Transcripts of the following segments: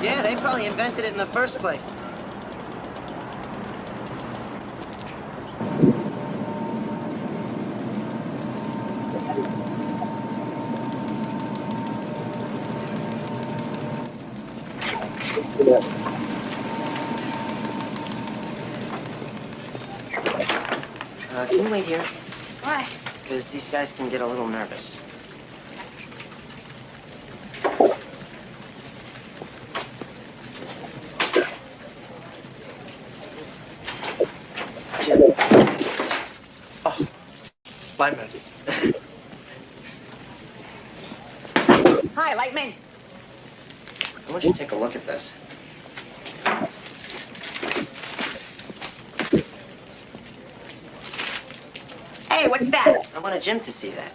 Yeah, they probably invented it in the first place. Can you wait here? Why? Because these guys can get a little nervous. Jim. Oh, Lightman. Hi, Lightman. I want you to take a look at this. Hey, what's that? I wanted Jim to see that.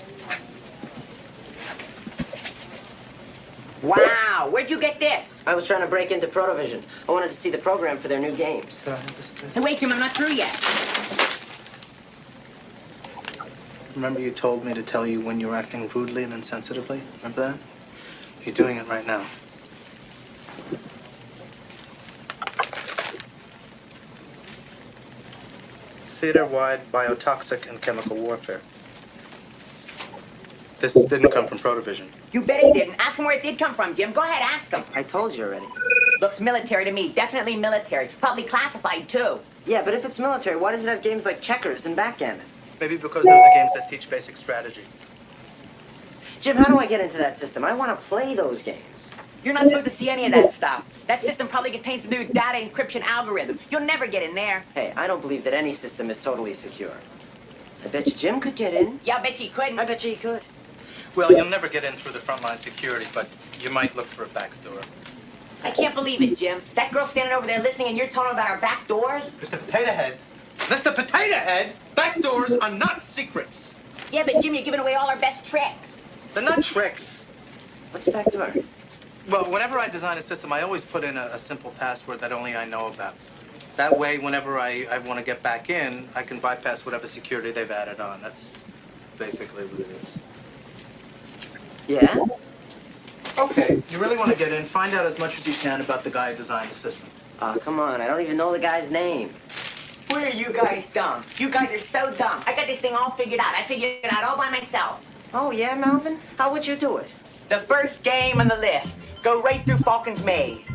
Wow, where'd you get this? I was trying to break into Protovision. I wanted to see the program for their new games. Hey, wait, Jim, I'm not through yet. Remember you told me to tell you when you were acting rudely and insensitively? Remember that? You're doing it right now. Theater-wide biotoxic and chemical warfare. This didn't come from Protovision. You bet it didn't. Ask him where it did come from, Jim. Go ahead, ask him. I told you already. Looks military to me. Definitely military. Probably classified, too. Yeah, but if it's military, why does it have games like checkers and backgammon? Maybe because those are games that teach basic strategy. Jim, how do I get into that system? I want to play those games. You're not supposed to see any of that stuff. That system probably contains the new data encryption algorithm. You'll never get in there. Hey, I don't believe that any system is totally secure. I bet you Jim could get in. Yeah, I bet you couldn't. I bet you he could. Well, you'll never get in through the frontline security, but you might look for a back door. I can't believe it, Jim. That girl standing over there listening and you're telling her about our back doors? Mr. Potato Head! Mr. Potato Head! Back doors are not secrets! Yeah, but Jim, you're giving away all our best tricks. They're not tricks. What's a back door? Well, whenever I design a system, I always put in a simple password that only I know about. That way, whenever I want to get back in, I can bypass whatever security they've added on. That's basically what it is. Yeah? Okay, you really want to get in, find out as much as you can about the guy who designed the system. Oh, come on. I don't even know the guy's name. Where are you guys dumb? You guys are so dumb. I got this thing all figured out. I figured it out all by myself. Oh, yeah, Melvin? How would you do it? The first game on the list. Go right through Falcon's Maze.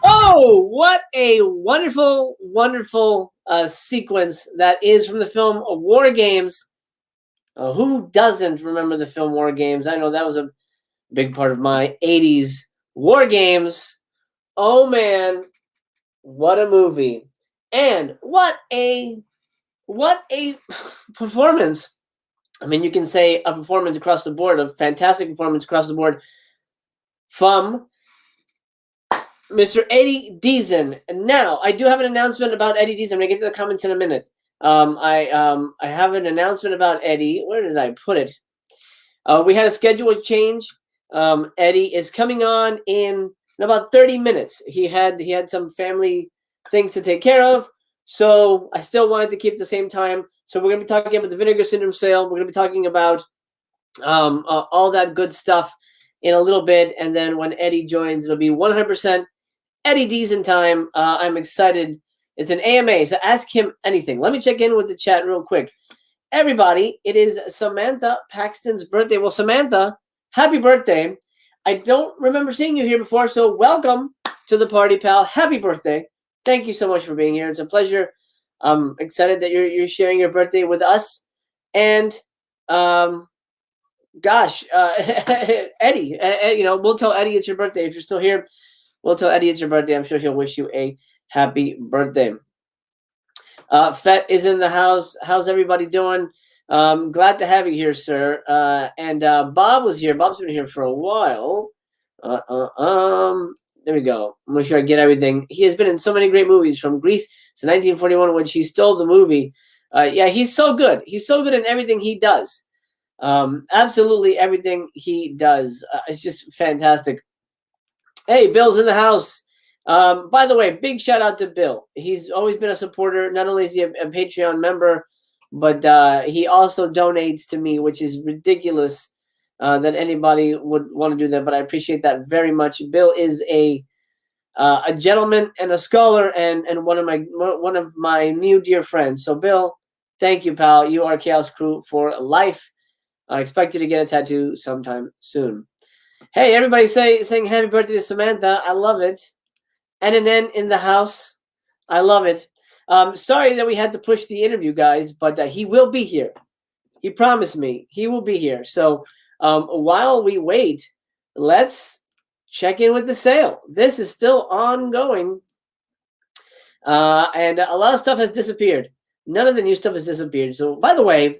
Oh, what a wonderful, wonderful sequence that is from the film War Games. Who doesn't remember the film War Games? I know that was a big part of my 80s. War Games. Oh, man. What a movie. And what a performance. I mean, you can say a performance across the board, a fantastic performance across the board from Mr. Eddie Deezen. And now, I do have an announcement about Eddie Deezen. I'm going to get to the comments in a minute. I have an announcement about Eddie. Where did I put it? We had a schedule change. Eddie is coming on in about 30 minutes. He had some family things to take care of, so I still wanted to keep the same time. So we're going to be talking about the Vinegar Syndrome sale. We're going to be talking about all that good stuff in a little bit, and then when Eddie joins, it'll be 100% Eddie Deezen time. I'm excited. It's an AMA, so ask him anything. Let me check in with the chat real quick. Everybody, it is Samantha Paxton's birthday. Well, Samantha, happy birthday. I don't remember seeing you here before, so welcome to the party, pal. Happy birthday. Thank you so much for being here. It's a pleasure. I'm excited that you're sharing your birthday with us. And, gosh, Eddie, we'll tell Eddie it's your birthday. If you're still here, we'll tell Eddie it's your birthday. I'm sure he'll wish you a happy birthday. Fett is in the house. How's everybody doing? Glad to have you here, sir. And Bob was here. Bob's been here for a while. There we go. I'm make sure I get everything. He has been in so many great movies, from Grease to 1941 when she stole the movie. Yeah, he's so good. He's so good in everything he does. Absolutely everything he does. It's just fantastic. Hey, Bill's in the house. By the way, big shout out to Bill. He's always been a supporter. Not only is he a Patreon member, but he also donates to me, which is ridiculous. that anybody would want to do that, but I appreciate that very much. Bill is a gentleman and a scholar, and one of my new dear friends. So Bill, thank you, pal. You are Chaos Crew for life. I expect you to get a tattoo sometime soon. Hey, everybody saying happy birthday to Samantha. I love it. NNN in the house. I love it. Sorry that we had to push the interview, guys, but he will be here. He promised me he will be here. So while we wait, let's check in with the sale. This is still ongoing. And a lot of stuff has disappeared. None of the new stuff has disappeared. So, by the way,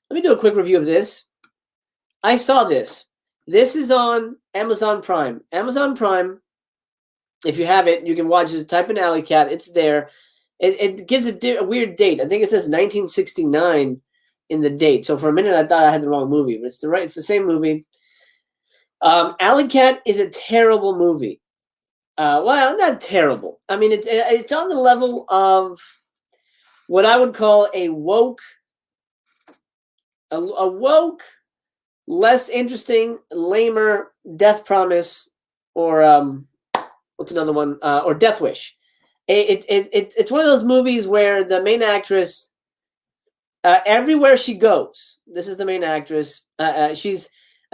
let me do a quick review of this. I saw this. This is on Amazon Prime. Amazon Prime, if you have it, you can watch it. Type in Alley Cat. It's there. It gives a weird date. I think it says 1969 in the date. So for a minute, I thought I had the wrong movie, but it's the same movie. Alley Cat is a terrible movie. Well, not terrible. I mean, it's on the level of what I would call a woke, less interesting, lamer Death Promise, or what's another one? Or Death Wish. It's one of those movies where the main actress, everywhere she goes, this is the main actress. I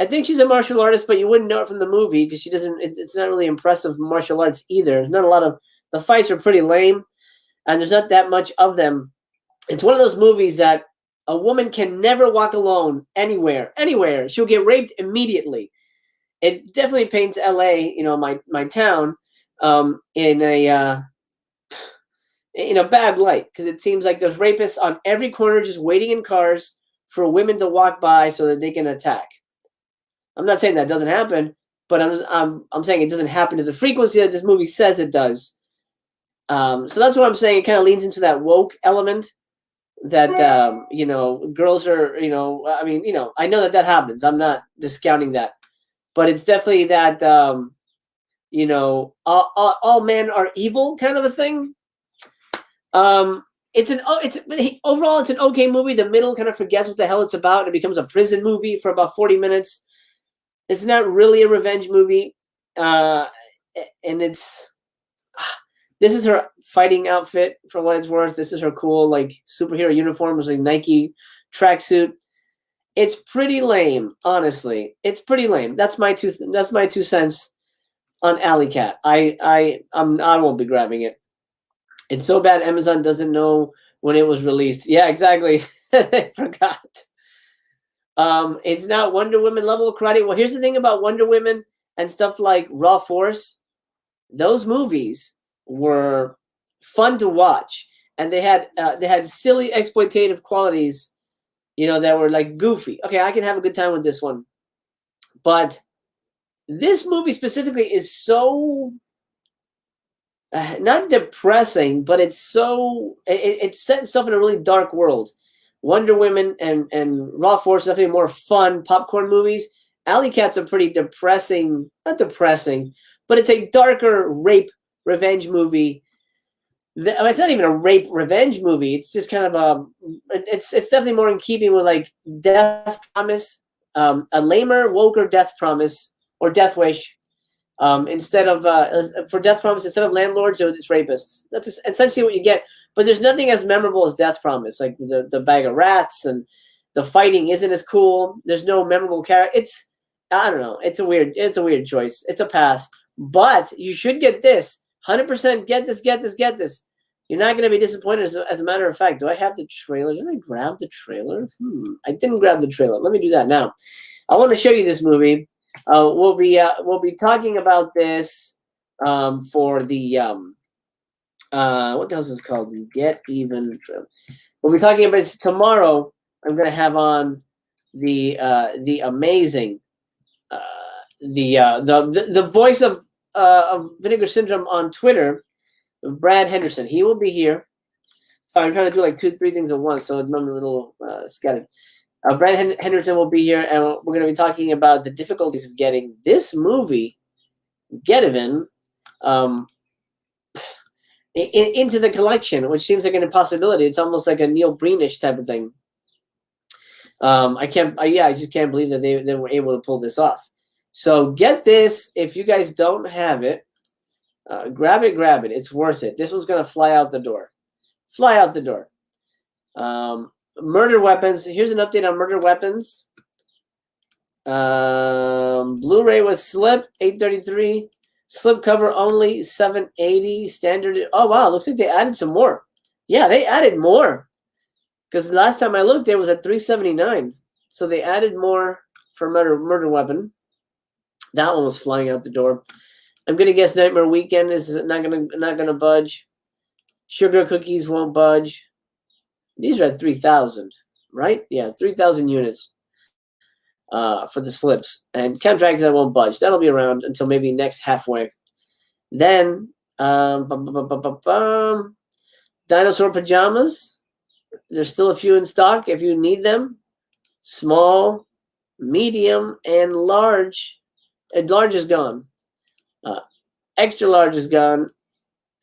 think she's a martial artist, but you wouldn't know it from the movie because she doesn't. It's not really impressive martial arts either. There's not a lot of the fights are pretty lame, and there's not that much of them. It's one of those movies that a woman can never walk alone anywhere. She'll get raped immediately. It definitely paints L.A., my town, in a bad light because it seems like there's rapists on every corner just waiting in cars for women to walk by so that they can attack. I'm not saying that doesn't happen, but I'm saying it doesn't happen to the frequency that this movie says it does. So that's what I'm saying. It kind of leans into that woke element that, girls are, I know that happens. I'm not discounting that, but it's definitely that, all men are evil kind of a thing. Overall, it's an okay movie. The middle kind of forgets what the hell it's about. It becomes a prison movie for about 40 minutes. It's not really a revenge movie, and this is her fighting outfit for what it's worth. This is her cool superhero uniform, with Nike tracksuit. It's pretty lame, honestly. It's pretty lame. That's my 2 cents on Alley Cat. I won't be grabbing it. It's so bad Amazon doesn't know when it was released. Yeah, exactly. They forgot. It's not Wonder Woman level of karate. Well, here's the thing about Wonder Woman and stuff like Raw Force. Those movies were fun to watch, and they had silly exploitative qualities, that were goofy. Okay, I can have a good time with this one, but this movie specifically is so not depressing, but it's so it set itself in a really dark world. Wonder Woman and Raw Force definitely more fun popcorn movies. Alley Cat's a pretty depressing, not depressing, but it's a darker rape revenge movie. It's not even a rape revenge movie. It's just kind of it's definitely more in keeping with Death Promise, a lamer, woker Death Promise or Death Wish. Instead of for Death Promise, instead of landlords, it's rapists. That's essentially what you get. But there's nothing as memorable as Death Promise, like the bag of rats, and the fighting isn't as cool. There's no memorable character. I don't know. It's a weird choice. It's a pass. But you should get this. 100% get this. You're not going to be disappointed. As a matter of fact, do I have the trailer? Did I grab the trailer? I didn't grab the trailer. Let me do that now. I want to show you this movie. We'll be talking about this for the what else is called? Get Even. We'll be talking about this tomorrow. I'm going to have on the amazing the voice of Vinegar Syndrome on Twitter, Brad Henderson. He will be here. Sorry, I'm trying to do 2-3 things at once, so I'm a little scattered. Brad Henderson will be here, and we're going to be talking about the difficulties of getting this movie, Get Even, into the collection, which seems like an impossibility. It's almost like a Neil Breenish type of thing. I just can't believe that they were able to pull this off. So get this, if you guys don't have it, grab it. It's worth it. This one's gonna fly out the door. Fly out the door. Murder weapons. Here's an update on murder weapons. Blu-ray with slip 833. Slip cover only 780. Standard. Oh wow, looks like they added some more. Yeah, they added more. Because last time I looked, it was at 379. So they added more for murder weapon. That one was flying out the door. I'm gonna guess Nightmare Weekend is not gonna budge. Sugar Cookies won't budge. These are at 3,000, right? Yeah, 3,000 units for the slips. And Count Dracula won't budge. That'll be around until maybe next halfway. Then Dinosaur Pajamas. There's still a few in stock if you need them. Small, medium, and large. And large is gone. Extra large is gone.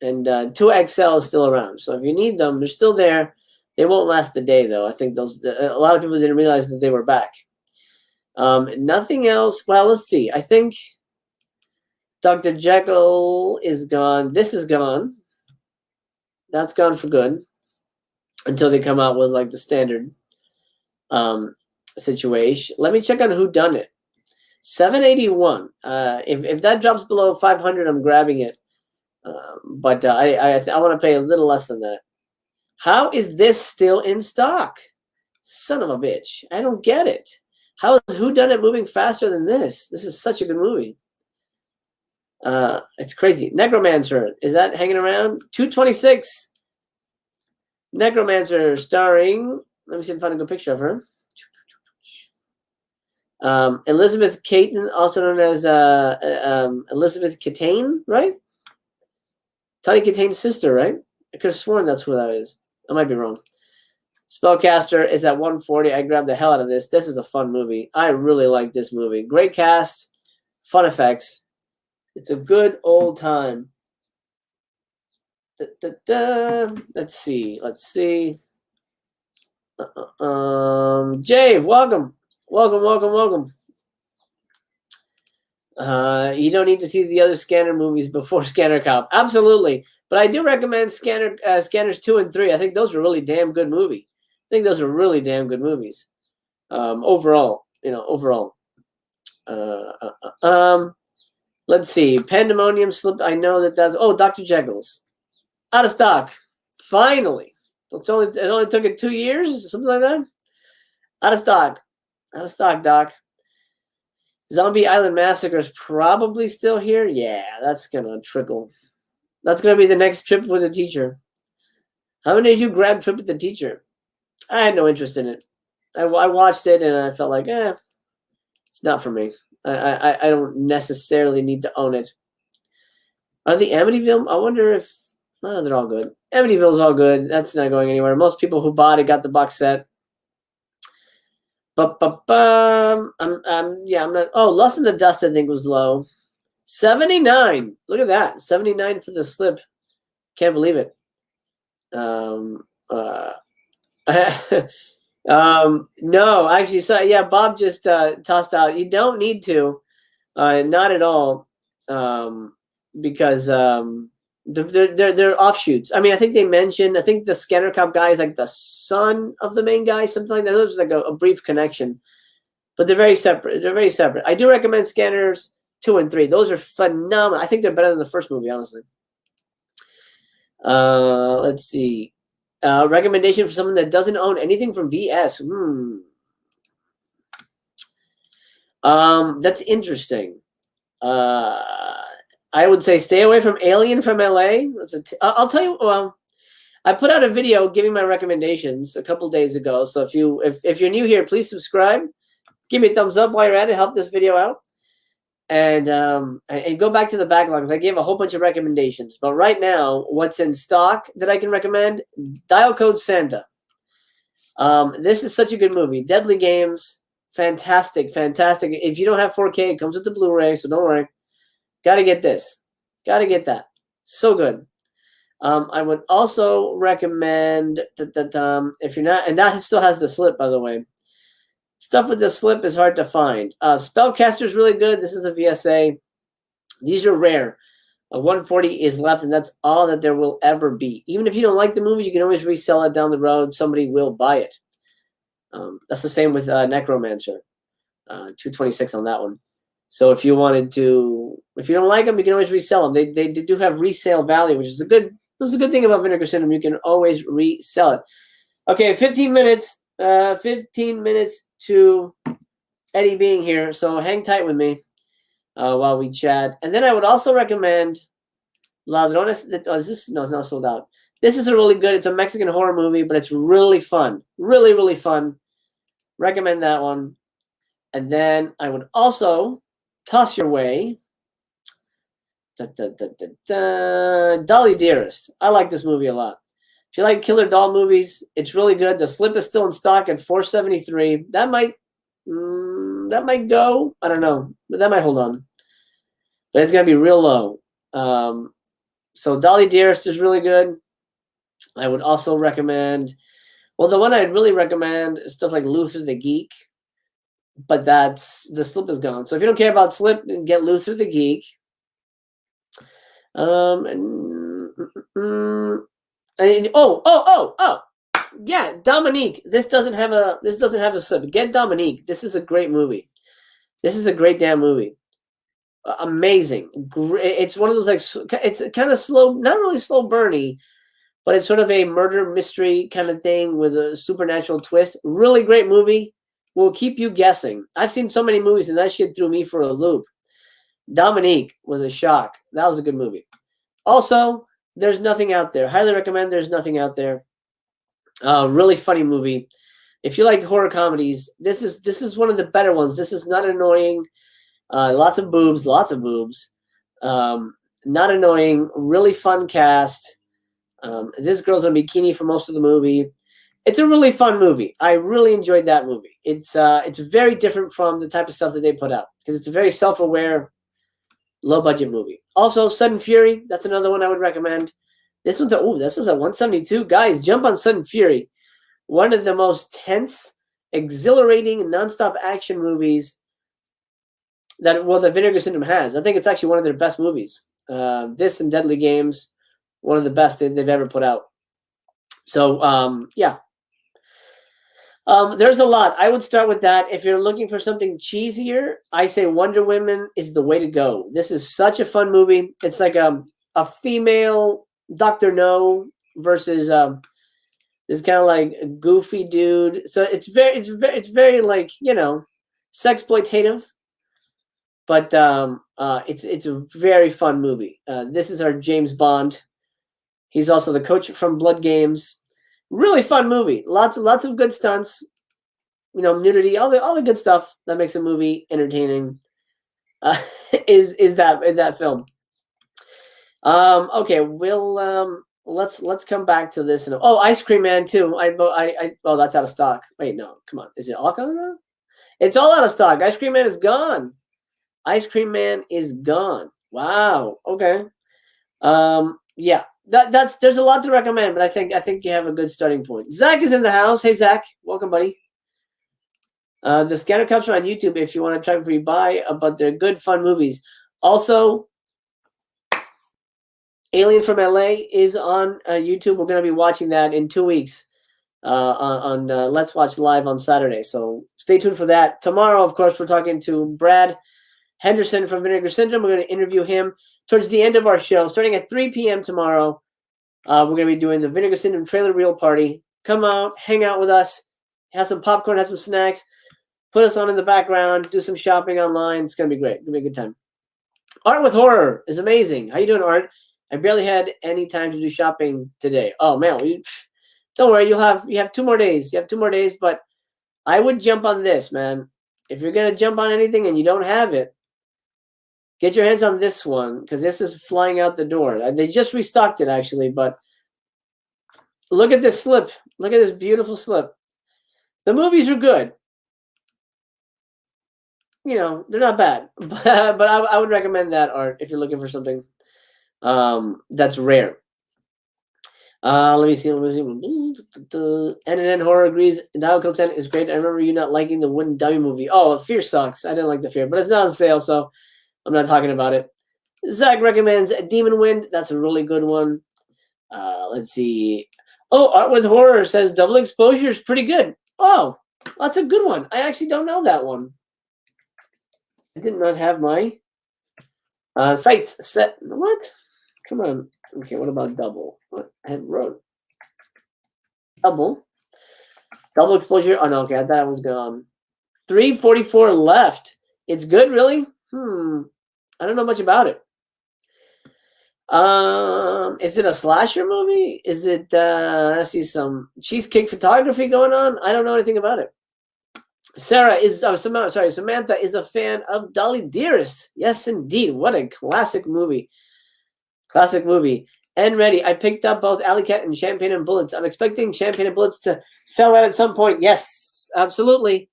And 2XL is still around. So if you need them, they're still there. They won't last the day, though. I think a lot of people didn't realize that they were back. Nothing else. Well, let's see. I think Dr. Jekyll is gone. This is gone. That's gone for good. Until they come out with like the standard situation. Let me check on who done it. 781. If that drops below 500, I'm grabbing it. But I want to pay a little less than that. How is this still in stock? Son of a bitch. I don't get it. How is Whodunit moving faster than this? This is such a good movie. It's crazy. Necromancer. Is that hanging around? 226. Necromancer starring, let me see if I can find a good picture of her. Elizabeth Caton, also known as Elizabeth Catane, right? Tawny Katane's sister, right? I could have sworn that's who that is. I might be wrong. Spellcaster is at 140. I grabbed the hell out of this. This is a fun movie. I really like this movie. Great cast, fun effects. It's a good old time. Let's see. Jave, welcome. You don't need to see the other Scanner movies before Scanner Cop. Absolutely. But I do recommend Scanners 2 and 3. I think those are really damn good movies. Overall, overall. Let's see. Pandemonium slipped. I know that's. Oh, Dr. Jekyll's. Out of stock. Finally. It only took it 2 years, something like that. Out of stock. Doc. Zombie Island Massacre is probably still here. Yeah, that's gonna trickle. That's gonna be the next Trip with a Teacher. How many of you grabbed Trip with the Teacher? I had no interest in it. I watched it and I felt like, it's not for me. I don't necessarily need to own it. Are the Amityville? I wonder if they're all good. Amityville's all good. That's not going anywhere. Most people who bought it got the box set. I'm not. Oh, Lust in the Dust, I think, was low. 79. Look at that. 79 for the slip. Can't believe it. No, actually, so yeah, Bob just tossed out. You don't need to, not at all, because they're offshoots. I mean, I think they mentioned. I think the Scanner Cop guy is like the son of the main guy, something like that. There's like a brief connection, but they're very separate. I do recommend Scanners 2 and 3. Those are phenomenal. I think they're better than the first movie, honestly. Let's see. Recommendation for someone that doesn't own anything from VS. That's interesting. I would say stay away from Alien from LA. I'll tell you. Well, I put out a video giving my recommendations a couple days ago. So if you're new here, please subscribe. Give me a thumbs up while you're at it. Help this video out. And go back to the backlogs. I gave a whole bunch of recommendations. But right now, what's in stock that I can recommend? Dial Code Santa. This is such a good movie. Deadly Games. Fantastic. If you don't have 4K, it comes with the Blu-ray, so don't worry. Got to get this. Got to get that. So good. I would also recommend that if you're not, and that still has the slip, by the way. Stuff with the slip is hard to find. Spellcaster's really good. This is a VSA. These are rare. 140 is left, and that's all that there will ever be. Even if you don't like the movie, you can always resell it down the road. Somebody will buy it. That's the same with Necromancer. 226 on that one. So if you wanted to, if you don't like them, you can always resell them. They do have resale value, which is a good thing about Vinegar Syndrome. You can always resell it. Okay, 15 minutes. 15 minutes to Eddie being here. So hang tight with me while we chat. And then I would also recommend Ladrones. Is this? No, it's not sold out. This is a really good. It's a Mexican horror movie, but it's really fun. Really, really fun. Recommend that one. And then I would also toss your way Dolly Dearest. I like this movie a lot. If you like killer doll movies, it's really good. The slip is still in stock at $473. That might go. I don't know, but that might hold on. But it's gonna be real low. So Dolly Dearest is really good. I would also recommend. Well, the one I'd really recommend is stuff like Luther the Geek. But the slip is gone. So if you don't care about slip, get Luther the Geek. Yeah, Dominique. This doesn't have a slip. Get Dominique. This is a great movie. This is a great damn movie. Amazing. It's one of those, like, it's kind of slow, not really slow burny, but it's sort of a murder mystery kind of thing with a supernatural twist. Really great movie. Will keep you guessing. I've seen so many movies, and that shit threw me for a loop. Dominique was a shock. That was a good movie. Also, There's Nothing Out There. Highly recommend There's Nothing Out There. Really funny movie. If you like horror comedies, this is one of the better ones. This is not annoying. Lots of boobs. Not annoying. Really fun cast. This girl's in a bikini for most of the movie. It's a really fun movie. I really enjoyed that movie. It's very different from the type of stuff that they put out because it's a very self-aware, low-budget movie. Also, Sudden Fury. That's another one I would recommend. This one's this was at 172. Guys, jump on Sudden Fury. One of the most tense, exhilarating, nonstop action movies that Vinegar Syndrome has. I think it's actually one of their best movies. This and Deadly Games, one of the best they've ever put out. So yeah. There's a lot. I would start with that. If you're looking for something cheesier, I say Wonder Woman is the way to go. This is such a fun movie. It's like a female Dr. No versus this kind of like a goofy dude. So it's very like, you know, sexploitative, but it's a very fun movie. This is our James Bond. He's also the coach from Blood Games. Really fun movie. Lots of good stunts. You know, nudity, all the good stuff that makes a movie entertaining. Is that film? Okay, we'll let's come back to this. Ice Cream Man too. Oh, that's out of stock. Wait, no, come on. Is it all coming out? It's all out of stock. Ice Cream Man is gone. Ice Cream Man is gone. Wow. Okay. Yeah. There's a lot to recommend, but I think you have a good starting point. Zach is in the house. Hey Zach, welcome, buddy. The scanner comes from on YouTube if you want to try before you buy, but they're good, fun movies. Also, Alien from LA is on YouTube. We're going to be watching that in 2 weeks on Let's Watch Live on Saturday. So stay tuned for that. Tomorrow, of course, we're talking to Brad Henderson from Vinegar Syndrome. We're going to interview him towards the end of our show, starting at 3 p.m. tomorrow. We're going to be doing the Vinegar Syndrome trailer reel party. Come out, hang out with us, have some popcorn, have some snacks, put us on in the background, do some shopping online. It's going to be great. It's going to be a good time. Art with Horror is amazing. How you doing, Art? I barely had any time to do shopping today. Oh, man. Don't worry. You have 2 more days. You have 2 more days, but I would jump on this, man. If you're going to jump on anything and you don't have it, get your hands on this one because this is flying out the door. They just restocked it, actually, but look at this slip. Look at this beautiful slip. The movies are good. You know, they're not bad, but I would recommend that, Art, if you're looking for something that's rare. Let me see. NNN Horror agrees. Dial Code 10 is great. I remember you not liking the Wooden Dummy movie. Oh, Fear sucks. I didn't like the Fear, but it's not on sale, so I'm not talking about it. Zach recommends Demon Wind. That's a really good one. Let's see. Oh, Art with Horror says Double Exposure is pretty good. Oh, that's a good one. I actually don't know that one. I did not have my sights set. What? Come on. Okay, what about Double? What I had wrote? Double Exposure. Oh no, okay, I thought I was gone. 344 left. It's good, really? I don't know much about it. Is it a slasher movie? Is it I see some cheesecake photography going on? I don't know anything about it. Sarah is Samantha is a fan of Dolly Dearest. Yes, indeed. What a classic movie. Classic movie. And ready. I picked up both Alley Cat and Champagne and Bullets. I'm expecting Champagne and Bullets to sell out at some point. Yes, absolutely.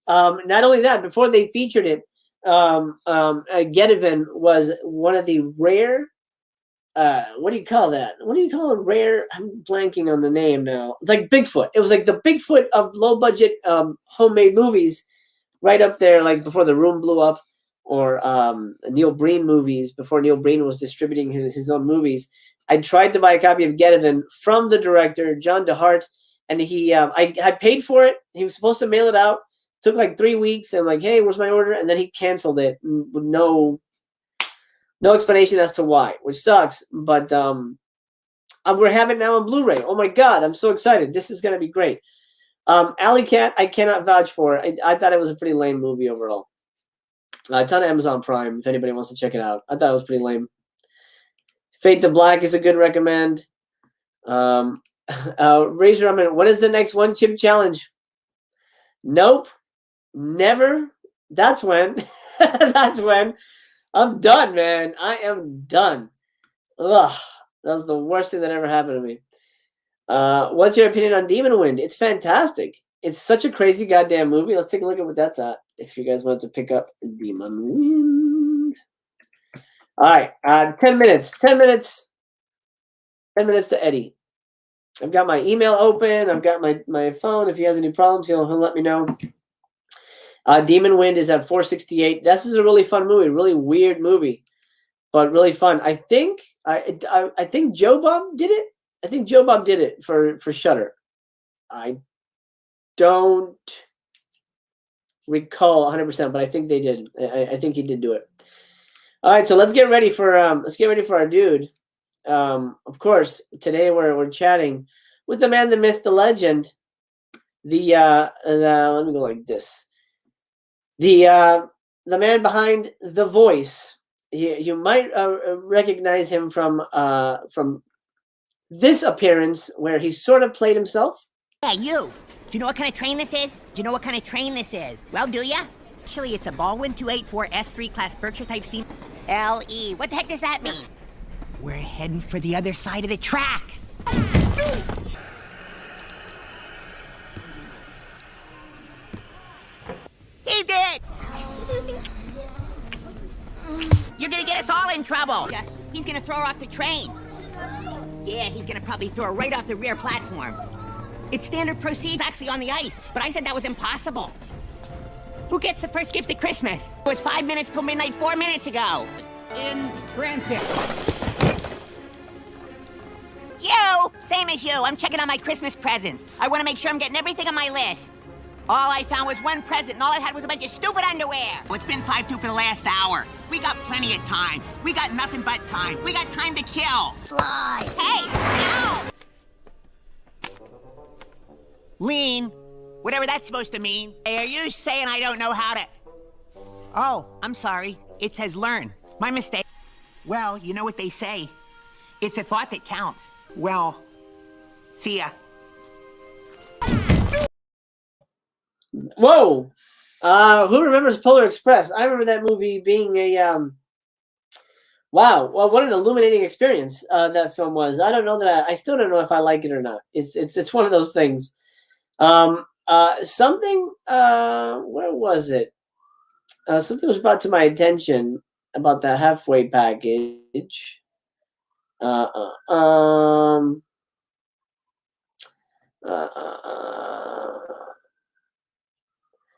Not only that, before they featured it, Gediven was one of the rare. What do you call that? What do you call a rare? I'm blanking on the name now. It's like Bigfoot. It was like the Bigfoot of low budget homemade movies, right up there, like before The Room blew up, or Neil Breen movies before Neil Breen was distributing his own movies. I tried to buy a copy of Gediven from the director John DeHart, and I paid for it. He was supposed to mail it out. Took like 3 weeks. And I'm like, hey, where's my order? And then he canceled it with no explanation as to why, which sucks. But we're having it now on Blu-ray. Oh my God, I'm so excited. This is gonna be great. Alley Cat, I cannot vouch for. I thought it was a pretty lame movie overall. It's on Amazon Prime if anybody wants to check it out. I thought it was pretty lame. Fade to Black is a good recommend. Razor Ramen, what is the next one chip challenge? Nope. Never. That's when. That's when. I'm done, man. I am done. Ugh. That was the worst thing that ever happened to me. What's your opinion on Demon Wind? It's fantastic. It's such a crazy goddamn movie. Let's take a look at what that's at. If you guys want to pick up Demon Wind. All right. 10 minutes. 10 minutes. 10 minutes to Eddie. I've got my email open. I've got my phone. If he has any problems, he'll let me know. Demon Wind is at 468. This is a really fun movie, really weird movie, but really fun. I think Joe Bob did it. I think Joe Bob did it for Shudder. I don't recall 100%, but I think they did. I think he did do it. All right, so let's get ready for our dude. Of course, today we're chatting with the man, the myth, the legend. Let me go like this. The man behind the voice. You might recognize him from this appearance where he sort of played himself. Hey, you. Do you know what kind of train this is? Do you know what kind of train this is? Well, do ya? Actually, it's a Baldwin 284 S3 class Berkshire type steam. LE. What the heck does that mean? We're heading for the other side of the tracks. He did! You're gonna get us all in trouble. Yes. He's gonna throw her off the train. Yeah, he's gonna probably throw her right off the rear platform. It's standard procedure actually on the ice, but I said that was impossible. Who gets the first gift at Christmas? It was 5 minutes till midnight 4 minutes ago. In transit. You! Same as you. I'm checking on my Christmas presents. I want to make sure I'm getting everything on my list. All I found was one present, and all it had was a bunch of stupid underwear. Well, it's been 5-2 for the last hour. We got plenty of time. We got nothing but time. We got time to kill. Fly. Hey, no! Lean. Whatever that's supposed to mean. Hey, are you saying I don't know how to... Oh, I'm sorry. It says learn. My mistake. Well, you know what they say. It's a thought that counts. Well, see ya. Whoa! Who remembers Polar Express? I remember that movie being a wow. Well, what an illuminating experience that film was. I don't know that I still don't know if I like it or not. It's one of those things. Something. Where was it? Something was brought to my attention about the halfway package.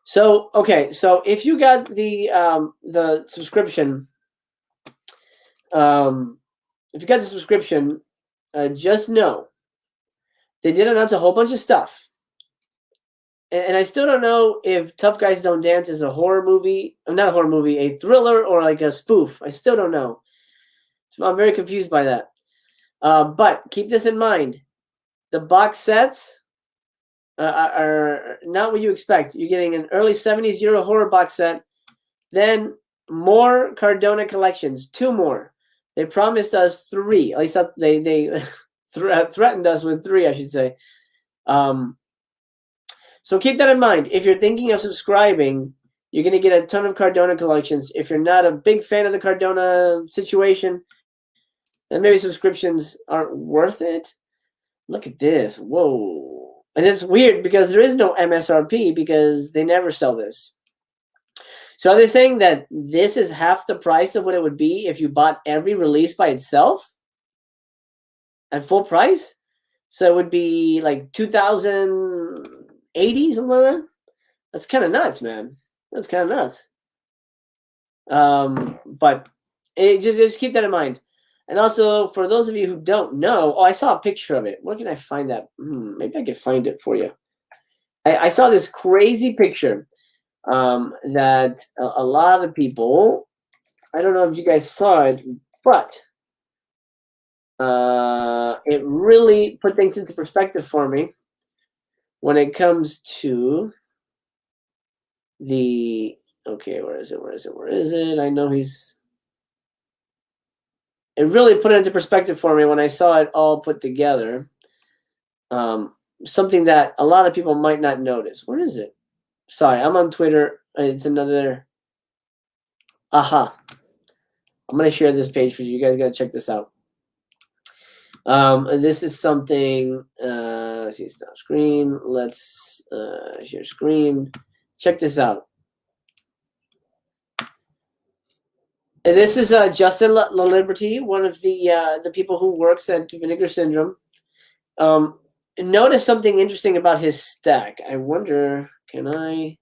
So okay, so if you got the subscription, if you got the subscription, just know they did announce a whole bunch of stuff. And I still don't know if Tough Guys Don't Dance is a horror movie. Not a horror movie, a thriller or like a spoof. I still don't know. So I'm very confused by that. But keep this in mind. The box sets are not what you expect. You're getting an early 70s Euro horror box set. Then more Cardona collections. 2 more. They promised us 3. At least they threatened us with 3, I should say. So keep that in mind. If you're thinking of subscribing, you're going to get a ton of Cardona collections. If you're not a big fan of the Cardona situation, then maybe subscriptions aren't worth it. Look at this. Whoa. And it's weird because there is no MSRP because they never sell this. So are they saying that this is half the price of what it would be if you bought every release by itself at full price? So it would be like 2,080, something like that. That's kind of nuts, man. That's kind of nuts. But just keep that in mind. And also, for those of you who don't know, I saw a picture of it. Where can I find that? Maybe I could find it for you. I saw this crazy picture that a lot of people, I don't know if you guys saw it, but it really put things into perspective for me when it comes to the, okay, where is it? I know it really put it into perspective for me when I saw it all put together. Something that a lot of people might not notice. Where is it? Sorry, I'm on Twitter. It's another. Aha. I'm going to share this page for you. You guys got to check this out. This is something. Let's see, stop screen. Let's share screen. Check this out. And this is Justin LaLiberty, one of the people who works at Vinegar Syndrome. Notice something interesting about his stack. I wonder, can I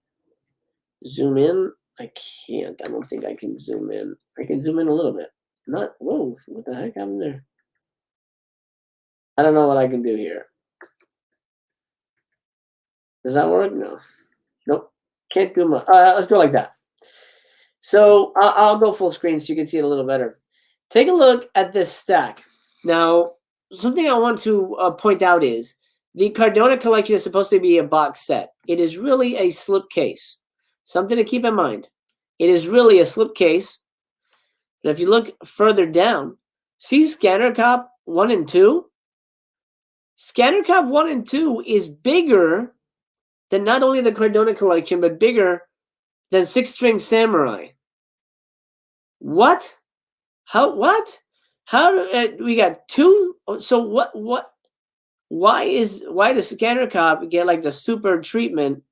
zoom in? I can't. I don't think I can zoom in. I can zoom in a little bit. Not. Whoa! What the heck happened there? I don't know what I can do here. Does that work? No. Nope. Can't do much. Let's go like that. So I'll go full screen so you can see it a little better. Take a look at this stack. Now, something I want to point out is the Cardona collection is supposed to be a box set. It is really a slipcase. Something to keep in mind. It is really a slipcase. But if you look further down, see Scanner Cop 1 and 2? Scanner Cop 1 and 2 is bigger than not only the Cardona collection, but bigger than Six String Samurai. What? How? What? How do we got 2? So what? Why does Scanner Cop get like the super treatment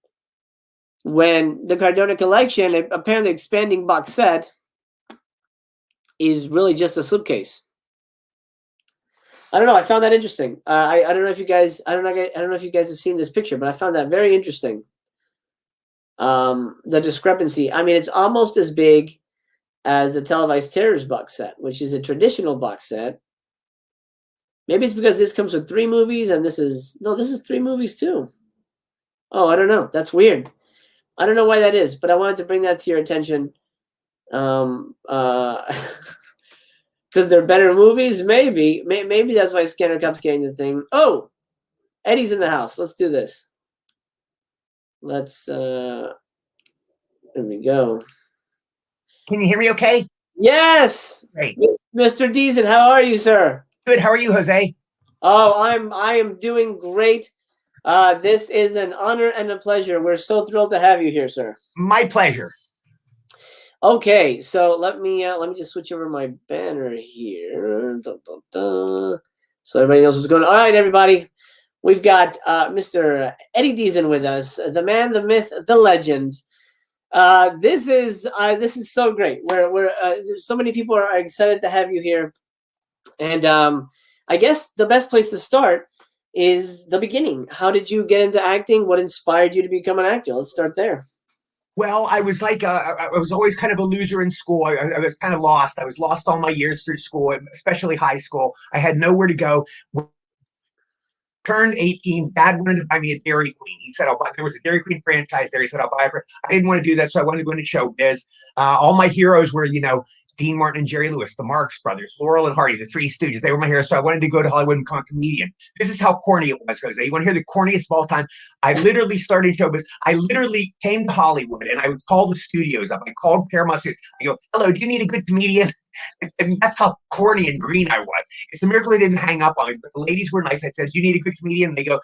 when the Cardona collection, apparently expanding box set, is really just a slipcase? I don't know. I found that interesting. I don't know if you guys. I don't know if you guys have seen this picture, but I found that very interesting. The discrepancy. I mean, it's almost as big as the Televised Terrors box set, which is a traditional box set. Maybe it's because this comes with 3 movies and this is 3 movies too. Oh, I don't know. That's weird. I don't know why that is, but I wanted to bring that to your attention. Because they're better movies, maybe that's why Scanner Cup's getting the thing. Oh, Eddie's in the house. Let's do this. Let's there we go. Can you hear me okay? Yes. Great. Mr. Diesen, how are you, sir? Good. How are you, Jose? Oh, I am doing great. This is an honor and a pleasure. We're so thrilled to have you here, sir. My pleasure. Okay, so let me just switch over my banner here. So everybody knows what's going on. All right, everybody. We've got Mr. Eddie Deezin with us, the man, the myth, the legend. This is so great. We're so many people are excited to have you here, and I guess the best place to start is the beginning. How did you get into acting? What inspired you to become an actor? Let's start there. Well, I was like, I was always kind of a loser in school. I was kind of lost. I was lost all my years through school, especially high school. I had nowhere to go. Turned 18, Dad wanted to buy me a Dairy Queen. He said, there was a Dairy Queen franchise there. He said, I'll buy it for. I didn't want to do that, so I wanted to go into showbiz. All my heroes were, Dean Martin and Jerry Lewis, the Marx Brothers, Laurel and Hardy, the Three Stooges. They were my heroes, so I wanted to go to Hollywood and become a comedian. This is how corny it was, Jose. You want to hear the corniest of all time? I literally started showbiz. I literally came to Hollywood, and I would call the studios up. I called Paramount Studios. I go, hello, do you need a good comedian? And that's how corny and green I was. It's a miracle they didn't hang up on me, but the ladies were nice. I said, do you need a good comedian? And they go,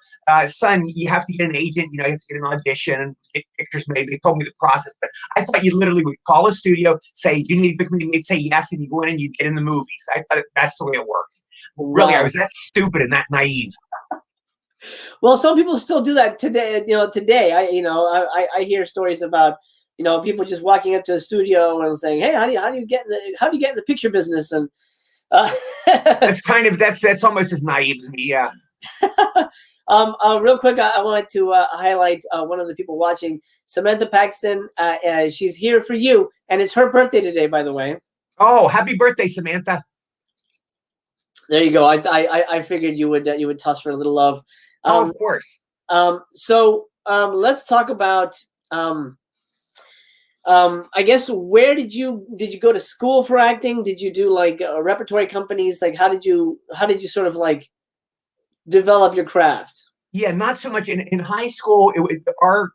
son, you have to get an agent. You have to get an audition and get pictures made. They told me the process, but I thought you literally would call a studio, say, do you need a good comedian? They'd say yes, and you go in and you get in the movies. I thought that's the way it works. Really, I was that stupid and that naive. Well, some people still do that today. Today, I hear stories about people just walking up to a studio and saying, "Hey, how do you get in the picture business?" And that's almost as naive as me. Yeah. Real quick, I wanted to highlight one of the people watching, Samantha Paxton. She's here for you, and it's her birthday today, by the way. Oh, happy birthday, Samantha! There you go. I figured you would toss her a little love. Of course. So let's talk about. I guess where did you go to school for acting? Did you do like repertory companies? Like how did you sort of like develop your craft? Yeah, not so much in high school.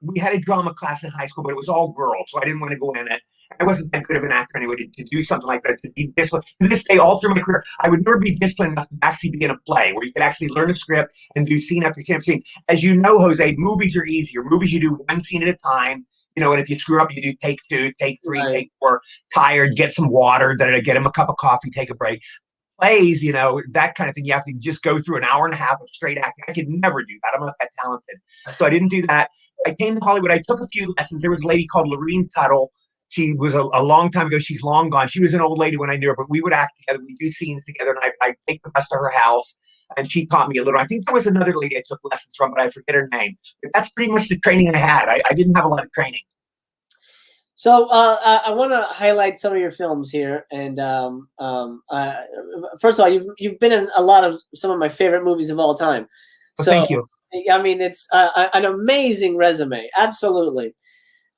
We had a drama class in high school, but it was all girls, so I didn't want to go in it. I wasn't that good of an actor anyway to do something like that, to be disciplined. To this day, all through my career, I would never be disciplined enough to actually be in a play where you could actually learn a script and do scene after scene after scene. As you know, Jose, movies are easier. Movies, you do one scene at a time. And if you screw up, you do take 2, take 3, right. Take 4, tired, get some water, get him a cup of coffee, take a break. Plays, that kind of thing. You have to just go through an hour and a half of straight acting. I could never do that. I'm not that talented. So I didn't do that. I came to Hollywood. I took a few lessons. There was a lady called Lorene Tuttle. She was a long time ago. She's long gone. She was an old lady when I knew her, but we would act together. We'd do scenes together, and I'd take the bus to her house, and she taught me a little. I think there was another lady I took lessons from, but I forget her name. But that's pretty much the training I had. I didn't have a lot of training. So I want to highlight some of your films here, and first of all, you've been in a lot of some of my favorite movies of all time. Well, so, thank you. I mean, it's an amazing resume, absolutely.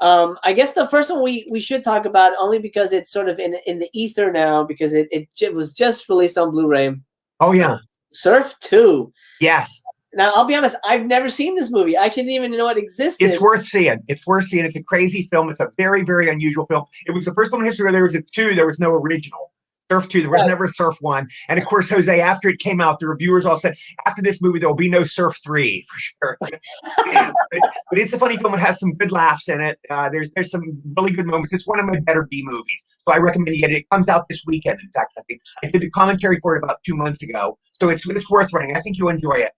I guess the first one we should talk about, only because it's sort of in the ether now, because it was just released on Blu-ray. Oh yeah, Surf 2. Yes. Now, I'll be honest, I've never seen this movie. I actually didn't even know it existed. It's worth seeing. It's worth seeing. It's a crazy film. It's a very, very unusual film. It was the first one in history where there was a 2. There was no original. Surf 2. There was never Surf 1. And, of course, Jose, after it came out, the reviewers all said, after this movie, there will be no Surf 3, for sure. but it's a funny film. It has some good laughs in it. There's some really good moments. It's one of my better B movies. So I recommend you get it. It comes out this weekend, in fact. I think I did the commentary for it about 2 months ago. So it's worth running. I think you'll enjoy it.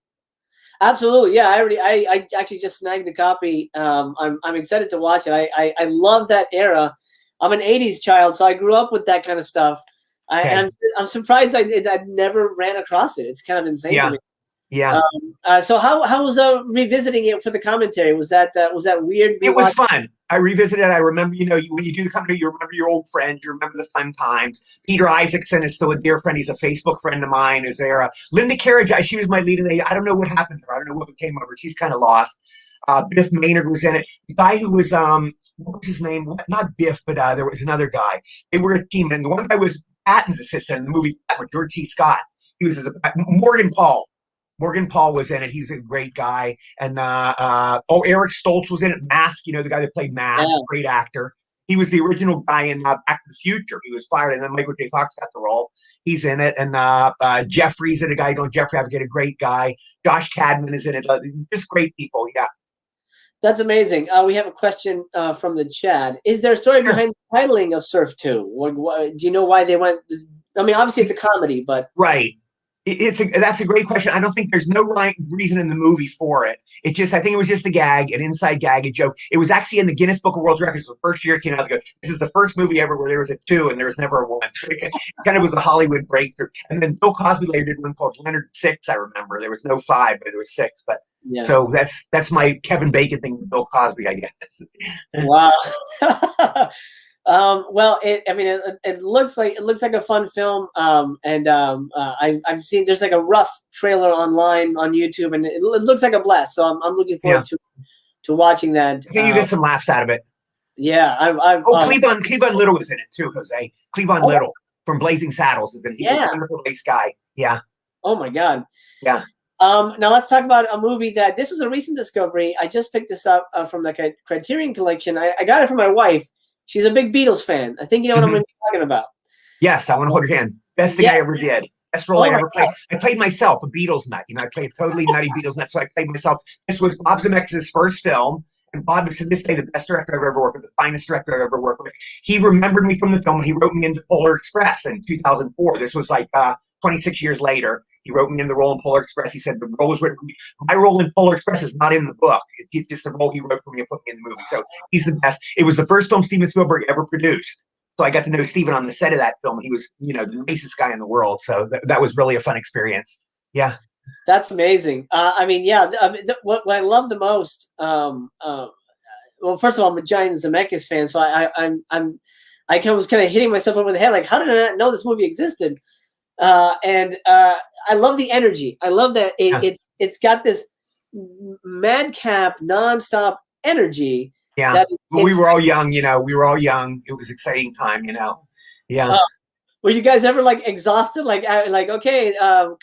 Absolutely, yeah. I actually just snagged the copy. I'm excited to watch it. I love that era. I'm an '80s child, so I grew up with that kind of stuff. I'm surprised I never ran across it. It's kind of insane to me. Yeah. So how was revisiting it for the commentary? Was that weird? It was fun. I revisited it. I remember, when you do the commentary, you remember your old friends. You remember the fun times. Peter Isaacson is still a dear friend. He's a Facebook friend of mine. Is there Linda Carriage? She was my lead in it. I don't know what happened to her. I don't know what became of her. She's kind of lost. Biff Maynard was in it. The guy who was what was his name? Not Biff, but there was another guy. They were a team, and the one guy was Patton's assistant in the movie with George C. Scott. He was Morgan Paul. Morgan Paul was in it. He's a great guy. And Eric Stoltz was in it. Mask, the guy that played Mask, great actor. He was the original guy in Back to the Future. He was fired, and then Michael J. Fox got the role. He's in it. And Jeffrey's in it. A guy named Jeffrey Abigail, a great guy. Josh Cadman is in it. Just great people. Yeah. That's amazing. We have a question from the chat. Is there a story behind the titling of Surf 2? Do you know why they went? I mean, obviously it's a comedy, but right. That's a great question. I don't think there's no right reason in the movie for it. It just, I think it was just a gag, an inside gag, a joke. It was actually in the Guinness Book of World Records the first year it came out. This is the first movie ever where there was a 2 and there was never a 1. It kind of was a Hollywood breakthrough. And then Bill Cosby later did one called Leonard 6. I remember there was no 5, but there was 6. But Yeah. so that's my Kevin Bacon thing with Bill Cosby, I guess. Wow. Well, it looks like a fun film. I've seen there's like a rough trailer online on YouTube, and it looks like a blast. So I'm looking forward to watching that. I think you get some laughs out of it. Yeah, Cleavon Little is in it too, Jose. Cleavon Little from Blazing Saddles is in it. He's a wonderful nice guy. Yeah. Oh my God. Yeah. Now let's talk about a movie that this was a recent discovery. I just picked this up from the Criterion Collection. I got it from my wife. She's a big Beatles fan. I think you know what I'm going to be talking about. Yes, I want to hold your hand. Best thing I ever did. Best role I ever played. I played myself, a Beatles nut. I played a totally nutty Beatles nut, so I played myself. This was Bob Zemeckis' first film, and Bob is to this day the best director I've ever worked with, the finest director I've ever worked with. He remembered me from the film, and he wrote me into Polar Express in 2004. This was like 26 years later. He wrote me in the role in Polar Express. He said the role was written for me. My role in Polar Express is not in the book. It's just the role he wrote for me and put me in the movie. So he's the best. It was the first film Steven Spielberg ever produced. So I got to know Steven on the set of that film. He was, the nicest guy in the world. So that was really a fun experience. Yeah. That's amazing. What I love the most, well, first of all, I'm a giant Zemeckis fan. So I was kind of hitting myself over the head. Like, how did I not know this movie existed? I love the energy. I love that it's got this madcap, nonstop energy. Yeah, we were all young. We were all young. It was an exciting time. Yeah. Were you guys ever like exhausted? Like okay,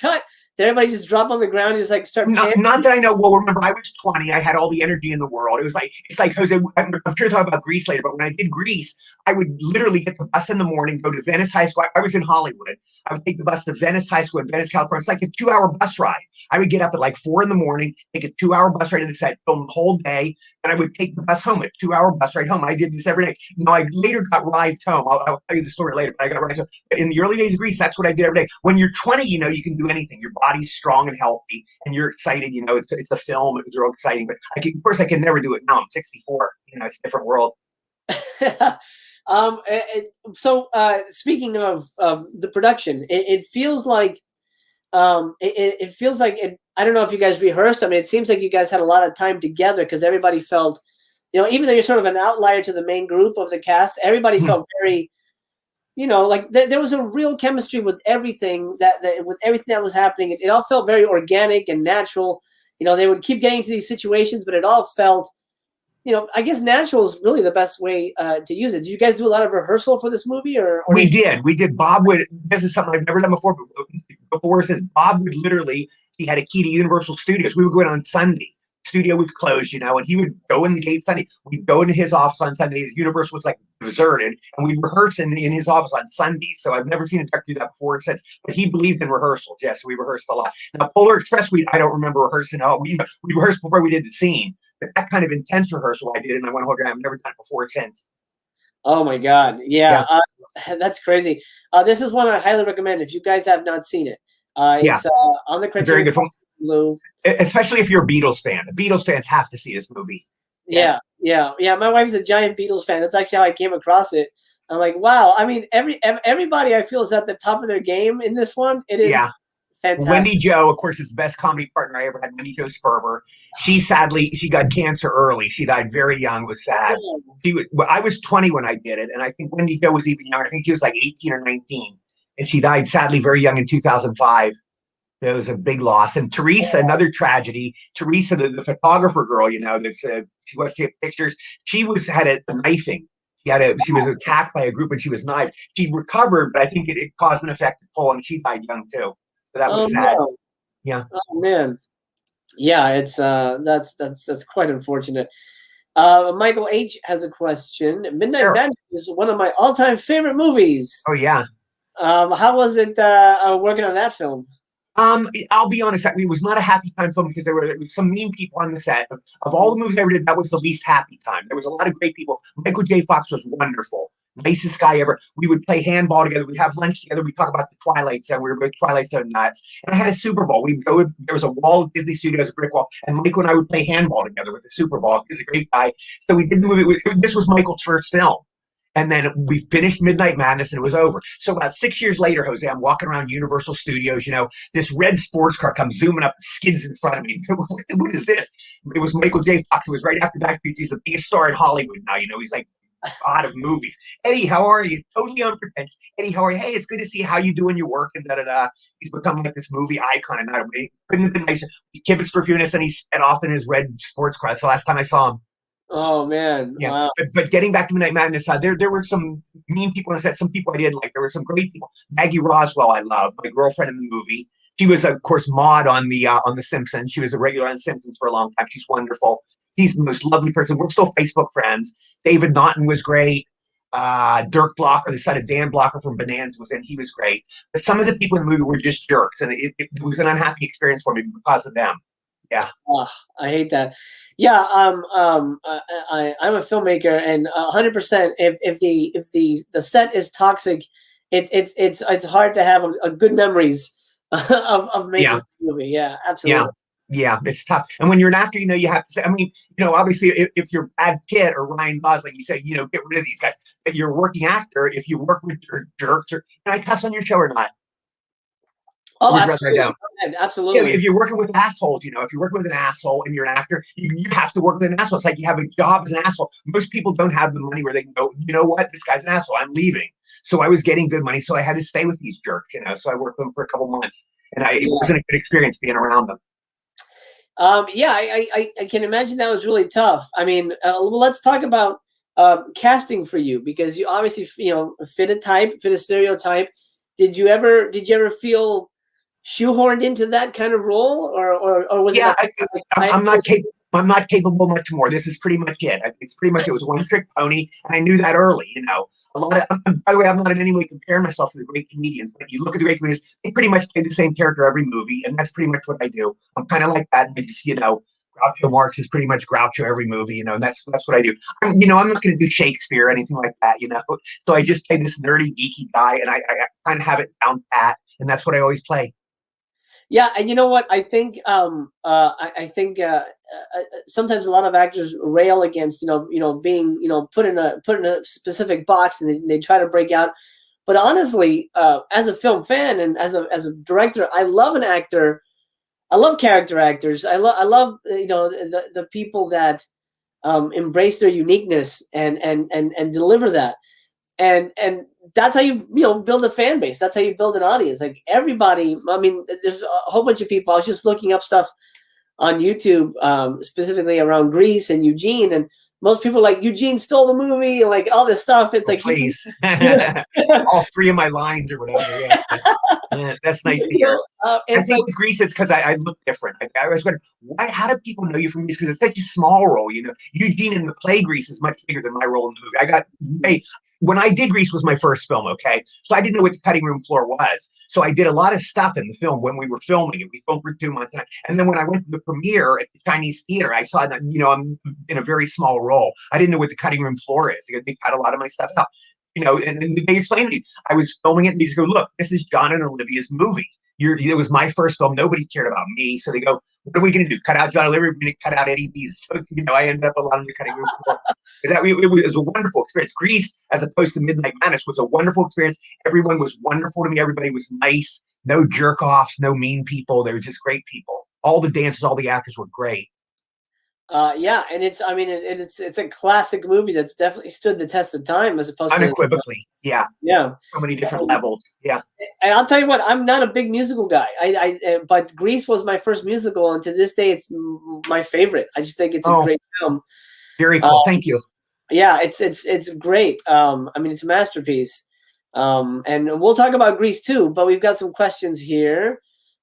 cut. Did everybody just drop on the ground and just like start? Not that I know. Well, remember, I was 20. I had all the energy in the world. It's like Jose. I'm sure you'll talk about Grease later, but when I did Grease, I would literally get the bus in the morning, go to Venice High School. I was in Hollywood. I would take the bus to Venice High School in Venice, California. It's like a 2-hour bus ride. I would get up at like 4 a.m, take a 2-hour bus ride to the set, film the whole day, and I would take the bus home. A 2-hour bus ride home. I did this every day. I later got rides home. I'll tell you the story later, but I got rides home. In the early days of Grease, that's what I did every day. When you're 20, you can do anything. Your body's strong and healthy, and you're excited. It's a film. It was real exciting. But of course, I can never do it now. I'm 64. It's a different world. So speaking of the production, it feels like it feels like I don't know if you guys rehearsed. I mean, it seems like you guys had a lot of time together because everybody felt, even though you're sort of an outlier to the main group of the cast, everybody felt very, like there was a real chemistry with everything that was happening. It all felt very organic and natural. They would keep getting into these situations, but it all felt, I guess natural is really the best way to use it. Did you guys do a lot of rehearsal for this movie, or we did? Bob would. This is something I've never done before. Before, says Bob would literally. He had a key to Universal Studios. We would go in on Sunday. Studio was closed, and he would go in the gate Sunday. We'd go into his office on Sunday. Universal was like deserted, and we'd rehearse in his office on Sundays. So I've never seen a director do that before or since. But he believed in rehearsals. Yes, we rehearsed a lot. Now Polar Express, I don't remember rehearsing. We rehearsed before we did the scene. But that kind of intense rehearsal I did, and I want to hold your hand. I've never done it before or since. Oh my God! Yeah. That's crazy. This is one I highly recommend if you guys have not seen it. It's on the Criterion. Very good film. Especially if you're a Beatles fan. The Beatles fans have to see this movie. Yeah. My wife's a giant Beatles fan. That's actually how I came across it. I'm like, wow. I mean, everybody I feel is at the top of their game in this one. It is fantastic. Wendy Jo, of course, is the best comedy partner I ever had. Wendy Jo Sperber. She got cancer early. She died very young. It was sad. I was 20 when I did it, and I think Wendy Jo was even younger. I think she was like 18 or 19, and she died sadly very young in 2005. It was a big loss. And Teresa, another tragedy. Teresa, the photographer girl, that's she wants to take pictures. She had a knifing. She was attacked by a group and she was knifed. She recovered, but I think it caused an affected pole, and she died young too. So that was sad. No. Yeah. Oh man. Yeah, it's that's quite unfortunate. Michael H has a question. Midnight Madness is one of my all-time favorite movies. Oh yeah. How was it working on that film? I'll be honest, it was not a happy time film because there were some mean people on the set. Of all the movies I ever did, that was the least happy time. There was a lot of great people. Michael J. Fox was wonderful. nicest guy ever. We would play handball together. We'd have lunch together. We'd talk about the Twilight Zone. We were both Twilight Zone nuts. And I had a Super Bowl. We'd go, there was a wall of Disney Studios, a brick wall, and Michael and I would play handball together with the Super Bowl. He was a great guy. So we did the movie. This was Michael's first film. And then we finished Midnight Madness and it was over. So about 6 years later, Jose, I'm walking around Universal Studios, you know, this red sports car comes zooming up, skids in front of me. What is this? It was Michael J. Fox. It was right after Back to the Future. He's the biggest star in Hollywood now. You know, he's like out of movies. Eddie, how are you? Totally unpretentious. Eddie, how are you? Hey, it's good to see how you doing your work and da-da-da. He's become like this movie icon and that. Couldn't have been nicer. He kibitzed for a few minutes and he sped off in his red sports car. That's the last time I saw him. Oh man! Yeah, wow. but getting back to Midnight Madness, there were some mean people on set. Some people I did like. There were some great people. Maggie Roswell, I love, my girlfriend in the movie. She was, of course, Maude on the Simpsons. She was a regular on Simpsons for a long time. She's wonderful. He's the most lovely person. We're still Facebook friends. David Naughton was great. Dirk Blocker, the son of Dan Blocker from Bonanza, was in. He was great. But some of the people in the movie were just jerks, and it was an unhappy experience for me because of them. Yeah. Oh, I hate that. Yeah. I'm a filmmaker, and 100%. If the set is toxic, it's hard to have a good memories of making a movie. Yeah, absolutely. Yeah, it's tough. And when you're an actor, you know, you have to say, I mean, you know, obviously if you're Brad Pitt or Ryan Gosling, you say, you know, get rid of these guys. But you're a working actor, if you work with jerks, or can I cuss on your show or not? Oh, absolutely. Absolutely. Yeah, if you're working with assholes, you know, if you're working with an asshole and you're an actor, you have to work with an asshole. It's like you have a job as an asshole. Most people don't have the money where they can go, you know what, this guy's an asshole, I'm leaving. So I was getting good money, so I had to stay with these jerks, you know. So I worked with them for a couple months, and it wasn't a good experience being around them. Yeah, I can imagine that was really tough. I mean, well, let's talk about casting for you, because you obviously, you know, fit a stereotype. Did you ever feel shoehorned into that kind of role, or was it? I'm not capable much more. This is pretty much it. It's pretty much, it was one trick pony, and I knew that early. You know, by the way, I'm not in any way comparing myself to the great comedians, but you look at the great comedians, they pretty much play the same character every movie, and that's pretty much what I do. I'm kind of like that. I just, you know, Groucho Marx is pretty much Groucho every movie, you know, and that's what I do. You know, I'm not going to do Shakespeare or anything like that, you know. So I just play this nerdy, geeky guy, and I kind of have it down pat, and that's what I always play. Yeah, and you know what? I think sometimes a lot of actors rail against being put in a specific box, and they try to break out. But honestly, as a film fan and as a director, I love an actor. I love character actors. I love the people that embrace their uniqueness and deliver that. And that's how you build a fan base. That's how you build an audience. Like everybody, I mean, there's a whole bunch of people. I was just looking up stuff on YouTube, specifically around Grease and Eugene, and most people like Eugene stole the movie, and like all this stuff. It's like, please, all three of my lines or whatever. Yeah, that's nice to hear. I think with Grease, it's because I look different. I was wondering, how do people know you from Grease? Because it's such a small role. You know, Eugene in the play Grease is much bigger than my role in the movie. When I did Grease was my first film, okay? So I didn't know what the cutting room floor was. So I did a lot of stuff in the film when we were filming it. We filmed for 2 months. And then when I went to the premiere at the Chinese Theater, I saw that, you know, I'm in a very small role. I didn't know what the cutting room floor is. They cut a lot of my stuff out. You know, and they explained to me, I was filming it, and they just go, look, this is John and Olivia's movie. It was my first film. Nobody cared about me. So they go, what are we going to do? Cut out John Oliver? We're going to cut out Eddie Dees. So, you know, I ended up a lot of the cutting room floor. It was a wonderful experience. Grease, as opposed to Midnight Madness, was a wonderful experience. Everyone was wonderful to me. Everybody was nice. No jerk-offs, no mean people. They were just great people. All the dancers, all the actors were great. Yeah, and it's a classic movie that's definitely stood the test of time, as opposed unequivocally. Yeah. So many different levels. Yeah. And I'll tell you what, I'm not a big musical guy. But Grease was my first musical, and to this day, it's my favorite. I just think it's a great film. Very cool. Thank you. Yeah, it's great. I mean, it's a masterpiece. And we'll talk about Grease too, but we've got some questions here.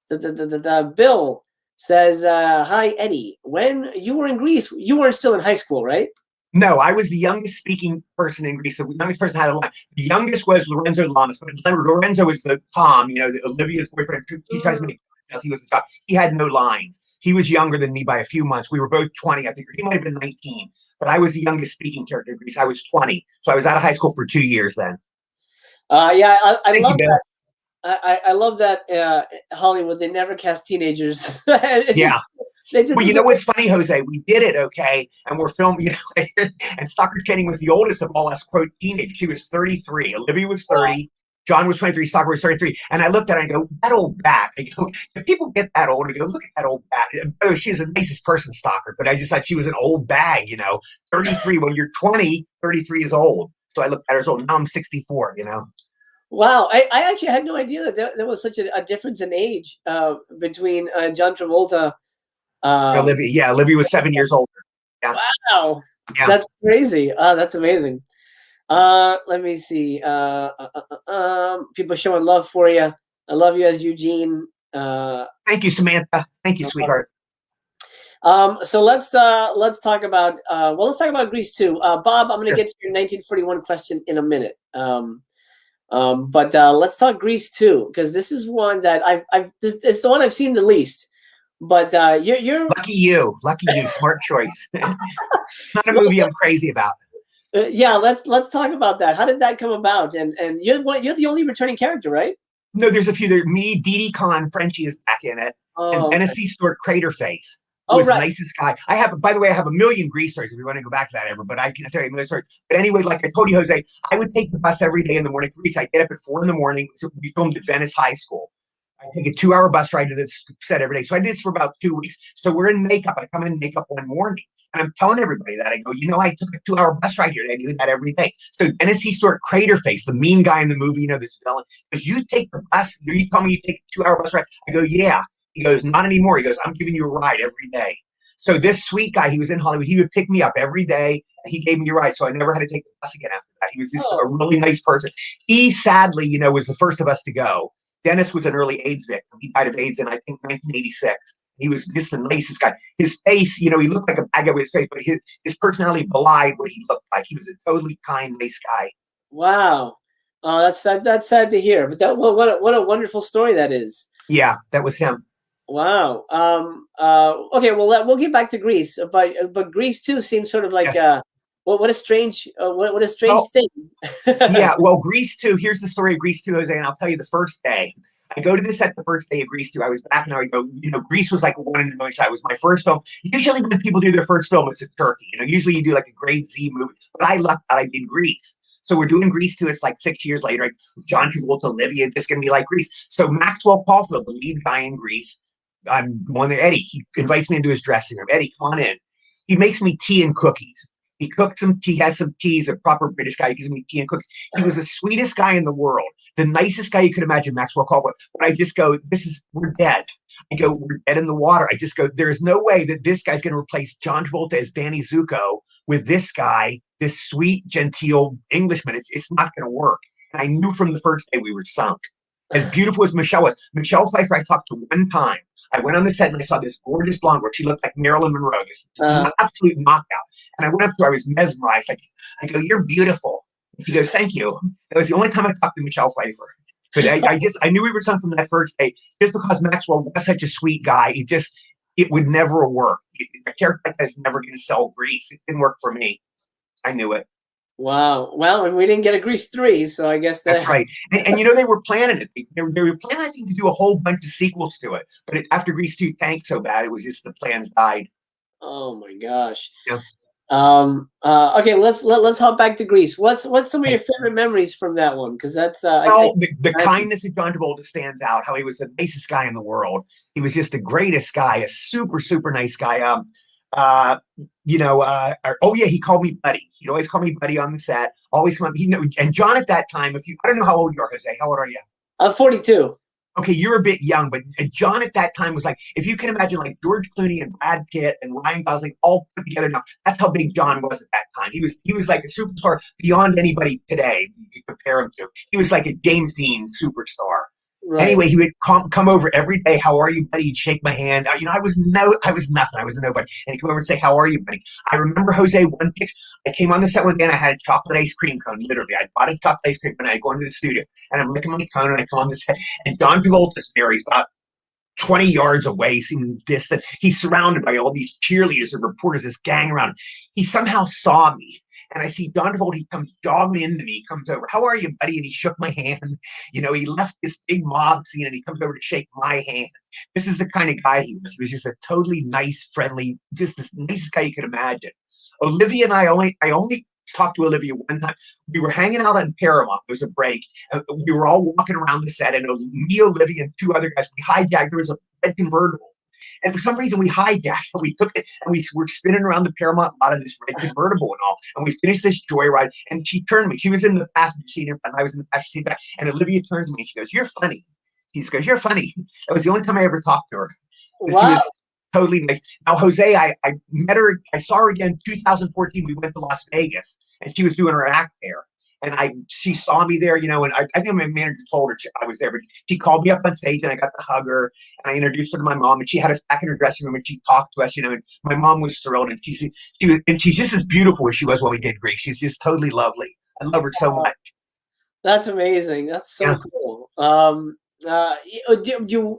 Bill says, hi, Eddie. When you were in Greece, you weren't still in high school, right? No, I was the youngest speaking person in Greece. The youngest person had a line. The youngest was Lorenzo Lamas. But Lorenzo was the Tom, you know, Olivia's boyfriend. He tries to make he was the top. He had no lines. He was younger than me by a few months. We were both 20, I think. He might have been 19, but I was the youngest speaking character in Grease. I was 20, so I was out of high school for 2 years then. Yeah, I love you, that. I love that Hollywood. They never cast teenagers. Yeah. Well, you know what's funny, Jose? We did it, okay, and we're filming, and Stockard Channing was the oldest of all us, quote, teenagers. She was 33. Olivia was 30. John was 23. Stockard was 33. And I looked at her and I go, that old bat. I go, if people get that old, I go, look at that old bat. Oh, she's the nicest person, Stockard, but I just thought she was an old bag, 33. When you're 20, 33 is old. So I looked at her as old. Now I'm 64, Wow, I actually had no idea that there was such a difference in age between John Travolta. Olivia was 7 years older. Yeah. Wow, yeah. That's crazy. That's amazing. Let me see. People showing love for you. I love you as Eugene. Thank you, Samantha. Thank you, sweetheart. So let's talk about let's talk about Grease 2. Bob, I'm going to get to your 1941 question in a minute. But let's talk Grease 2, because this is one that it's the one I've seen the least. But you're lucky you, smart choice. Not a movie I'm crazy about. Yeah, let's talk about that. How did that come about? And you're the only returning character, right? No, there's a few. There's me, Didi Khan, Frenchie is back in it, and Tennessee Stewart Craterface, who was the nicest guy. By the way, I have a million Grease stories if you want to go back to that ever, but I can tell you a million stories. But anyway, like I told you, Jose, I would take the bus every day in the morning. Grease. I get up at 4 a.m. So we filmed at Venice High School. I take a 2-hour bus ride to this set every day. So I did this for about 2 weeks. So we're in makeup. I come in makeup one morning. And I'm telling everybody that. I go, I took a 2-hour bus ride here. And I do that every day. So Tennessee Stewart Craterface, the mean guy in the movie, this villain, goes, you take the bus, you tell me you take a 2-hour bus ride. I go, yeah. He goes, not anymore. He goes, I'm giving you a ride every day. So this sweet guy, he was in Hollywood. He would pick me up every day. And he gave me a ride. So I never had to take the bus again after that. He was just a really nice person. He sadly, was the first of us to go. Dennis was an early AIDS victim. He died of AIDS in, I think, 1986. He was just the nicest guy. His face, he looked like a bad guy with his face, but his personality belied what he looked like. He was a totally kind, nice guy. Wow. That's sad to hear. But what a wonderful story that is. Yeah, that was him. Wow. Okay, well, we'll get back to Grease, but Grease 2 seems sort of like what a strange thing. Yeah, well, Grease 2, here's the story of Grease 2, Jose, and I'll tell you the first day. I go to the set the first day of Grease 2. I was back and I go, Grease was like one in a million. It was my first film. Usually when people do their first film, it's a turkey. Usually you do like a grade Z movie, but I lucked out I did Grease. So we're doing Grease 2. It's like 6 years later. Like John Travolta, Olivia, this is going to be like Grease. So Maxwell Caulfield, the lead guy in Grease, I'm going there. Eddie, he invites me into his dressing room. Eddie, come on in. He makes me tea and cookies. He cooks some tea, has some tea. He's a proper British guy. He gives me tea and cookies. He was the sweetest guy in the world, the nicest guy you could imagine, Maxwell Caulfield. But I just go, we're dead. I go, we're dead in the water. I just go, there's no way that this guy's going to replace John Travolta as Danny Zuko with this guy, this sweet, genteel Englishman. It's not going to work. And I knew from the first day we were sunk. As beautiful as Michelle was. Michelle Pfeiffer, I talked to one time. I went on the set and I saw this gorgeous blonde girl. She looked like Marilyn Monroe, this absolute knockout. And I went up to her, I was mesmerized. I go, you're beautiful. And she goes, thank you. That was the only time I talked to Michelle Pfeiffer. But I knew we were something from that first day. Just because Maxwell was such a sweet guy, it would never work. A character like that is never going to sell Grease. It didn't work for me. I knew it. Wow. Well, and we didn't get a Grease 3, so I guess that's right. And they were planning it. They were planning, I think, to do a whole bunch of sequels to it. But after Grease 2 tanked so bad, it was just the plans died. Oh my gosh. Yeah. Okay, let's hop back to Grease. What's some of your favorite memories from that one? Because that's the kindness of John Travolta stands out. How he was the nicest guy in the world. He was just the greatest guy, a super, super nice guy. He called me buddy. He'd always call me buddy on the set. Always come up. And John at that time, I don't know how old you are, Jose. How old are you? I'm 42. Okay, you're a bit young, but John at that time was like, if you can imagine, like George Clooney and Brad Pitt and Ryan Gosling all put together now. That's how big John was at that time. He was like a superstar beyond anybody today you could compare him to. He was like a James Dean superstar. Right. Anyway, he would come over every day. How are you, buddy? He'd shake my hand. I was nothing. I was a nobody. And he'd come over and say, how are you, buddy? I remember, Jose, one picture. I came on the set one day and I had a chocolate ice cream cone. Literally, I bought a chocolate ice cream cone and I go into the studio and I'm licking my cone and I come on the set and John Travolta's there. He's about 20 yards away, seemed distant. He's surrounded by all these cheerleaders and reporters, this gang around him. He somehow saw me. And I see Don Travolta, he comes jogging into me, he comes over, how are you, buddy? And he shook my hand. You know, he left this big mob scene and he comes over to shake my hand. This is the kind of guy he was. He was just a totally nice, friendly, just the nicest guy you could imagine. Olivia and I only talked to Olivia one time. We were hanging out in Paramount. There was a break. We were all walking around the set, and me, Olivia, and two other guys, we hijacked. There was a red convertible. And for some reason, we hijacked it. We took it, and we were spinning around the Paramount lot of this red convertible and all. And we finished this joyride, and she turned to me. She was in the passenger seat, and I was in the passenger seat back. And Olivia turns to me, and she goes, "You're funny." She goes, "You're funny." That was the only time I ever talked to her. Wow. She was totally nice. Now, Jose, I met her. I saw her again 2014. We went to Las Vegas, and she was doing her act there. And she saw me there, you know, and I think my manager told her I was there, but she called me up on stage and I got to hug her and I introduced her to my mom and she had us back in her dressing room and she talked to us, you know, and my mom was thrilled and she's just as beautiful as she was when we did Grease. She's just totally lovely. I love her so much. That's amazing. That's so cool. I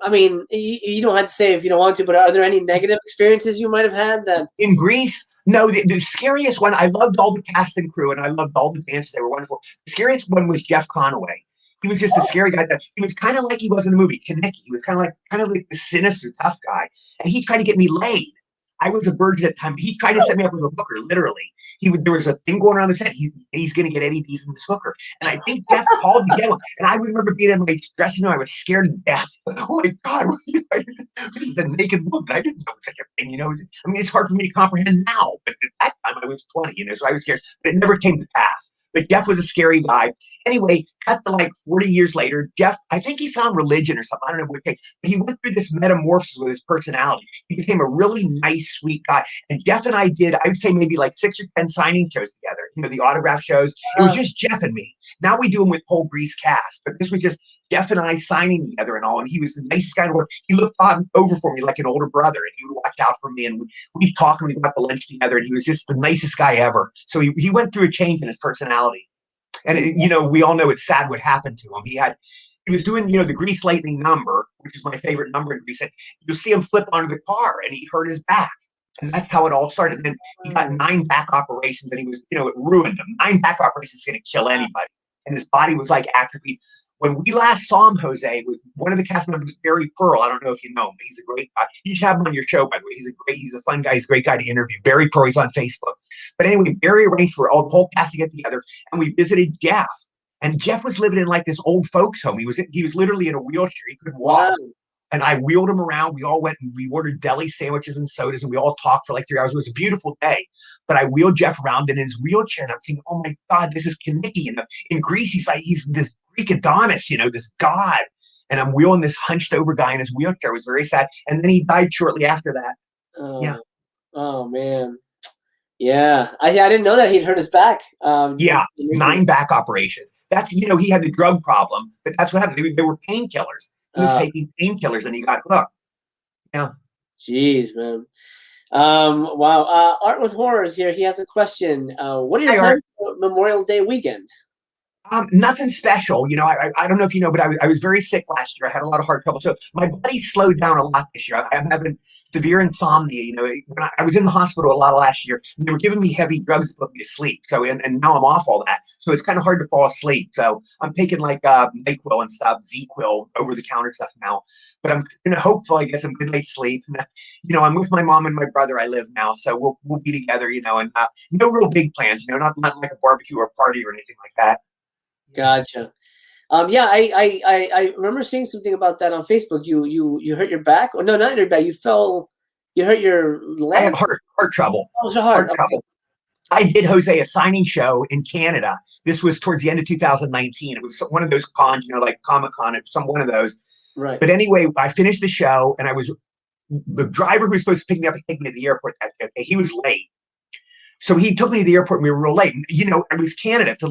mean, you don't have to say if you don't want to, but are there any negative experiences you might have had that in Greece? No, the scariest one, I loved all the cast and crew and I loved all the dancers. They were wonderful. The scariest one was Jeff Conaway. He was just a scary guy. He was kind of like he was in the movie Kaneki. He was kind of like the sinister, tough guy. And he tried to get me laid. I was a virgin at the time. He tried to set me up with a hooker, literally. There was a thing going around the set. He's going to get Eddie Deezen this hooker. And I think Jeff called me down. And I remember being in my dressing room. I was scared to death. Oh my God, this is a naked woman. I didn't know such a thing, you know. I mean, it's hard for me to comprehend now. But at that time, I was 20, you know, so I was scared. But it never came to pass. But Jeff was a scary guy. Anyway, cut to like 40 years later, Jeff, I think he found religion or something. I don't know what it takes. But he went through this metamorphosis with his personality. He became a really nice, sweet guy. And Jeff and I did, I would say maybe like 6 or 10 signing shows together. You know, the autograph shows. It was just Jeff and me. Now we do them with whole Grease cast. But this was just Jeff and I signing together and all. And he was the nicest guy in the world. He looked over for me like an older brother. And he would watch out for me. And we'd talk and we'd go out to lunch together. And he was just the nicest guy ever. So he went through a change in his personality. And, you know, we all know it's sad what happened to him. He was doing, you know, the Grease Lightning number, which is my favorite number in Grease. You'll see him flip onto the car and he hurt his back. And that's how it all started. And then he got 9 back operations and he was, you know, it ruined him. 9 back operations is going to kill anybody. And his body was like atrophied. When we last saw him, Jose, with one of the cast members, Barry Pearl. I don't know if you know him. He's a great guy. You should have him on your show, by the way. He's a fun guy. He's a great guy to interview. Barry Pearl, he's on Facebook. But anyway, Barry arranged for the whole cast to get together, and we visited Jeff. And Jeff was living in like this old folks home. He was literally in a wheelchair. He couldn't walk. Wow. And I wheeled him around. We all went and we ordered deli sandwiches and sodas, and we all talked for like 3 hours. It was a beautiful day. But I wheeled Jeff around in his wheelchair, and I'm thinking, oh my God, this is Kaneki. And in Greece, he's this Greek Adonis, you know, this god. And I'm wheeling this hunched over guy in his wheelchair. It was very sad. And then he died shortly after that. Yeah. Oh man. Yeah. I didn't know that he'd hurt his back. 9 back operations. That's, you know, he had the drug problem, but that's what happened. They were painkillers. He was taking painkillers and he got hooked. Yeah. Jeez, man. Wow. Art with Horrors here. He has a question. What are your plans for Memorial Day weekend? Nothing special. You know, I don't know if you know, but I was very sick last year. I had a lot of heart trouble. So my body slowed down a lot this year. I'm having severe insomnia. You know, when I was in the hospital a lot last year, and they were giving me heavy drugs to put me to sleep. So, and now I'm off all that. So it's kind of hard to fall asleep. So I'm taking like NyQuil and stuff, Z-Quil, over-the-counter stuff now. But I'm going to hopefully get some good night's sleep. And, you know, I'm with my mom and my brother. I live now. So we'll be together, you know, and no real big plans, you know, not like a barbecue or a party or anything like that. Gotcha. Yeah, I remember seeing something about that on Facebook. You hurt your back? Oh, no, not your back. You hurt your leg? I had heart trouble. Oh, so heart trouble. I did, Jose, a signing show in Canada. This was towards the end of 2019. It was one of those cons, you know, like Comic-Con, one of those. Right. But anyway, I finished the show, and the driver who was supposed to pick me up and take me to the airport that day, he was late. So he took me to the airport, and we were real late. You know, it was Canada. It's a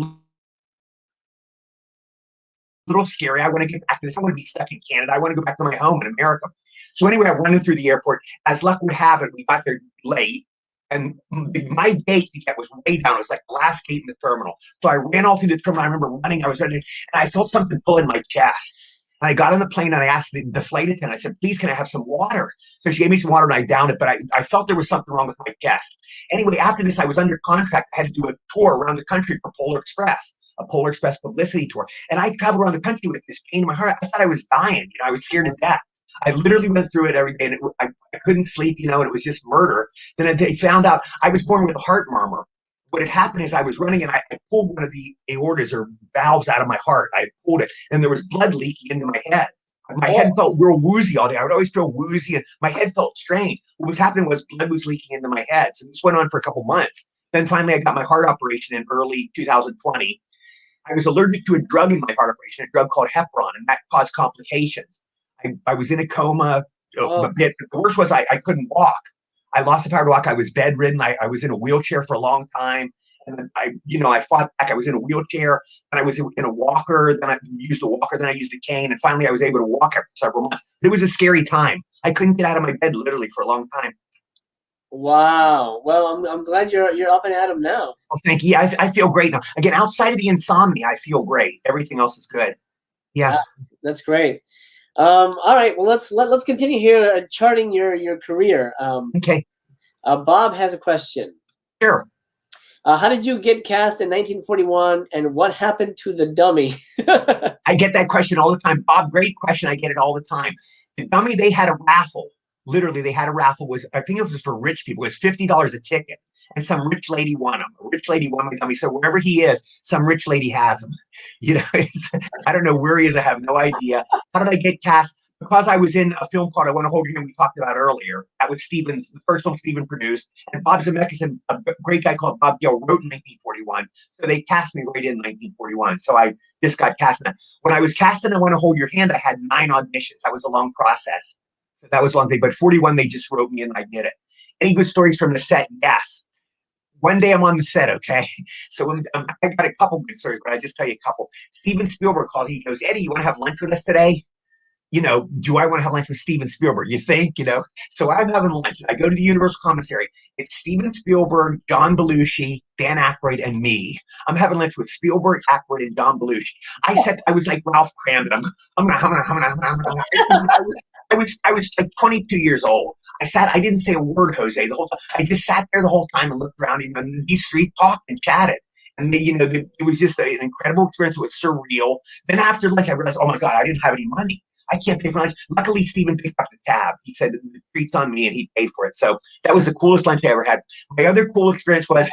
little scary. I want to get back to this. I want to be stuck in Canada. I want to go back to my home in America. So anyway, I went in through the airport. As luck would have it, we got there late. And my gate to get was way down. It was like the last gate in the terminal. So I ran all through the terminal. I remember running. I was ready. And I felt something pull in my chest. And I got on the plane and I asked the flight attendant, I said, please, can I have some water? So she gave me some water and I downed it, but I felt there was something wrong with my chest. Anyway, after this, I was under contract. I had to do a tour around the country for Polar Express, a Polar Express publicity tour. And I traveled around the country with this pain in my heart. I thought I was dying. I was scared to death. I literally went through it every day, and I couldn't sleep, and it was just murder. Then they found out I was born with a heart murmur. What had happened is I was running, and I pulled one of the aortas or valves out of my heart. I pulled it, and there was blood leaking into my head. My head felt real woozy all day. I would always feel woozy, and my head felt strange. What was happening was blood was leaking into my head. So this went on for a couple months. Then finally, I got my heart operation in early 2020. I was allergic to a drug in my heart operation, a drug called heparin, and that caused complications. I was in a coma a bit. The worst was I couldn't walk. I lost the power to walk. I was bedridden. I was in a wheelchair for a long time. And then I fought back. I was in a wheelchair, and I was in a walker. Then I used a walker. Then I used a cane. And finally, I was able to walk after several months. It was a scary time. I couldn't get out of my bed literally for a long time. Wow. Well, I'm glad you're up and at 'em now. Well, thank you. Yeah, I feel great now. Again, outside of the insomnia, I feel great. Everything else is good. Yeah. That's great. All right. Well, let's continue here charting your career. Okay. Bob has a question. Sure. How did you get cast in 1941, and what happened to the dummy? I get that question all the time. Bob, great question. I get it all the time. The dummy, they had a raffle. Literally, they had a raffle. I think it was for rich people. It was $50 a ticket. And some rich lady won him. A rich lady won my dummy. So wherever he is, some rich lady has him. I don't know where he is. I have no idea. How did I get cast? Because I was in a film called I Want to Hold Your Hand we talked about earlier. That was Stephen's, the first film Stephen produced. And Bob Zemeckis, a great guy called Bob Gale, wrote in 1941. So they cast me right in 1941. So I just got cast in that. When I was cast in I Want to Hold Your Hand, I had 9 auditions. That was a long process. So that was one thing. But 41, they just wrote me and I did it. Any good stories from the set? Yes. One day I'm on the set, okay? So I got a couple good stories, but I just tell you a couple. Steven Spielberg called. He goes, Eddie, you want to have lunch with us today? Do I want to have lunch with Steven Spielberg? You think, So I'm having lunch. I go to the Universal Commissary. It's Steven Spielberg, John Belushi, Dan Aykroyd, and me. I'm having lunch with Spielberg, Aykroyd, and John Belushi. I was like Ralph Cramden. I was like 22 years old. I didn't say a word, Jose, the whole time. I just sat there the whole time and looked around, and these three talked and chatted. And it was just an incredible experience. It was surreal. Then after lunch, I realized, oh my God, I didn't have any money. I can't pay for lunch. Luckily, Stephen picked up the tab. He said, the treat's on me, and he paid for it. So that was the coolest lunch I ever had. My other cool experience was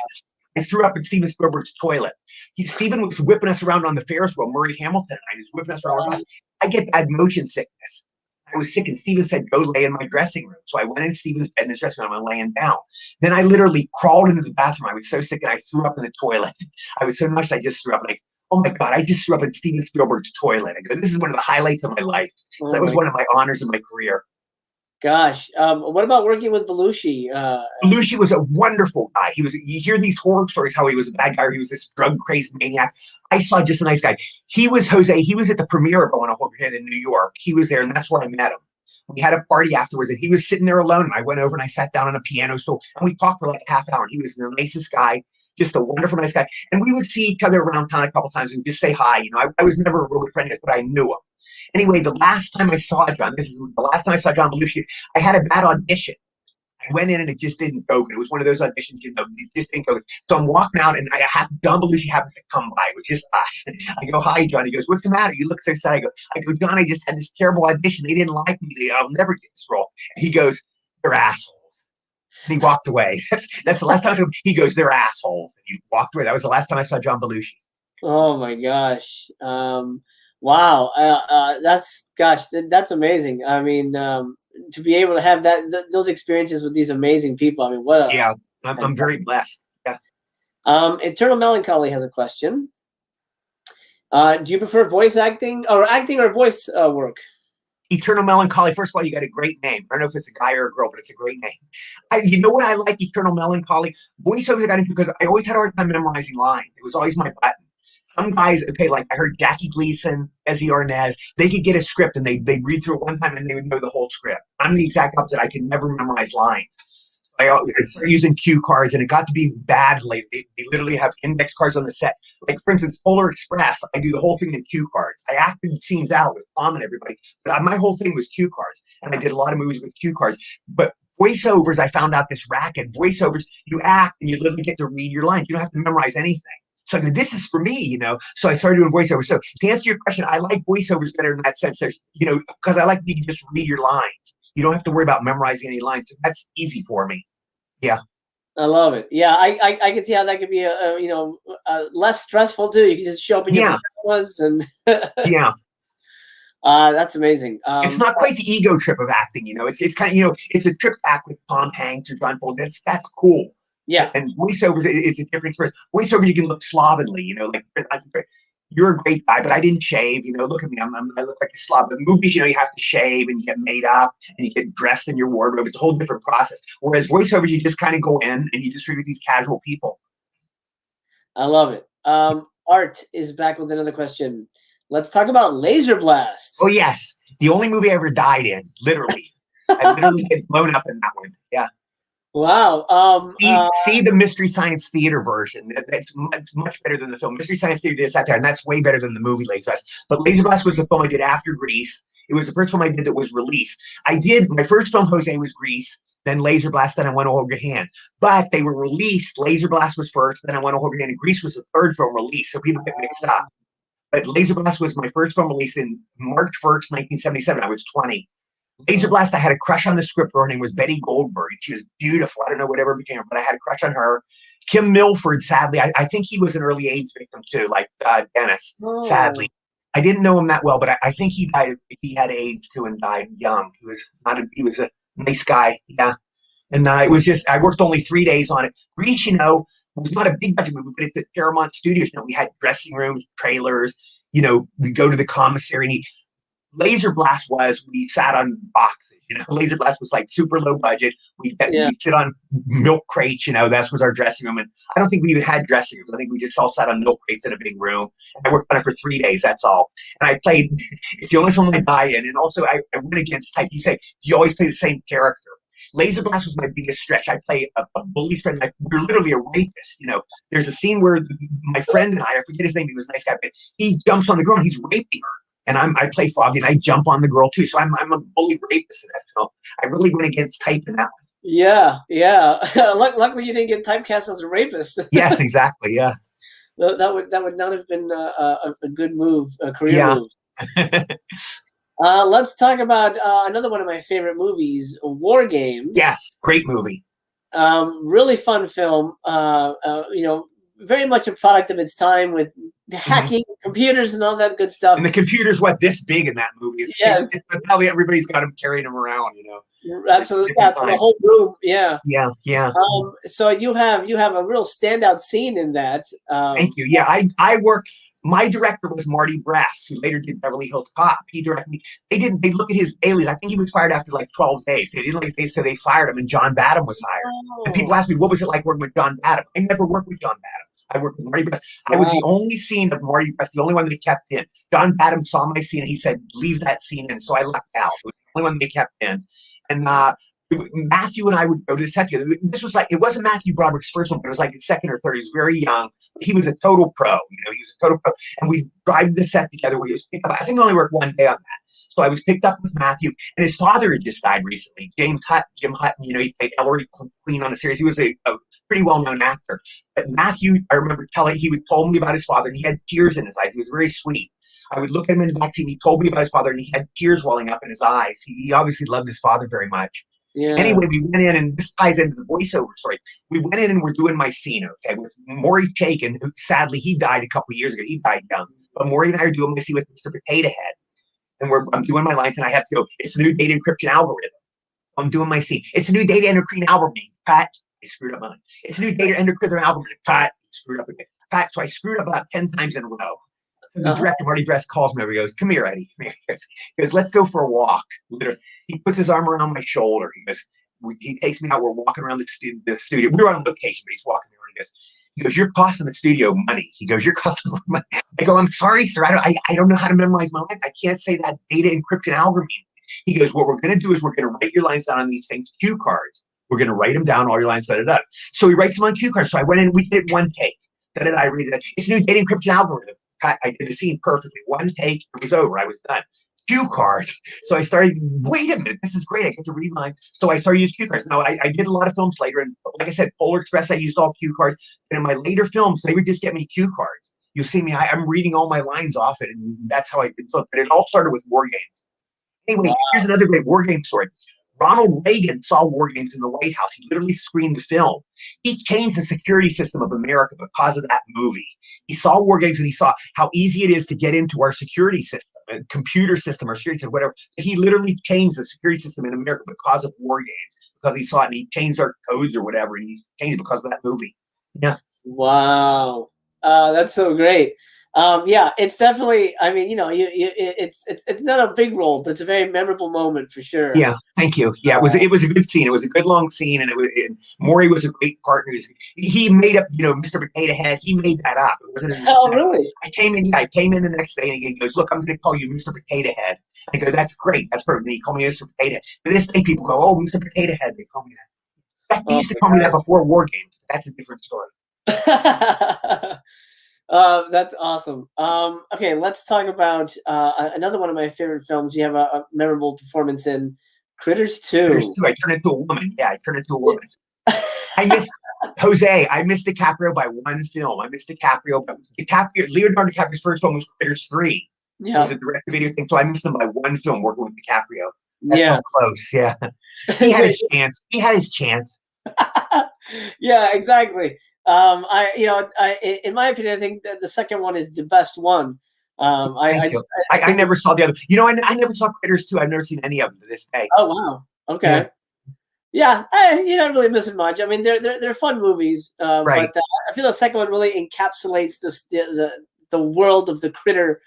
I threw up in Steven Spielberg's toilet. Steven was whipping us around on the Ferris wheel, Murray Hamilton, and I was whipping us around. I get bad motion sickness. I was sick, and Steven said, go lay in my dressing room. So I went in Steven's bed in his dressing room. I'm laying down. Then I literally crawled into the bathroom. I was so sick, and I threw up in the toilet. I was so much I just threw up. Like, oh my God, I just threw up in Steven Spielberg's toilet. I go, this is one of the highlights of my life. So that was one of my honors in my career. Gosh, what about working with Belushi? Belushi was a wonderful guy. You hear these horror stories, how he was a bad guy, or he was this drug-crazed maniac. I saw just a nice guy. He was Jose. He was at the premiere of I Want to Hold Your Hand in New York. He was there, and that's where I met him. We had a party afterwards, and he was sitting there alone. And I went over and I sat down on a piano stool, and we talked for like a half hour. And he was the nicest guy, just a wonderful, nice guy. And we would see each other around town a couple times and just say hi. I was never a real good friend, but I knew him. Anyway, the last time I saw John Belushi, I had a bad audition. I went in and it just didn't go good. It was one of those auditions, it just didn't go good. So I'm walking out and John Belushi happens to come by, which is us. I go, hi, John. He goes, what's the matter? You look so sad. I go, John, I just had this terrible audition. They didn't like me. I'll never get this role. And he goes, they're assholes. And he walked away. That's the last time he goes, they're assholes. And he walked away. That was the last time I saw John Belushi. Oh my gosh. Wow. That's amazing. I mean, to be able to have those experiences with these amazing people. I mean, yeah, I'm very blessed. Yeah. Eternal Melancholy has a question. Do you prefer voice acting or voice work? Eternal Melancholy. First of all, you got a great name. I don't know if it's a guy or a girl, but it's a great name. You know what I like Eternal Melancholy? Voiceover got into because I always had a hard time memorizing lines. It was always my button. Some guys, okay, like I heard Jackie Gleason, Ezzy Arnaz, they could get a script and they'd read through it one time and they would know the whole script. I'm the exact opposite. I could never memorize lines. I started using cue cards, and it got to be bad. Like they literally have index cards on the set. Like for instance, Polar Express, I do the whole thing in cue cards. I acted scenes out with Tom and everybody, but my whole thing was cue cards, and I did a lot of movies with cue cards. But voiceovers, I found out this racket. Voiceovers, you act and you literally get to read your lines. You don't have to memorize anything. So I go, this is for me, you know. So I started doing voiceovers. So to answer your question, I like voiceovers better in that sense. There's, you know, because I like you can just read your lines. You don't have to worry about memorizing any lines. So that's easy for me. Yeah. I love it. Yeah, I can see how that could be a you know, less stressful too. You can just show up in your pajamas and yeah. That's amazing. It's not quite the ego trip of acting, you know. It's kind of, you know, it's a trip back with Tom Hanks or John Paul. That's cool. Yeah. And voiceovers, it's a different experience. Voiceovers, you can look slovenly, you know, like you're a great guy, but I didn't shave. You know, look at me, I look like a slob. But movies, you know, you have to shave and you get made up and you get dressed in your wardrobe. It's a whole different process. Whereas voiceovers, you just kind of go in and you just read with these casual people. I love it. Art is back with another question. Let's talk about Laser Blast. Oh yes, the only movie I ever died in, literally. I literally get blown up in that one. Yeah. Wow. See the Mystery Science Theater version. That's much better than the film. Mystery Science Theater did satire, and that's way better than the movie Laser Blast. But Laser Blast was the film I did after Grease. It was the first film I did that was released. I did, my first film, Jose, was Grease, then Laser Blast, then I Want to Hold Your Hand. But they were released. Laser Blast was first, then I Want to Hold Your Hand, and Grease was the third film released, so people get mixed up. But Laser Blast was my first film released in March 1st, 1977. I was 20. Laser Blast, I had a crush on the script. Her name was Betty Goldberg. She was beautiful. I don't know whatever became her, but I had a crush on her. Kim Milford, sadly, I think he was an early AIDS victim too, like Dennis, sadly. I didn't know him that well, but I think he died. He had AIDS too and died young. He was a nice guy. Yeah. And it was just, I worked only 3 days on it. Grease, you know, was not a big budget movie, but it's at Paramount Studios. You know, we had dressing rooms, trailers, you know, we go to the commissary and Laser Blast was, we sat on boxes, you know. Laser Blast was like super low budget. We'd sit on milk crates, you know, that was our dressing room. And I don't think we even had dressing rooms. I think we just all sat on milk crates in a big room. I worked on it for 3 days, that's all. And I played, it's the only film I die in. And also I went against type. You say, do you always play the same character? Laser Blast was my biggest stretch. I play a bully's friend. We're literally a rapist. You know, there's a scene where my friend and I forget his name, he was a nice guy, but he jumps on the girl and he's raping her. And I play Froggy and I jump on the girl too. So I'm a bully rapist in that film. I really went against type in that one. Yeah, yeah. Luckily you didn't get typecast as a rapist. Yes, exactly. Yeah. That would not have been a good move, a career move. Let's talk about another one of my favorite movies, War Games. Yes, great movie. Really fun film. You know, very much a product of its time with hacking computers and all that good stuff. And the computer's this big in that movie. Yes. How everybody's got him carrying him around, you know. Absolutely. Yeah, the whole room. Yeah. Yeah, yeah. So you have a real standout scene in that. Thank you. Yeah, I work. My director was Marty Brass, who later did Beverly Hills Cop. He directed me. They look at his alias. I think he was fired after like 12 days. They didn't like days, so they fired him, and John Badham was hired. And people ask me, what was it like working with John Badham? I never worked with John Badham. I worked with Marty Brass. I was the only scene of Marty Brass, the only one they kept in. John Badham saw my scene and he said, leave that scene in. So I left out. It was the only one they kept in. And Matthew and I would go to the set together. This was like, it wasn't Matthew Broderick's first one, but it was like his second or third. He was very young. He was a total pro. You know, he was a total pro. And we'd drive to the set together where he was picked up. I think I only worked 1 day on that. So I was picked up with Matthew, and his father had just died recently. Jim Hutton, you know, he played Ellery Queen on the series. He was a pretty well-known actor. But Matthew, I remember told me about his father, and he had tears in his eyes. He was very sweet. I would look at him in the back seat, and he told me about his father, and he had tears welling up in his eyes. He obviously loved his father very much. Yeah. Anyway, we went in, and this ties into the voiceover story. We went in and we're doing my scene, okay, with Maury Chaykin, who sadly, he died a couple of years ago. He died young. But Maury and I are doing my scene with Mr. Potato Head. And I'm doing my lines, and I have to go, it's a new data encryption algorithm. I'm doing my scene. It's a new data encryption algorithm. Cut. I screwed up on it. It's a new data encryption algorithm. Cut. I screwed up again. Cut. So I screwed up about 10 times in a row. So the director, Marty Brass, calls me over. He goes, come here, Eddie. Come here. He goes, let's go for a walk. Literally. He puts his arm around my shoulder. He goes, he takes me out. We're walking around the studio. We were on location, but he's walking around. He goes, you're costing the studio money. He goes, you're costing money. I go, I'm sorry, sir. I don't know how to memorize my lines. I can't say that data encryption algorithm. He goes, what we're going to do is we're going to write your lines down on these things, cue cards. We're going to write them down, all your lines, da-da-da. So he writes them on cue cards. So I went in, we did one take. Da-da-da, I read it. It's a new dating encryption algorithm. I did the scene perfectly. One take, it was over. I was done. Cue cards. So I started, wait a minute, this is great. I get to read mine. So I started using cue cards. Now, I did a lot of films later. And like I said, Polar Express, I used all cue cards. And in my later films, they would just get me cue cards. You see me, I'm reading all my lines off it. And that's how I did look. But it all started with War Games. Anyway, here's another great War Game story. Ronald Reagan saw War Games in the White House. He literally screened the film. He changed the security system of America because of that movie. He saw War Games and he saw how easy it is to get into our security system, a computer system, or security system, whatever. He literally changed the security system in America because of War Games, because he saw it and he changed our codes or whatever, and he changed it because of that movie. Yeah. Wow. That's so great. Yeah, it's definitely, I mean, you know, it's not a big role, but it's a very memorable moment for sure. Yeah, thank you. Yeah, it was a good scene. It was a good long scene, and Maury was a great partner. He made up, you know, Mr. Potato Head. He made that up. It wasn't. Oh, really? I came in the next day, and he goes, "Look, I'm going to call you Mr. Potato Head." I go, "That's great. That's perfect." And he called me Mr. Potato Head. To this day, people go, "Oh, Mr. Potato Head." They call me that. They used to call me that before War Games. That's a different story. That's awesome. Okay, let's talk about another one of my favorite films. You have a memorable performance in Critters 2. Critters 2. I turned into a woman. Yeah, I turned into a woman. I missed Jose. I missed DiCaprio by one film. I missed DiCaprio. Leonardo DiCaprio's first film was Critters 3. Yeah. It was a direct-to-video thing, so I missed him by one film working with DiCaprio. That's how close. Yeah, he had his chance. He had his chance. Yeah, exactly. In my opinion, I think that the second one is the best one. I never saw the other. You know, I never saw Critters 2. I've never seen any of them to this day. Oh wow. Okay. Yeah, you're not really missing much. I mean, they're fun movies, right? But I feel the second one really encapsulates the world of the critter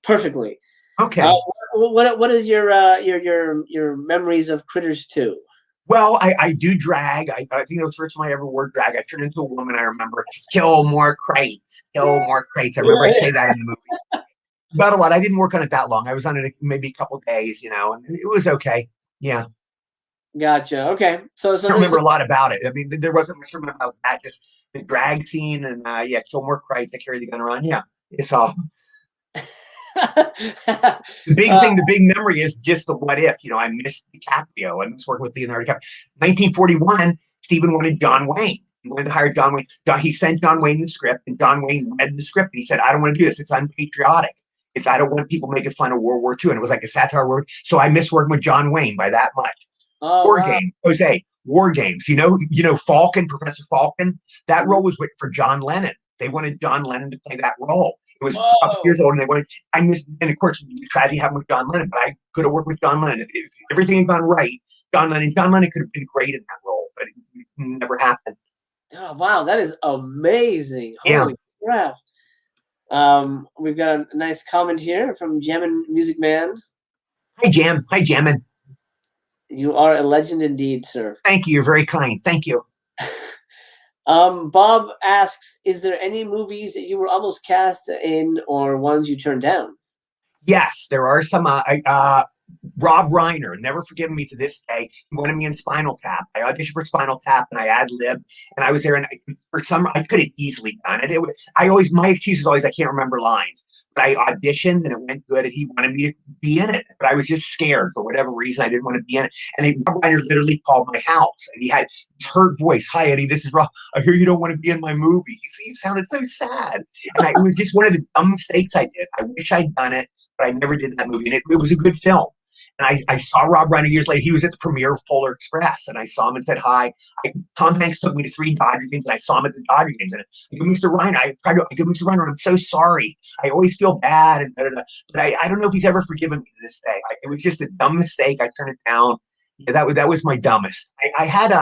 perfectly. Okay. What is your memories of Critters 2? Well, I do drag. I think that was the first time I ever wore drag. I turned into a woman. I remember, kill more crates, kill more crates. I remember I say that in the movie. About a lot. I didn't work on it that long. I was on it maybe a couple of days, you know, and it was okay. Yeah. Gotcha. Okay. So I don't remember a lot about it. I mean, there wasn't much about that. Just the drag scene and kill more crates. I carry the gun around. Yeah, it's all. The big memory is just the what if. You know, I missed DiCaprio. I missed working with Leonardo DiCaprio. 1941, Stephen wanted John Wayne. He wanted to hire John Wayne. He sent John Wayne the script, and John Wayne read the script, and he said, "I don't want to do this. It's unpatriotic. I don't want people making fun of World War II." And it was like a satire word. So I missed working with John Wayne by that much. War Games, Jose. War Games. You know, Falcon, Professor Falcon. That role was for John Lennon. They wanted John Lennon to play that role. It was a couple years old, and they wanted. I missed, and of course, tragedy happened with John Lennon. But I could have worked with John Lennon if everything had gone right. John Lennon could have been great in that role, but it never happened. Oh wow, that is amazing! Holy crap! We've got a nice comment here from Jammin' Music Man. Hi, Jam. Hi, Jammin'. You are a legend indeed, sir. Thank you. You're very kind. Thank you. Bob asks, is there any movies that you were almost cast in or ones you turned down? Yes, there are some. Rob Reiner, never forgiven me to this day. He wanted me in Spinal Tap. I auditioned for Spinal Tap and I ad-libbed, and I was there, and I could have easily done it. My excuse is always I can't remember lines. But I auditioned and it went good, and he wanted me to be in it. But I was just scared for whatever reason. I didn't want to be in it. And Rob Reiner literally called my house, and he had his hurt voice. "Hi, Eddie, this is Rob. I hear you don't want to be in my movie." He sounded so sad. And it was just one of the dumb mistakes I did. I wish I'd done it, but I never did that movie. And it was a good film. And I saw Rob Reiner years later. He was at the premiere of Polar Express, and I saw him and said hi. Tom Hanks took me to 3 Dodger games, and I saw him at the Dodger games. And I go, "Mr. Reiner, I go, Mr. Reiner, I'm so sorry. I always feel bad." And but I don't know if he's ever forgiven me to this day. It was just a dumb mistake. I turned it down. Yeah, that was my dumbest. I had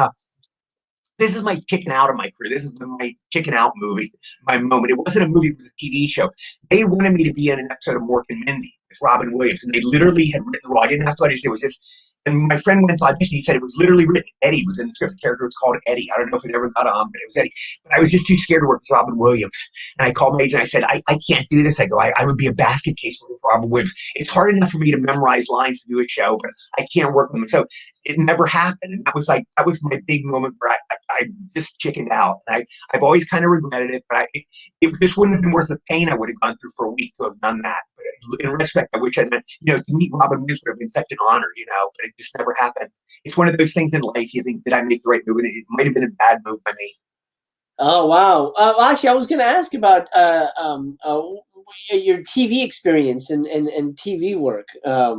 this is my chicken out of my career. This is my chicken out movie, my moment. It wasn't a movie, it was a TV show. They wanted me to be in an episode of Mork and Mindy with Robin Williams, and they literally had written the role. I didn't have to audition. It was just, And my friend went to audition. He said it was literally written. Eddie was in the script. The character was called Eddie. I don't know if it ever got on, but it was Eddie. But I was just too scared to work with Robin Williams. And I called my agent. I said, I can't do this. I go, I would be a basket case for Robin Williams. It's hard enough for me to memorize lines to do a show, but I can't work with them. So it never happened. And that was my big moment where I just chickened out. And I've always kind of regretted it, but it just wouldn't have been worth the pain I would have gone through for a week to have done that. But in retrospect, I wish I'd been, to meet Robin Williams would have been such an honor, but it just never happened. It's one of those things in life. You think, did I make the right move? And it might have been a bad move by me. Oh, wow. Actually, I was going to ask about your TV experience and TV work. I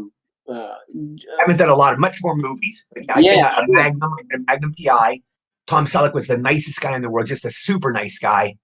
haven't done much more movies. But I did a Magnum PI. Tom Selleck was the nicest guy in the world, just a super nice guy.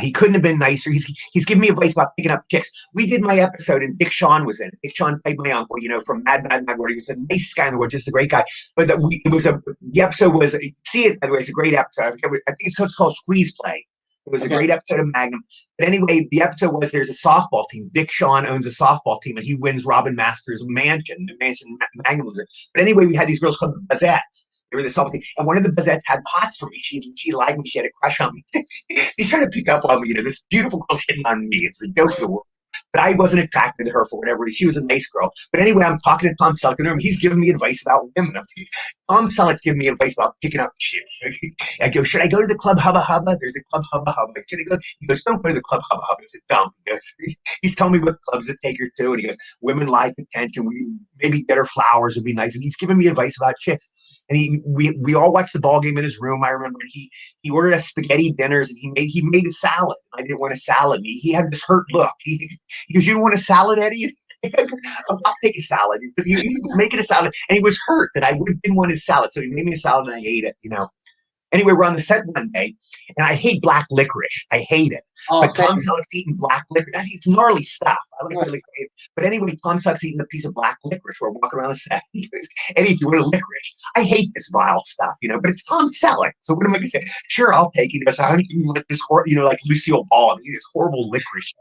He couldn't have been nicer. He's giving me advice about picking up chicks. We did my episode, and Dick Shawn was in it. Dick Shawn played my uncle, from Mad World. He was the nicest guy in the world, just a great guy. But the episode was, see it, by the way, it's a great episode. I think it's called Squeeze Play. It was a great episode of Magnum. But anyway, the episode was there's a softball team. Dick Shawn owns a softball team, and he wins Robin Masters' mansion. The mansion Magnum was in. But anyway, we had these girls called the Buzettes. They were the softball team. And one of the Buzettes had hots for me. She liked me. She had a crush on me. She's trying to pick up on me. This beautiful girl's hitting on me. It's a joke of the world. But I wasn't attracted to her for whatever reason. She was a nice girl. But anyway, I'm talking to Tom Selleck, and he's giving me advice about women. Tom Selleck's giving me advice about picking up chicks. I go, should I go to the club Hubba Hubba? There's a club Hubba Hubba. Should I go? He goes, don't go to the club Hubba Hubba. It's a dump. He's telling me what clubs to take her to. And he goes, women like attention. Maybe get her flowers would be nice. And he's giving me advice about chicks. And we all watched the ball game in his room. I remember he ordered us spaghetti dinners, and he made a salad. I didn't want a salad. He had this hurt look. He goes, you don't want a salad, Eddie? I'll take a salad, because he was making a salad, and he was hurt that I didn't want his salad. So he made me a salad, and I ate it. Anyway, we're on the set one day, and I hate black licorice. I hate it. But Tom Selleck's eating black licorice. It's gnarly stuff. I like really. But anyway, Tom Selleck's eating a piece of black licorice. We're walking around the set. He goes, Eddie, if you want a licorice, I hate this vile stuff, but it's Tom Selleck. So what am I going to say? Sure, I'll take it. He goes, how do you like this, like Lucille Ball? This horrible licorice.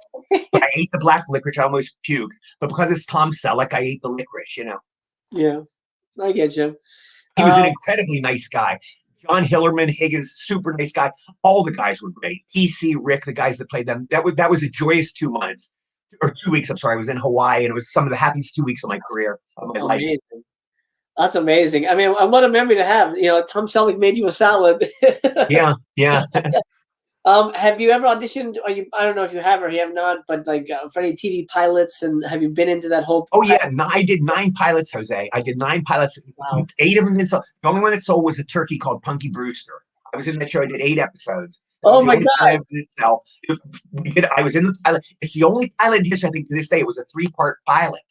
But I ate the black licorice. I almost puked. But because it's Tom Selleck, I ate the licorice, Yeah, I get you. He was an incredibly nice guy. John Hillerman, Higgins, super nice guy. All the guys were great. TC, Rick, the guys that played them. That was a joyous 2 months. Or 2 weeks, I'm sorry. I was in Hawaii, and it was some of the happiest 2 weeks of my career, of my life. That's amazing. I mean, what a memory to have. Tom Selleck made you a salad. Yeah. Have you ever auditioned? I don't know if you have or you have not, but for any TV pilots, and have you been into that whole? Oh yeah, I did 9 pilots, Jose. I did 9 pilots. Wow. 8 of them didn't sell. The only one that sold was a turkey called Punky Brewster. I was in that show. I did 8 episodes. Oh my God! I was in the pilot. It's the only pilot in history, I think, to this day. It was a 3-part pilot.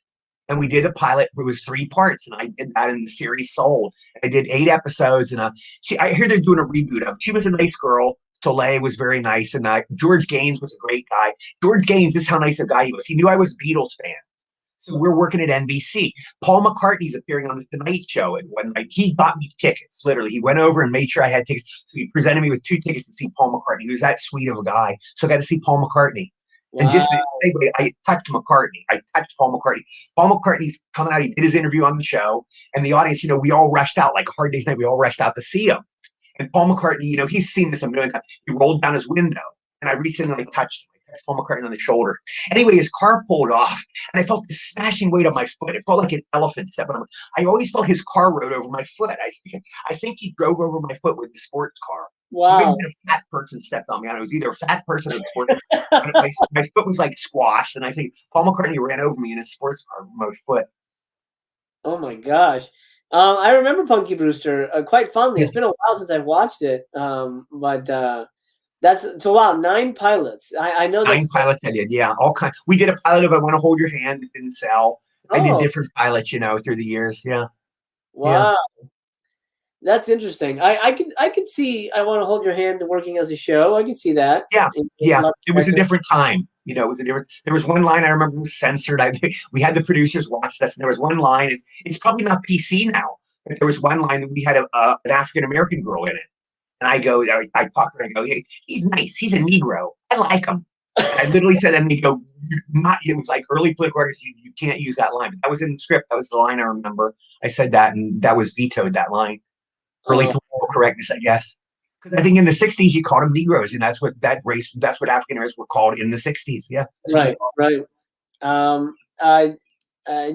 And we did a pilot. It was 3 parts, and I did that, and the series sold. I did 8 episodes, and I hear they're doing a reboot of it. She was a nice girl. Soleil was very nice, and George Gaines was a great guy. George Gaines, this is how nice a guy he was. He knew I was a Beatles fan. So we're working at NBC. Paul McCartney's appearing on the Tonight Show, and one night he bought me tickets. Literally, he went over and made sure I had tickets. So he presented me with 2 tickets to see Paul McCartney. He was that sweet of a guy. So I got to see Paul McCartney. Wow. And just anyway, I touched McCartney. I touched Paul McCartney. Paul McCartney's coming out. He did his interview on the show, and the audience, we all rushed out like a Hard Day's Night. We all rushed out to see him. And Paul McCartney, he's seen this a million times. He rolled down his window, and I reached in and I touched him. I touched Paul McCartney on the shoulder. Anyway, his car pulled off, and I felt this smashing weight on my foot. It felt like an elephant stepping on me. I always felt his car rode over my foot. I think he drove over my foot with the sports car. Wow. Maybe a fat person stepped on me. It was either a fat person or a sports car. My foot was like squashed, and I think Paul McCartney ran over me in his sports car with my foot. Oh my gosh. I remember Punky Brewster quite fondly. It's been a while since I've watched it, but that's so wow. 9 pilots. I know 9 pilots I did. Yeah, all kinds. We did a pilot of I Want to Hold Your Hand. It didn't sell. I did different pilots, through the years. Yeah. Wow, that's interesting. I could see I Want to Hold Your Hand working as a show. I can see that. Yeah, It was a different time. It was a different. There was one line I remember was censored. We had the producers watch this, and there was one line. It's probably not PC now, but there was one line that we had an African American girl in it, and I talk to her. I go, hey, he's nice. He's a Negro. I like him. And I literally said, and they go, not. It was like early political records. You can't use that line. But that was in the script. That was the line I remember. I said that, and that was vetoed. That line. Early political correctness, I guess. Because I think in the '60s you called them Negroes, and that's what that race. That's what African Americans were called in the '60s. Yeah. Right.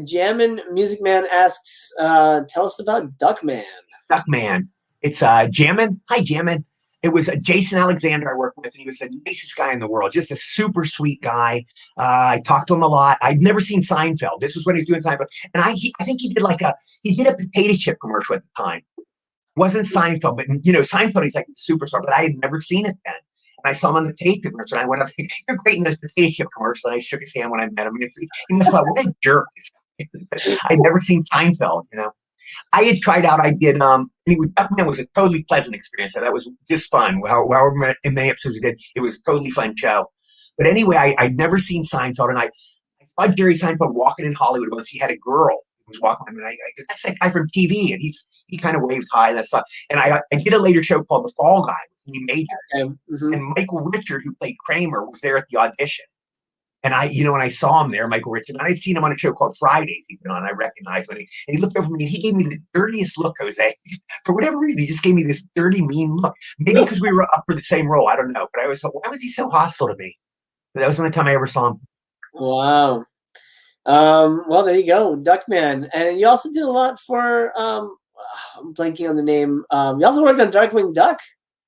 Jammin' Music Man asks, tell us about Duckman. Duckman. It's Jammin'. Hi, Jammin'. It was Jason Alexander I worked with, and he was the nicest guy in the world, just a super sweet guy. I talked to him a lot. I'd never seen Seinfeld. This was when he was doing Seinfeld, and I think he did a potato chip commercial at the time. It wasn't Seinfeld, but Seinfeld, he's like a superstar, but I had never seen it then. And I saw him on the tape commercial, and I went up, "You're great in this potato chip commercial." And I shook his hand when I met him. He must have thought, what a jerk. I'd never seen Seinfeld, I had tried out. I did. Duckman was a totally pleasant experience. So that was just fun. However many episodes we did, it was a totally fun show. But anyway, I'd never seen Seinfeld, and I saw Jerry Seinfeld walking in Hollywood once. He had a girl who was walking with him, and I that's that guy from TV, and he kind of waved hi. That stuff. And I did a later show called The Fall Guy with Lee Majors, and Michael Richard, who played Kramer, was there at the audition. And when I saw him there, Michael Richard, and I'd seen him on a show called Fridays, even on, I recognized him. And he looked over me and he gave me the dirtiest look, Jose. For whatever reason, he just gave me this dirty, mean look. Maybe because we were up for the same role. I don't know. But I always thought, why was he so hostile to me? But that was the only time I ever saw him. Wow. Well, there you go, Duckman. And you also did a lot for, I'm blanking on the name. You also worked on Darkwing Duck.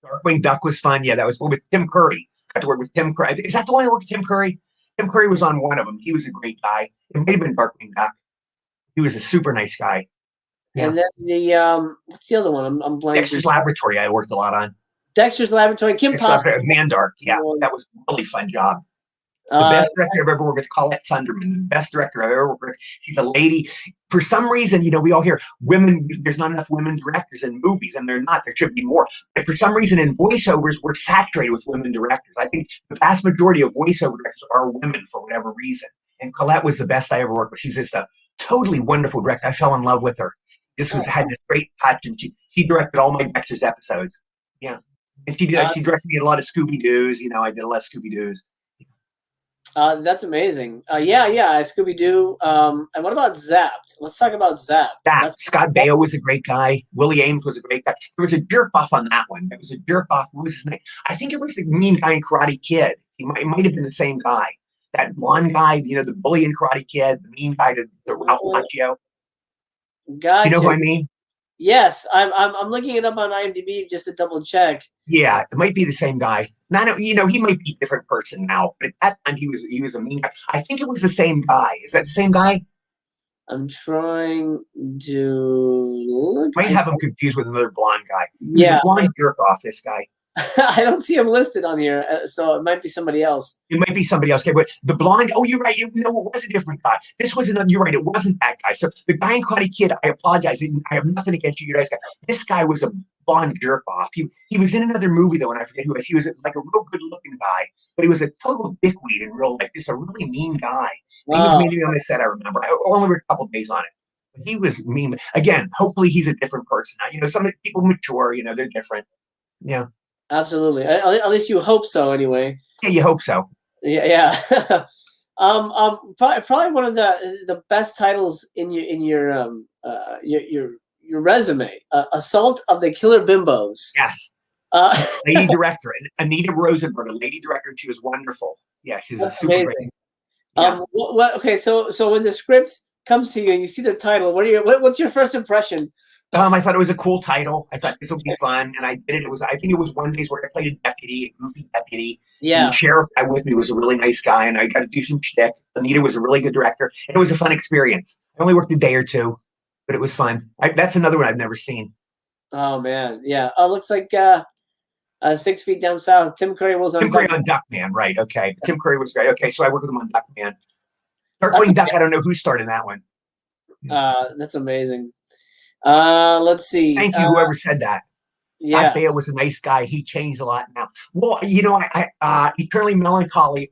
Darkwing Duck was fun. Yeah, that was with Tim Curry. Got to work with Tim Curry. Is that the one I worked with Tim Curry? Tim Curry was on one of them. He was a great guy. It may have been Darkwing Duck. He was a super nice guy. Yeah. And then the what's the other one? I'm blanking. Dexter's Laboratory. I worked a lot on. Dexter's Laboratory. Kim Possible. Mandark. Yeah, that was a really fun job. The best director I've ever worked with, Colette Sunderman. The best director I've ever worked with. She's a lady. For some reason, we all hear women. There's not enough women directors in movies, and they're not. There should be more. But for some reason, in voiceovers, we're saturated with women directors. I think the vast majority of voiceover directors are women for whatever reason. And Colette was the best I ever worked with. She's just a totally wonderful director. I fell in love with her. Had this great touch, and she directed all my Dexter's episodes. Yeah, and she directed me a lot of Scooby Doo's. I did a lot of Scooby Doo's. That's amazing. Yeah, Scooby Doo. And what about Zapped? Let's talk about Zapped. Scott Baio was a great guy. Willie Ames was a great guy. There was a jerk off on that one. There was a jerk off. What was his name? I think it was the mean guy in Karate Kid. It might have been the same guy. That blonde guy, the bully in Karate Kid, the mean guy to Ralph Macchio. Gotcha. You know who I mean? Yes, I'm looking it up on IMDb just to double check. Yeah, it might be the same guy. Now, he might be a different person now, but at that time he was a mean guy. I think it was the same guy. Is that the same guy? I'm trying to look. Might have him confused with another blonde guy. He was a blonde jerk off, this guy. I don't see him listed on here, so it might be somebody else. It might be somebody else. Okay, but the blonde, you're right. It was a different guy. This wasn't, you're right. It wasn't that guy. So the guy in Karate Kid, I apologize. I have nothing against you guys. This guy was a blonde jerk off. He was in another movie, though, and I forget who it was. He was like a real good looking guy, but he was a total dickweed in real life. Just a really mean guy. He was maybe on the set, I remember. I only worked a couple of days on it. But he was mean. Again, hopefully he's a different person now. Some people mature, they're different. Yeah. Absolutely. At least you hope so, anyway. Yeah, you hope so. Yeah. Probably one of the best titles in your resume. Assault of the Killer Bimbos. Yes. Lady director, Anita Rosenberg, a lady director. She was wonderful. Yeah, she's a super amazing. Great. Yeah. Okay, so when the script comes to you and you see the title, what's your first impression? I thought it was a cool title. I thought this would be fun, and I did it. I think it was one days where I played a deputy, a goofy deputy. Yeah. And the sheriff guy with me was a really nice guy, and I got to do some shtick. Anita was a really good director, and it was a fun experience. I only worked a day or two, but it was fun. That's another one I've never seen. Oh man, yeah. Oh, looks like 6 Feet Down South. Tim Curry was on. Tim Curry on Duckman, right? Okay. Tim Curry was great. Okay, so I worked with him on Duckman. Darkwing Duck. I don't know who starred in that one. That's amazing. Let's see. Thank you, whoever said that. Yeah, Bale was a nice guy. He changed a lot now. Well, I Eternal Melancholy.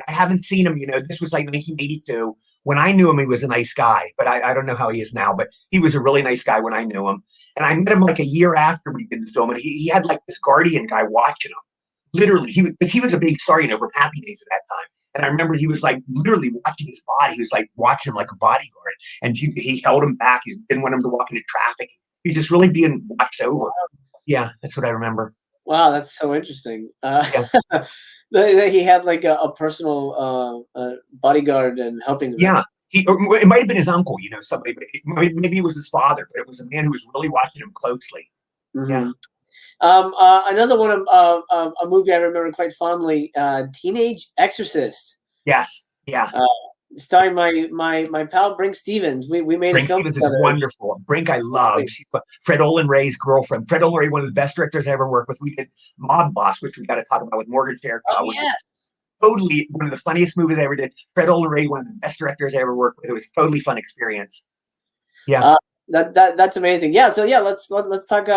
I haven't seen him. This was like 1982. When I knew him, he was a nice guy, but I don't know how he is now. But he was a really nice guy when I knew him. And I met him like a year after we did the film, and he had like this Guardian guy watching him. Literally, he was a big star, from Happy Days at that time. And I remember he was like literally watching his body. He was like watching him like a bodyguard. And he held him back. He didn't want him to walk into traffic. He was just really being watched over. Yeah, that's what I remember. Wow, that's so interesting. Yeah. That he had like a personal bodyguard and helping him. Yeah. It might have been his uncle, you know, somebody. Maybe it was his father, but it was a man who was really watching him closely. Mm-hmm. Yeah. Another one of a movie I remember quite fondly, Teenage Exorcist. Yes. Yeah. Starring my pal Brink Stevens. We made Brink a film Stevens together. is wonderful. Brink I love. She's Fred Olen Ray's girlfriend. Fred Olen Ray, one of the best directors I ever worked with. We did Mob Boss, which we got to talk about with Morgan Fairchild. Oh, yes. Totally one of the funniest movies I ever did. Fred Olen Ray, one of the best directors I ever worked with. It was a totally fun experience. Yeah. That's amazing. Yeah. So yeah, let's talk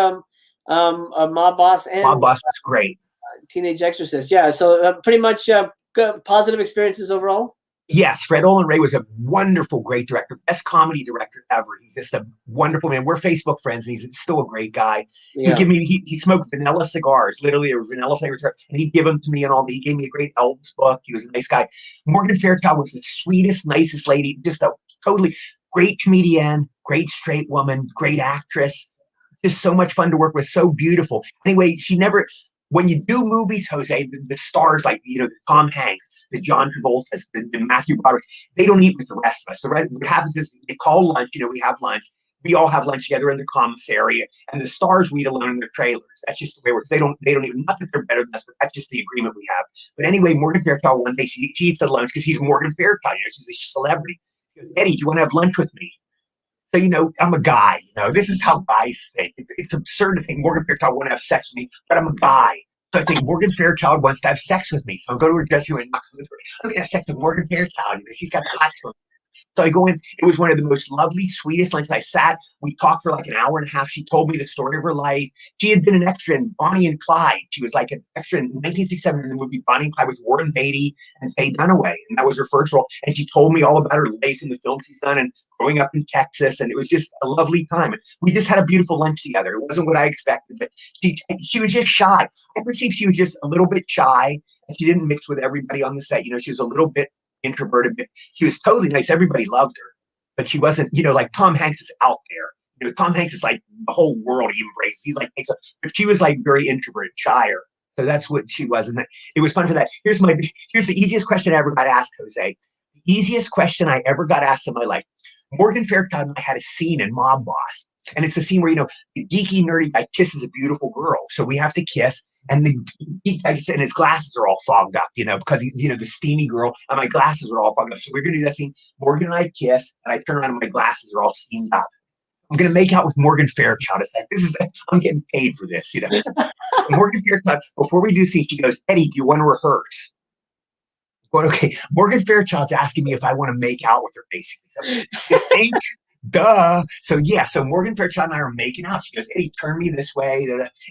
Mob Boss and Mob Boss was great. Teenage Exorcist. Yeah. So pretty much good, positive experiences overall. Yes, Fred Olen Ray was a wonderful, great director, best comedy director ever. He's just a wonderful man. We're Facebook friends, and he's still a great guy. Yeah. He smoked vanilla cigars, literally a vanilla flavored cigar, and he'd give them to me and all. He gave me a great Elvis book. He was a nice guy. Morgan Fairchild was the sweetest, nicest lady. Just a totally great comedian, great straight woman, great actress. Just so much fun to work with. So beautiful. Anyway, she never. When you do movies, Jose, the stars like Tom Hanks, the John Travoltas, the Matthew Broderick, they don't eat with the rest of us. What happens is they call lunch. We have lunch. We all have lunch together in the commissary, and the stars we eat alone in their trailers. That's just the way it works. They don't even. Not that they're better than us, but that's just the agreement we have. But anyway, Morgan Fairchild one day she eats at lunch because he's Morgan Fairchild. She's a celebrity. She goes, Eddie, do you want to have lunch with me? So, I'm a guy, this is how guys think. It's absurd to think Morgan Fairchild want to have sex with me, but I'm a guy. So I think Morgan Fairchild wants to have sex with me. So I go to her dressing room and knock on the door. I'm going to have sex with Morgan Fairchild. She's got the hots for me. So I go in. It was one of the most lovely, sweetest lunches. I sat. We talked for like an hour and a half. She told me the story of her life. She had been an extra in Bonnie and Clyde. She was like an extra in 1967 in the movie Bonnie and Clyde with Warren Beatty and Faye Dunaway. And that was her first role. And she told me all about her life in the films she's done and growing up in Texas. And it was just a lovely time. We just had a beautiful lunch together. It wasn't what I expected, but she was just shy. I perceived she was just a little bit shy, and she didn't mix with everybody on the set. She was a little bit introverted, but she was totally nice. Everybody loved her, but she wasn't, like Tom Hanks is out there. Tom Hanks is like the whole world he embraces. He's like, but she was like very introverted, shyer. So that's what she was. And it was fun for that. Here's the easiest question I ever got asked, Jose. The easiest question I ever got asked in my life. Morgan Fairchild and I had a scene in Mob Boss. And it's a scene where, the geeky, nerdy guy kisses a beautiful girl. So we have to kiss. And the geek guy and his glasses are all fogged up, because he's, the steamy girl, and my glasses are all fogged up. So we're going to do that scene. Morgan and I kiss, and I turn around and my glasses are all steamed up. I'm going to make out with Morgan Fairchild. It's like, I'm getting paid for this, Morgan Fairchild, before we do the scene, she goes, Eddie, do you want to rehearse? But okay, Morgan Fairchild's asking me if I want to make out with her, basically. You think? Duh. So Morgan Fairchild and I are making out. She goes, Eddie, turn me this way.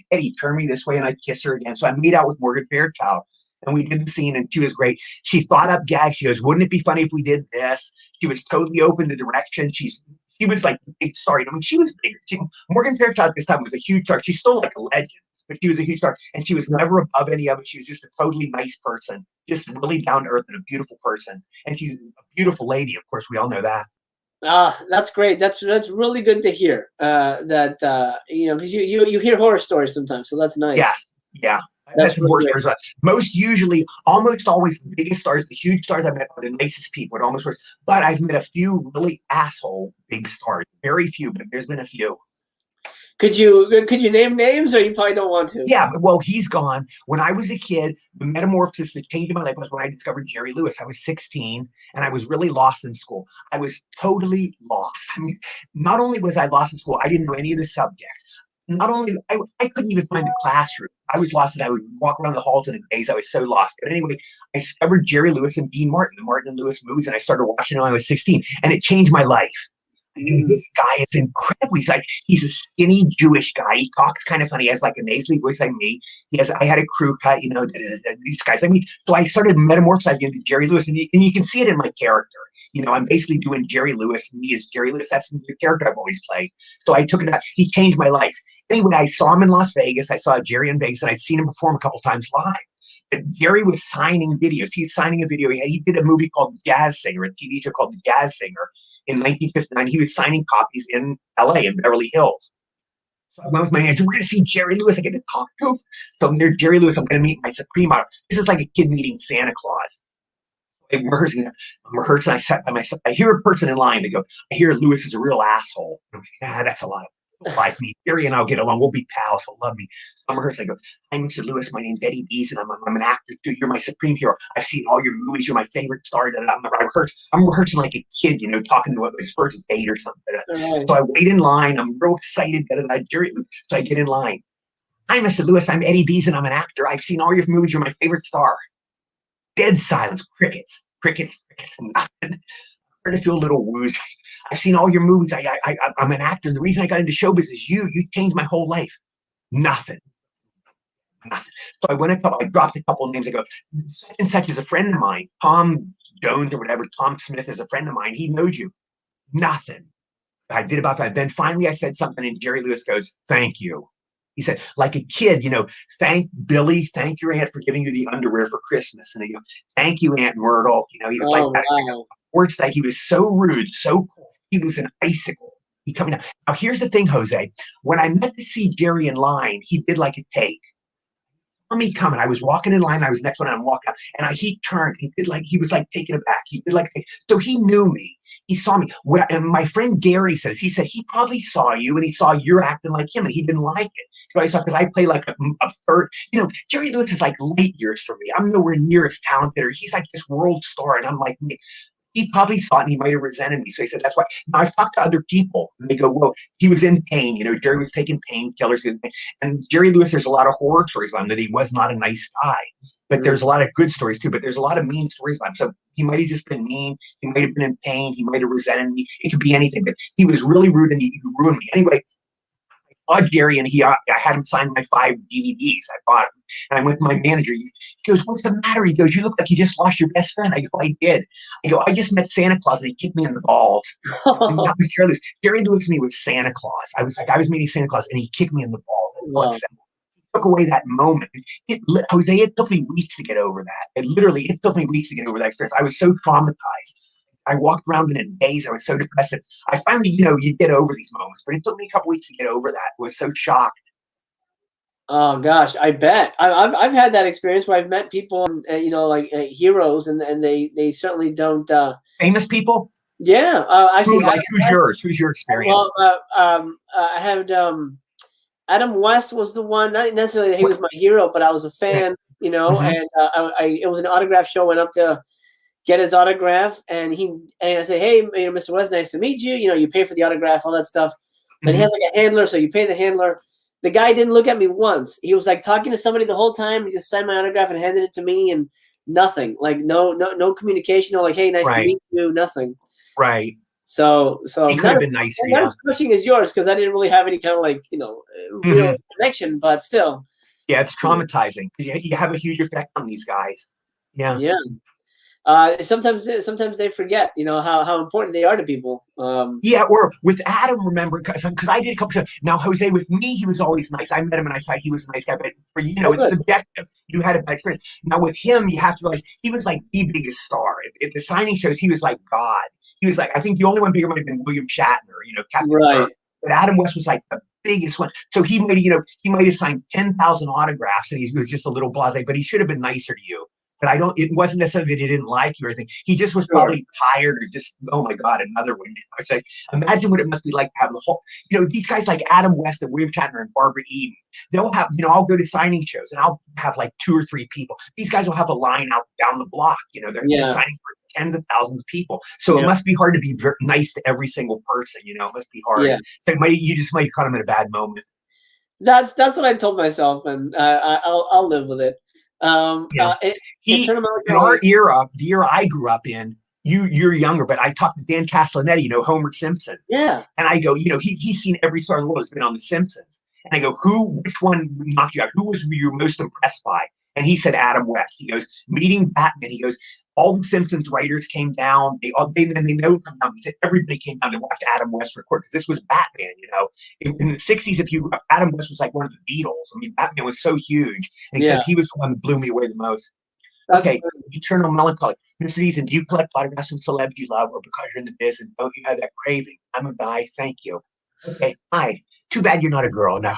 Eddie, turn me this way. And I kiss her again. So I made out with Morgan Fairchild. And we did the scene, and she was great. She thought up gags. She goes, wouldn't it be funny if we did this? She was totally open to direction. She was like a big star. She was bigger. Morgan Fairchild this time was a huge star. She's still like a legend, but she was a huge star. And she was never above any of it. She was just a totally nice person, just really down to earth and a beautiful person. And she's a beautiful lady. Of course, we all know that. That's great. That's really good to hear. Because you hear horror stories sometimes, so that's nice. Yes, yeah. That's the worst stars. Almost always the biggest stars, the huge stars I've met are the nicest people. It almost works. But I've met a few really asshole big stars. Very few, but there's been a few. Could you name names, or you probably don't want to? Yeah, well, he's gone. When I was a kid, the metamorphosis that changed my life was when I discovered Jerry Lewis. I was 16, and I was really lost in school. I was totally lost. Not only was I lost in school, I didn't know any of the subjects. Not only, I couldn't even find the classroom. I was lost, and I would walk around the halls in a daze. I was so lost. But anyway, I discovered Jerry Lewis and Dean Martin, the Martin and Lewis movies, and I started watching them when I was 16, and it changed my life. This guy is incredible. He's a skinny Jewish guy. He talks kind of funny. He has like a nasally voice like me. I had a crew cut, these guys. So I started metamorphosing into Jerry Lewis, and you can see it in my character. I'm basically doing Jerry Lewis. Me as Jerry Lewis. That's the character I've always played. So I took it out. He changed my life. Anyway, I saw him in Las Vegas. I saw Jerry in Vegas, and I'd seen him perform a couple times live. But Jerry was signing videos. He's signing a video. He did a movie called Jazz Singer, a TV show called Jazz Singer in 1959. He was signing copies in LA, in Beverly Hills. So I went with my manager. We're going to see Jerry Lewis. I get to talk to him. So I'm there, Jerry Lewis. I'm going to meet my Supreme model. This is like a kid meeting Santa Claus. I'm rehearsing. I sat by myself. I hear a person in line. They go, I hear Lewis is a real asshole. I'm like, that's a lot of like me. Jerry and I'll get along. We'll be pals. He'll love me. So I'm rehearsing. I go, hi, Mr. Lewis. My name's EDDIE DEEZEN. I'm an actor too. You're my supreme hero. I've seen all your movies. You're my favorite star. I'm rehearsing like a kid, talking to his first date or something. Right. So I wait in line. I'm real excited. Jerry. So I get in line. Hi, Mr. Lewis. I'm EDDIE DEEZEN. I'm an actor. I've seen all your movies. You're my favorite star. Dead silence. Crickets. Nothing. I'm starting to feel a little woozy. I've seen all your movies. I'm an actor. The reason I got into showbiz is you. You changed my whole life. Nothing. So I dropped a couple of names. I go, such and such is a friend of mine. Tom Jones or whatever. Tom Smith is a friend of mine. He knows you. Nothing. I did about that. Then finally I said something and Jerry Lewis goes, thank you. He said, like a kid, thank Billy, thank your aunt for giving you the underwear for Christmas. And they go, thank you, Aunt Myrtle. He was like that. Wow. Words like he was so rude, so cool. He was an icicle. He coming out. Now, here's the thing, Jose. When I met to see Jerry in line, he did like a take. Saw me coming. I was walking in line. I was next one. I'm walking out. And he turned. He was like taken aback. He did like, so he knew me. He saw me. And my friend Gary said he probably saw you and he saw you're acting like him and he didn't like it. Because I play like a third. Jerry Lewis is like light years from me. I'm nowhere near as talented. Or he's like this world star, and I'm like me. He probably saw it and he might have resented me. So he said, that's why. Now I've talked to other people and they go, well, he was in pain. Jerry was taking painkillers. And Jerry Lewis, there's a lot of horror stories about him that he was not a nice guy. But there's a lot of good stories too. But there's a lot of mean stories about him. So he might have just been mean. He might have been in pain. He might have resented me. It could be anything. But he was really rude and he ruined me. Anyway, I saw Jerry and I had him sign my 5 DVDs. I bought them. And I went to my manager. He goes, what's the matter? He goes, you look like you just lost your best friend. I go, I did. I go, I just met Santa Claus and he kicked me in the balls. And that was Jerry Lewis. Jerry Lewis to me was Santa Claus. I was meeting Santa Claus and he kicked me in the balls. Wow. Took away that moment. Jose, it took me weeks to get over that. It took me weeks to get over that experience. I was so traumatized. I walked around in a daze. I was so depressed. I finally, you get over these moments, but it took me a couple weeks to get over that. I was so shocked. Oh gosh, I bet. I've had that experience where I've met people, like heroes, and they certainly don't. Famous people. Yeah, actually, who's yours? Who's your experience? Well, I had Adam West was the one. Not necessarily that he was my hero, but I was a fan. And it was an autograph show. Went up to get his autograph, and I said, hey, Mr. West, nice to meet you. You pay for the autograph, all that stuff. And he has like a handler, so you pay the handler. The guy didn't look at me once. He was like talking to somebody the whole time. He just signed my autograph and handed it to me, and nothing. Like no communication. No, like, hey, nice to meet you. Nothing. Right. So he could have been nice. Not as crushing as yours, because I didn't really have any kind of real connection. But still. Yeah, it's traumatizing. You have a huge effect on these guys. Yeah. Yeah. Sometimes they forget, how important they are to people. Or with Adam, remember, because I did a couple of. Now, Jose, with me, he was always nice. I met him and I thought he was a nice guy, but for it's subjective. You had a bad experience. Now, with him, you have to realize he was like the biggest star. At the signing shows, he was like God. He was like, I think the only one bigger might have been William Shatner, Captain Kirk. But Adam West was like the biggest one. So he might have signed 10,000 autographs, and he was just a little blasé, but he should have been nicer to you. But it wasn't necessarily that he didn't like you or anything. He just was probably tired or just, oh my God, another one. It's like, imagine what it must be like to have the whole, these guys like Adam West and William Shatner and Barbara Eden, they'll have, I'll go to signing shows and I'll have like 2 or 3 people. These guys will have a line out down the block, they're signing for tens of thousands of people. So it must be hard to be very nice to every single person, it must be hard. Yeah. You just might caught him at a bad moment. That's what I told myself, and I'll live with it. In our era, the era I grew up in, you're younger, but I talked to Dan Castellaneta, Homer Simpson. Yeah. And I go, he's seen every star in the world has been on The Simpsons. And I go, which one knocked you out? Who was you most impressed by? And he said Adam West. He goes, meeting Batman. He goes, all the Simpsons writers came down. They know everybody came down to watch Adam West record because this was Batman. In the '60s, Adam West was like one of the Beatles. I mean, Batman was so huge, and he said he was the one that blew me away the most. Okay, eternal melancholy. Mr. Deesen, do you collect autographs from celebs you love, or because you're in the business, don't you have that craving? I'm a guy. Thank you. Okay, hi. Too bad you're not a girl. No.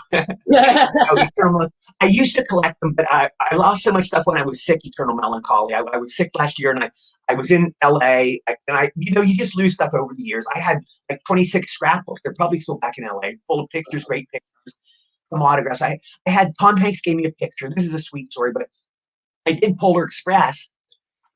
I used to collect them, but I lost so much stuff when I was sick. Eternal melancholy. I was sick last year, and I was in LA, and you just lose stuff over the years. I had like 26 scrapbooks. They're probably still back in LA, full of pictures, great pictures, some autographs. I had Tom Hanks gave me a picture. This is a sweet story, but I did Polar Express,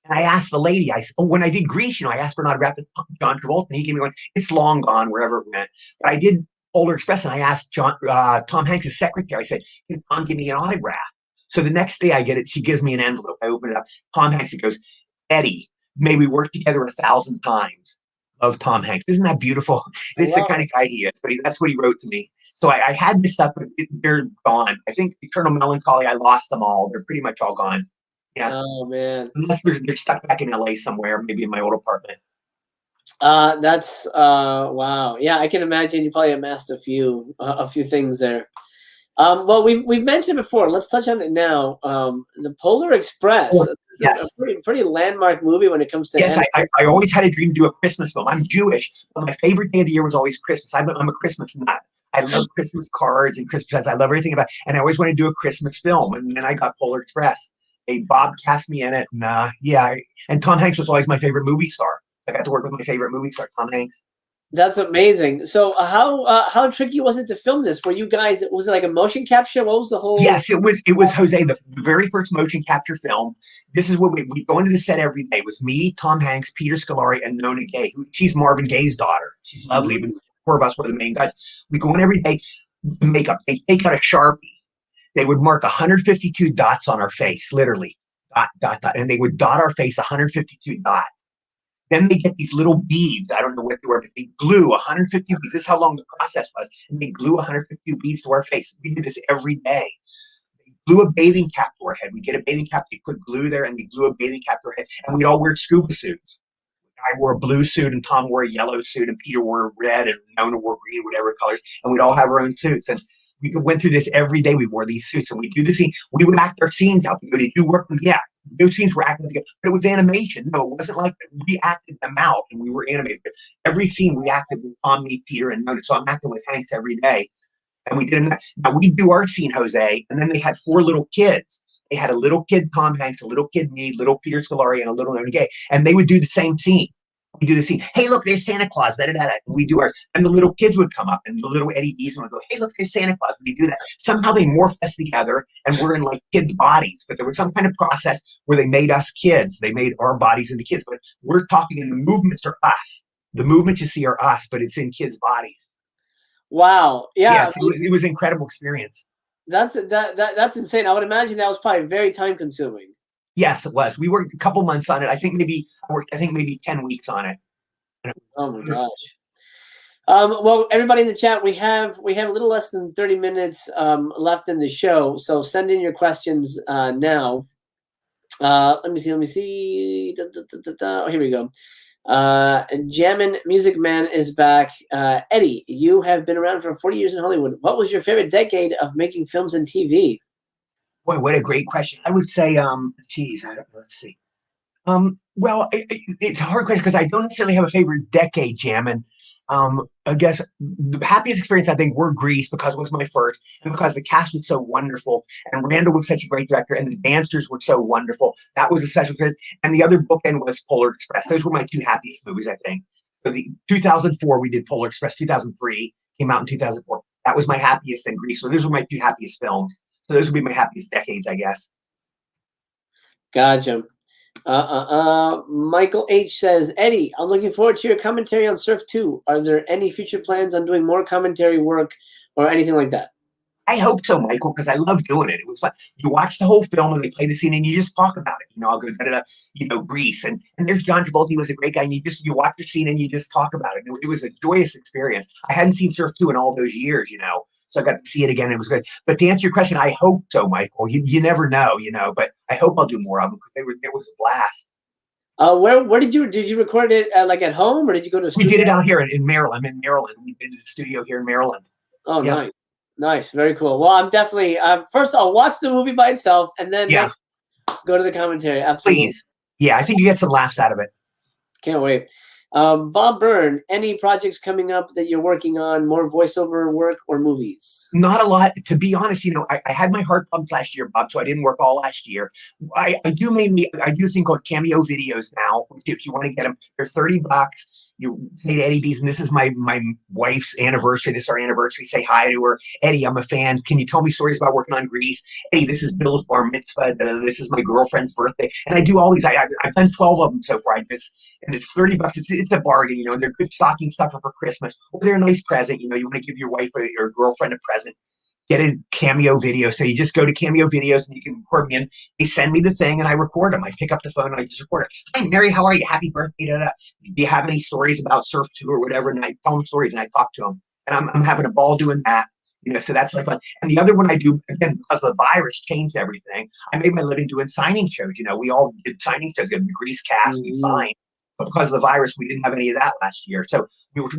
and I asked the lady. When I did Grease, I asked for an autograph of John Travolta, and he gave me one. It's long gone wherever it went, but I did Polar Express, and I asked Tom Hanks' secretary. I said, "Can Tom give me an autograph?" So the next day I get it. She gives me an envelope. I open it up. Tom Hanks. It goes, "Eddie, may we work together 1,000 times." Of Tom Hanks. Isn't that beautiful? It's the kind of guy he is. But that's what he wrote to me. So I had this stuff, but they're gone. I think Eternal Melancholy, I lost them all. They're pretty much all gone. Yeah. Oh man. Unless they're stuck back in LA somewhere, maybe in my old apartment. That's wow. Yeah, I can imagine you probably amassed a few things there. Well, we've mentioned it before. Let's touch on it now. The Polar Express. Yes. A pretty landmark movie when it comes to. Yes, I always had a dream to do a Christmas film. I'm Jewish, but my favorite day of the year was always Christmas. I'm a Christmas nut. I love Christmas cards and Christmas presents. I love everything about it. And I always wanted to do a Christmas film. And then I got Polar Express. Bob cast me in it. And, and Tom Hanks was always my favorite movie star. I got to work with my favorite movie star, Tom Hanks. That's amazing. So how tricky was it to film this? Were you guys, was it like a motion capture? What was the whole? Yes, it was Jose, the very first motion capture film. This is what we go into the set every day. It was me, Tom Hanks, Peter Scolari, and Nona Gay. She's Marvin Gaye's daughter. She's lovely. But four of us were the main guys. We go in every day. The makeup. They take out a Sharpie. They would mark 152 dots on our face, literally. Dot, dot, dot. And they would dot our face 152 dots. Then they get these little beads. I don't know what they were, but they glue 150 beads. This is how long the process was. And they glue 150 beads to our face. We did this every day. They glue a bathing cap to our head. We get a bathing cap, they put glue there, and they glue a bathing cap to our head. And we'd all wear scuba suits. I wore a blue suit, and Tom wore a yellow suit, and Peter wore red, and Nona wore green, whatever colors. And we'd all have our own suits. And we went through this every day. We wore these suits, and we do the scene. We would act our scenes out. Did you work? Yeah. Those scenes were acted together, but it was animation. No, it wasn't like we acted them out and we were animated. But every scene we acted with Tom, me, Peter, and Nona. So I'm acting with Hanks every day. And we did them. Now we do our scene, Jose, and then they had 4 little kids. They had a little kid, Tom Hanks, a little kid, me, little Peter Scolari, and a little Nona Gay. And they would do the same scene. We do the scene. Hey, look, there's Santa Claus. Da, da, da, da. We do ours. And the little kids would come up, and the little Eddie Deesen would go, hey, look, there's Santa Claus. We do that. Somehow they morphed us together, and we're in like kids' bodies. But there was some kind of process where they made us kids. They made our bodies into kids. But we're talking, and the movements are us. The movements you see are us, but it's in kids' bodies. Wow. Yeah. Yes, it was an incredible experience. That's insane. I would imagine that was probably very time consuming. Yes, it was. We worked a couple months on it. I think maybe 10 weeks on it. Oh my gosh. Well, everybody in the chat, we have a little less than 30 minutes left in the show. So send in your questions now. Let me see. Oh, here we go. Jammin' Music Man is back. Eddie, you have been around for 40 years in Hollywood. What was your favorite decade of making films and TV? Boy, what a great question. I would say, let's see. Well, it's a hard question because I don't necessarily have a favorite decade, Jammin'. I guess the happiest experience I think were Grease because it was my first, and because the cast was so wonderful, and Randall was such a great director, and the dancers were so wonderful. That was a special experience. And the other bookend was Polar Express. Those were my 2 happiest movies, I think. So the 2004 we did Polar Express. 2003 came out in 2004. That was my happiest, and Grease. So those were my 2 happiest films. So those would be my happiest decades, I guess. Gotcha. Michael H says, Eddie, I'm looking forward to your commentary on Surf 2. Are there any future plans on doing more commentary work or anything like that? I hope so, Michael, because I love doing it. It was fun. You watch the whole film and they play the scene and you just talk about it. I'll go, Grease. And there's John Travolta. He was a great guy. And you watch the scene and you just talk about it. It was a joyous experience. I hadn't seen Surf 2 in all those years, so I got to see it again. It was good. But to answer your question, I hope so, Michael. You never know, but I hope I'll do more of them because it was a blast. Where did you record it? Like at home, or did you go to a We studio? did it out here in Maryland. I'm in Maryland. We did the studio here in Maryland. Oh, Yeah. nice. Nice. Very cool. Well, I'm definitely, first I'll watch the movie by itself, and then Yeah. next, go to the commentary. Absolutely. Please. Yeah, I think you get some laughs out of it. Can't wait. Bob Byrne, any projects coming up that you're working on, more voiceover work or movies? Not a lot, to be honest. I had my heart pumped last year, Bob, so I didn't work all last year. I do think on Cameo videos now. If you want to get them, they're $30. You say to Eddie Deesen, this is my wife's anniversary. This is our anniversary. Say hi to her. Eddie, I'm a fan. Can you tell me stories about working on Grease? Hey, this is Bill's bar mitzvah. This is my girlfriend's birthday. And I do all these. I've done 12 of them so far. And it's $30. It's a bargain, and they're good stocking stuffer for Christmas. Or they're a nice present. You want to give your wife or your girlfriend a present. Get a Cameo video. So you just go to Cameo videos and you can record me, and they send me the thing and I record them. I pick up the phone and I just record it. Hi, Mary, how are you? Happy birthday. Da, da. Do you have any stories about Surf 2 or whatever? And I tell them stories and I talk to them. And I'm having a ball doing that. So that's like fun. And the other one I do, again, because the virus changed everything, I made my living doing signing shows. We all did signing shows. We had the Grease cast, we signed. But because of the virus, we didn't have any of that last year. So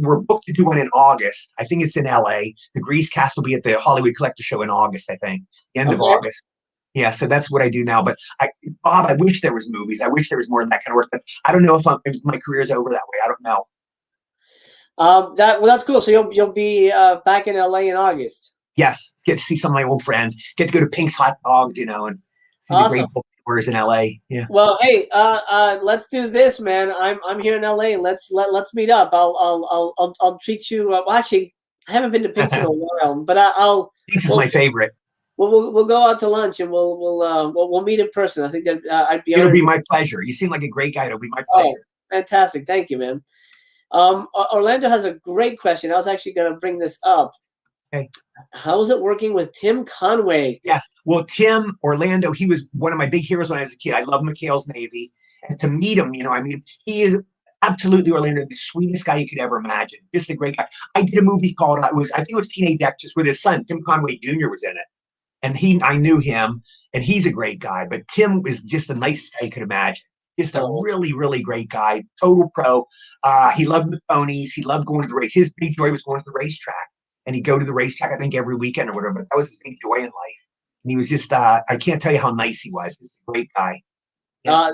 we're booked to do one in August. I think it's in LA. The Grease cast will be at the Hollywood Collector Show in August, I think, end of August. Yeah, so that's what I do now. But Bob, I wish there was movies. I wish there was more of that kind of work. But I don't know if my career's over that way. I don't know. That's cool. So you'll be back in LA in August. Yes, get to see some of my old friends. Get to go to Pink's Hot Dogs, and see the great book tours in LA. Yeah. Well, hey, let's do this, man. I'm here in LA. Let's meet up. I'll treat you. Well, actually, I haven't been to Pink's in a while, but Pink's is my favorite. We'll go out to lunch and we'll meet in person. I think that I'd be. It'll be my pleasure. You seem like a great guy. It'll be my pleasure. Oh, fantastic! Thank you, man. Orlando has a great question. I was actually going to bring this up. Okay. How is it working with Tim Conway? Yes. Well, Tim Orlando, he was one of my big heroes when I was a kid. I love McHale's Navy. And to meet him, he is absolutely, Orlando, the sweetest guy you could ever imagine. Just a great guy. I did a movie called, I think it was Teenage Extras with his son. Tim Conway Jr. was in it. And I knew him, and he's a great guy. But Tim is just the nicest guy you could imagine. Just a really, really great guy. Total pro. He loved the ponies. He loved going to the race. His big joy was going to the racetrack. And he'd go to the racetrack, I think, every weekend or whatever. But that was his big joy in life. And he was just, I can't tell you how nice he was. Just a great guy. Yeah.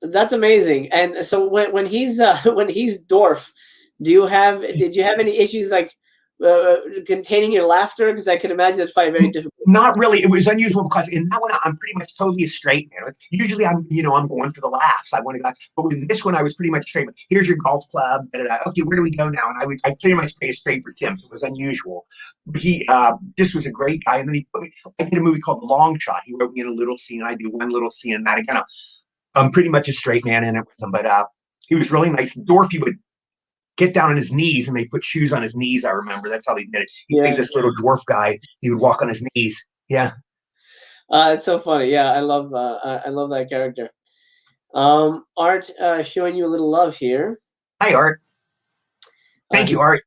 That's amazing. And so when he's Dorf, did you have any issues like containing your laughter? Because I can imagine that's probably very difficult. Not really. It was unusual because in that one I'm pretty much totally a straight man. Usually I'm going for the laughs. I want to go, but in this one I was pretty much straight. Here's your golf club. Okay, where do we go now? And I pretty much play straight for Tim, so it was unusual. But he just was a great guy. And then I did a movie called The Long Shot. He wrote me in a little scene. I do one little scene in that. Again, I'm pretty much a straight man in it with him. But he was really nice. Dorothy would get down on his knees, and they put shoes on his knees. I remember that's how they did it. He was this little dwarf guy. He would walk on his knees. Yeah. It's so funny. Yeah, I love that character. Art, showing you a little love here. Hi, Art. Thank you, Art.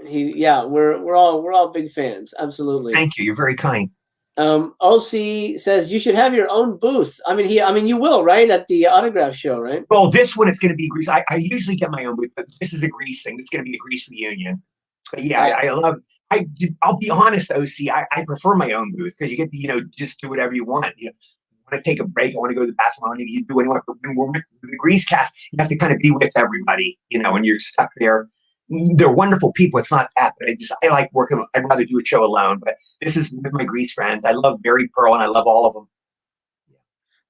We're all big fans. Absolutely. Thank you. You're very kind. OC says you should have your own booth. I mean, you will, right, at the autograph show, right? Well, this one it's going to be Grease. I usually get my own booth, but this is a Grease thing. It's going to be a Grease reunion. But yeah, I'll be honest, OC. I prefer my own booth because you get to just do whatever you want. You want to take a break. I want to go to the bathroom. I want to do anyone. But when we're with the Grease cast, you have to kind of be with everybody, and you're stuck there. They're wonderful people. It's not that, but I like working. I'd rather do a show alone. But this is with my Grease friends. I love Barry Pearl, and I love all of them.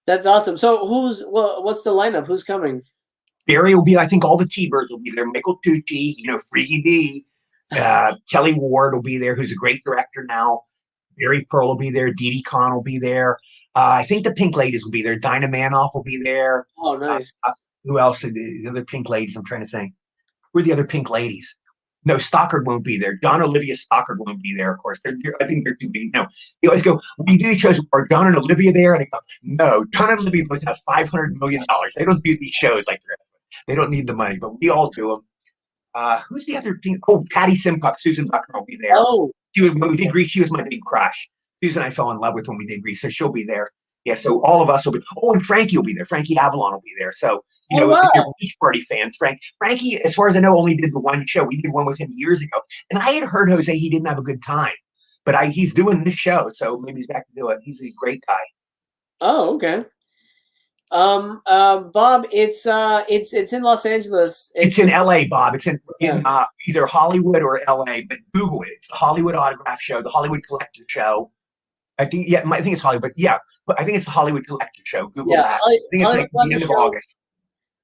That's awesome. So what's the lineup? Who's coming? Barry will be. I think all the T-Birds will be there. Michael Tucci, Freaky D, Kelly Ward will be there, who's a great director now. Barry Pearl will be there. Dee Dee Conn will be there. I think the Pink Ladies will be there. Dinah Manoff will be there. Oh, nice. Who else? The other Pink Ladies. I'm trying to think. Who are the other Pink Ladies? No, Stockard won't be there. John Olivia Stockard won't be there, of course. I think they're too big. No, they always go, we do these shows. Are John and Olivia there? And I go, no, John and Olivia both have $500 million. They don't do these shows like the rest of us. They don't need the money, but we all do them. Who's the other Pink? Oh, Patty Simcock, Susan Buckner will be there. Oh, when we did Grease, she was my big crush. Susan, I fell in love with when we did Grease, so she'll be there. Yeah, so all of us will be. Oh, and Frankie will be there. Frankie Avalon will be there. So you Oh, know, if you're wow. Beach Party fans, Frankie, as far as I know, only did the one show. We did one with him years ago, and I had heard Jose he didn't have a good time, but he's doing this show, so maybe he's back to do it. He's a great guy. Oh, okay. Bob, it's in Los Angeles. It's in L.A., Bob. It's in Yeah. either Hollywood or L.A., but Google it. It's the Hollywood Autograph Show, the Hollywood Collector Show. I think it's Hollywood. Yeah, but I think it's the Hollywood Collector Show. Google Yeah, that. I think it's like the end of August.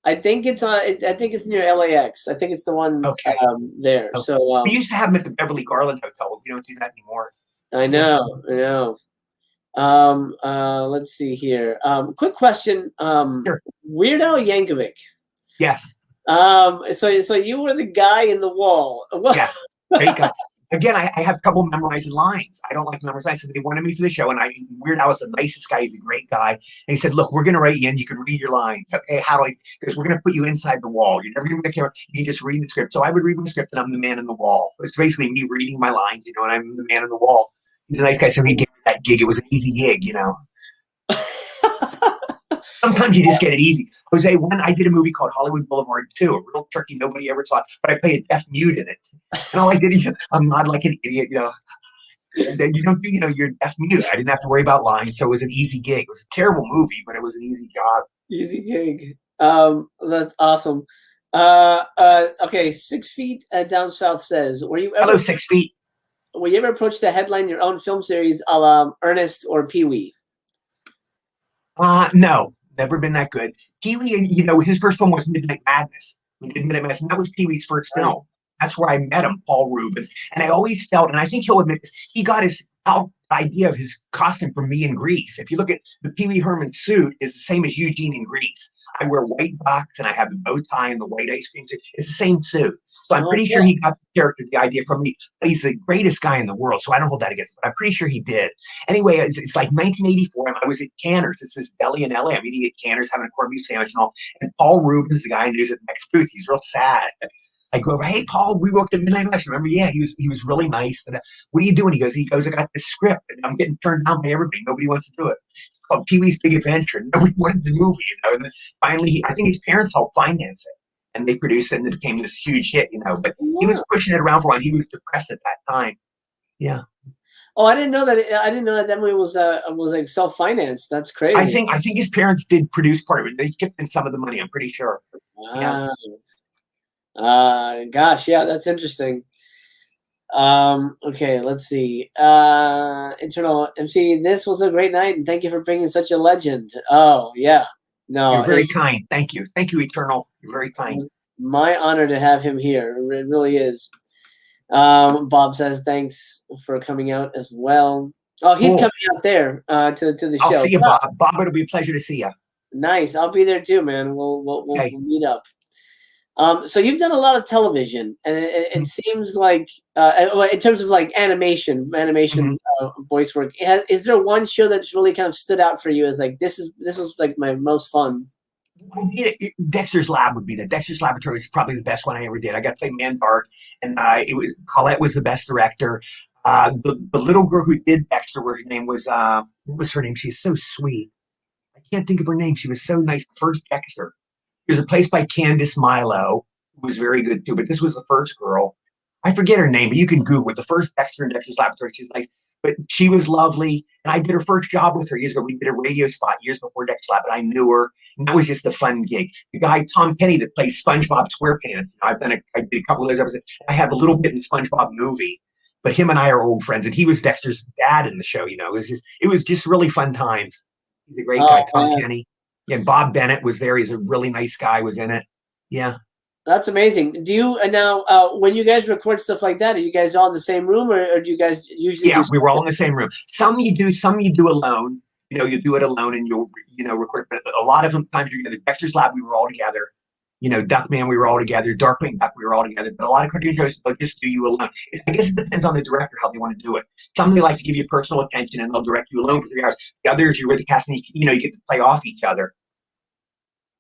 I think it's I think it's near LAX. I think it's the one Okay. there. Okay. So We used to have them at the Beverly Garland Hotel, but we don't do that anymore. I know. Let's see here. Quick question. Sure. Weird Al Yankovic. Yes. So you were the guy in the wall. Yes. Great guy. Again, I have trouble memorizing lines. I don't like to memorize lines. So they wanted me for the show, and Weird Al was the nicest guy. He's a great guy. And he said, "Look, we're going to write you in. You can read your lines. Okay, how do I? Because we're going to put you inside the wall. You're never going to camera. You can just read the script." So I would read the script, and I'm the man in the wall. It's basically me reading my lines, you know, and I'm the man in the wall. He's a nice guy, so he gave me that gig. It was an easy gig, you know. Sometimes you just get it easy. Jose, when I did a movie called Hollywood Boulevard 2, a real turkey nobody ever saw, but I played a deaf mute in it. And all I did, I'm not like an idiot, you know. Then you don't do, you know, you're deaf mute. I didn't have to worry about lines, so it was an easy gig. It was a terrible movie, but it was an easy job. Easy gig. That's awesome. Okay, 6 feet down south says, Hello, 6 feet. Were you ever approached to headline your own film series a la Ernest or Pee-wee? No, never been that good. Pee-wee, you know, his first film was Midnight Madness. We did Midnight Madness, and that was Pee-wee's first film. That's where I met him, Paul Rubens. And I always felt, and I think he'll admit this, he got his idea of his costume from me in Greece. If you look at the Pee-wee Herman suit, is the same as Eugene in Greece. I wear white box, and I have the bow tie and the white ice cream suit. It's the same suit. So I'm pretty sure he got the character, the idea from me. He's the greatest guy in the world, so I don't hold that against him, but I'm pretty sure he did. Anyway, it's like 1984, and I was at Canner's. It's this deli in LA. I'm eating at Canner's, having a corned beef sandwich and all. And Paul Rubens, the guy who's at the next booth, he's real sad. I go over, "Hey, Paul, we worked at Midnight Mass. Remember?" Yeah, he was really nice. And, "What are you doing?" He goes, "I got this script, and I'm getting turned down by everybody. Nobody wants to do it. It's called Pee-wee's Big Adventure. Nobody wanted the movie, you know." And then finally, I think his parents helped finance it. And they produced it, and it became this huge hit, you know. But he was pushing it around for a while. He was depressed at that time. Yeah. Oh, I didn't know that. I didn't know that movie was like self-financed. That's crazy. I think his parents did produce part of it. They chipped in some of the money. I'm pretty sure. Wow. Yeah. Gosh, yeah, that's interesting. Okay, let's see. Internal MC, this was a great night, and thank you for bringing such a legend. Oh, yeah. No, you're very kind. Thank you. Thank you, Eternal. You're very kind. My honor to have him here. It really is. Bob says thanks for coming out as well. Oh, he's coming out there to the show. I'll see you, Bob. Bob, it'll be a pleasure to see you. Nice. I'll be there too, man. We'll meet up. So you've done a lot of television, and it seems like, in terms of like animation, voice work. Is there one show that's really kind of stood out for you as like this was like my most fun? Dexter's Lab would be that. Dexter's Laboratory is probably the best one I ever did. I got to play Mandark, and Colette was the best director. The little girl who did Dexter, her name was what was her name? She's so sweet. I can't think of her name. She was so nice. First Dexter. She was replaced by Candice Milo, who was very good too. But this was the first girl. I forget her name, but you can Google it. The first Dexter in Dexter's Laboratory. She's nice, but she was lovely. And I did her first job with her years ago. We did a radio spot years before Dexter's Lab, but I knew her. And that was just a fun gig. The guy Tom Kenny that plays SpongeBob SquarePants. I did a couple of those episodes. I have a little bit in the SpongeBob movie, but him and I are old friends, and he was Dexter's dad in the show. You know, it was just really fun times. He's a great guy, Tom Kenny. Yeah, Bob Bennett was there. He's a really nice guy. Was in it. Yeah, that's amazing. Do you now when you guys record stuff like that? Are you guys all in the same room, or do you guys usually? Yeah, we were all in the same room. Some you do alone. You know, you do it alone, and you'll record. But a lot of times you're together. Dexter's Lab, we were all together. You know, Duckman, we were all together. Darkwing Duck, we were all together. But a lot of cartoon shows, they'll just do you alone. I guess it depends on the director how they want to do it. Some they like to give you personal attention, and they'll direct you alone for 3 hours. The others, you're with the cast, and you get to play off each other.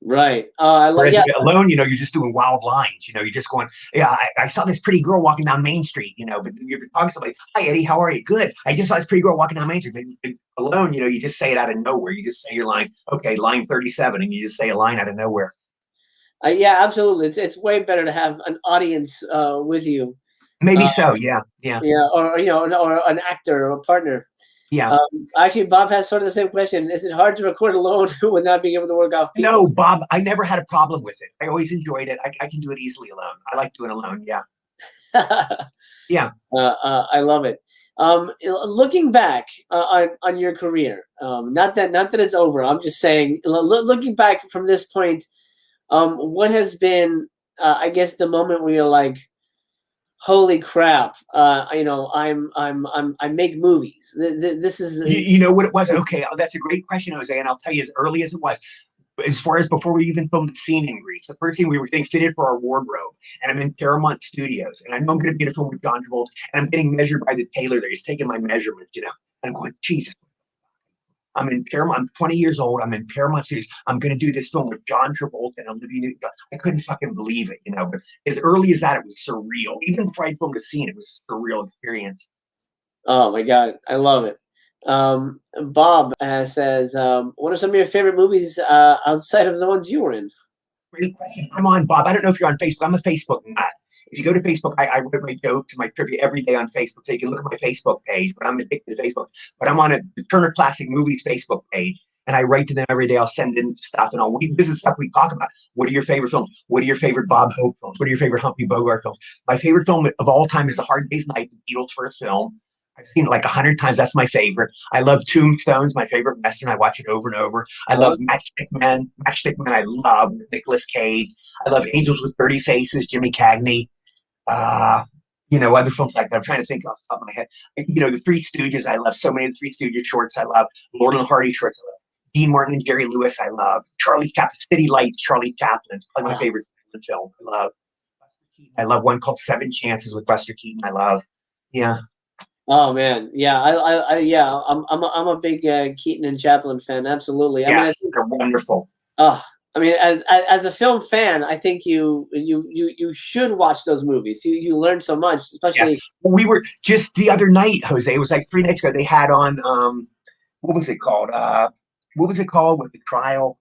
Right. Whereas alone, you're just doing wild lines. You're just going, "Yeah, I saw this pretty girl walking down Main Street." But you're talking to somebody, "Hi, Eddie, how are you?" "Good. I just saw this pretty girl walking down Main Street." But alone, you just say it out of nowhere. You just say your lines. Okay, line 37, and you just say a line out of nowhere. Yeah, absolutely. It's way better to have an audience with you. Maybe so. Yeah. Yeah. Yeah, or or an actor or a partner. Yeah. Actually, Bob has sort of the same question. Is it hard to record alone with not being able to work off people? No, Bob, I never had a problem with it. I always enjoyed it. I can do it easily alone. I like doing it alone. Yeah. Yeah. I love it. Looking back on your career, not that it's over. I'm just saying, looking back from this point, what has been, I guess, the moment where you're like, holy crap, I make movies. This is You know what it was? Okay, that's a great question, Jose, and I'll tell you as early as it was. As far as before we even filmed the scene in Greece, the first thing we were getting fitted for our wardrobe, and I'm in Paramount Studios, and I know I'm going to be in a film with John Travolta, and I'm getting measured by the tailor there. He's taking my measurements, and I'm going, Jesus. I'm in Paramount. I'm 20 years old. I'm in Paramount Studios. I'm going to do this film with John Travolta and Olivia Newton. I couldn't fucking believe it, But as early as that, it was surreal. Even before I filmed the scene, it was a surreal experience. Oh my God, I love it. Bob says, what are some of your favorite movies outside of the ones you were in? Great question. I'm on, Bob. I don't know if you're on Facebook. I'm a Facebook nut. If you go to Facebook, I write my jokes and my trivia every day on Facebook, so you can look at my Facebook page. But I'm addicted to Facebook. But I'm on the Turner Classic Movies Facebook page, and I write to them every day. I'll send in stuff, and this is stuff we talk about. What are your favorite films? What are your favorite Bob Hope films? What are your favorite Humphrey Bogart films? My favorite film of all time is A Hard Day's Night, the Beatles' first film. I've seen it like 100 times. That's my favorite. I love Tombstone's my favorite Western. I watch it over and over. I love Matchstick Men. Matchstick Men I love with Nicolas Cage. I love Angels with Dirty Faces, Jimmy Cagney. Other films like that. I'm trying to think off the top of my head. The Three Stooges. I love so many of the Three Stooges shorts. I love Lord and Hardy shorts. I love Dean Martin and Jerry Lewis. I love Charlie Chaplin. City Lights. Charlie Chaplin. It's probably my favorite film. I love one called Seven Chances with Buster Keaton. I love. Yeah. Oh man, yeah, I'm a big Keaton and Chaplin fan. Absolutely. Yes, they're wonderful. As a film fan, I think you should watch those movies. You learn so much, especially. Yes. We were just the other night, Jose. It was like 3 nights ago. They had on what was it called? What was it called with the trial?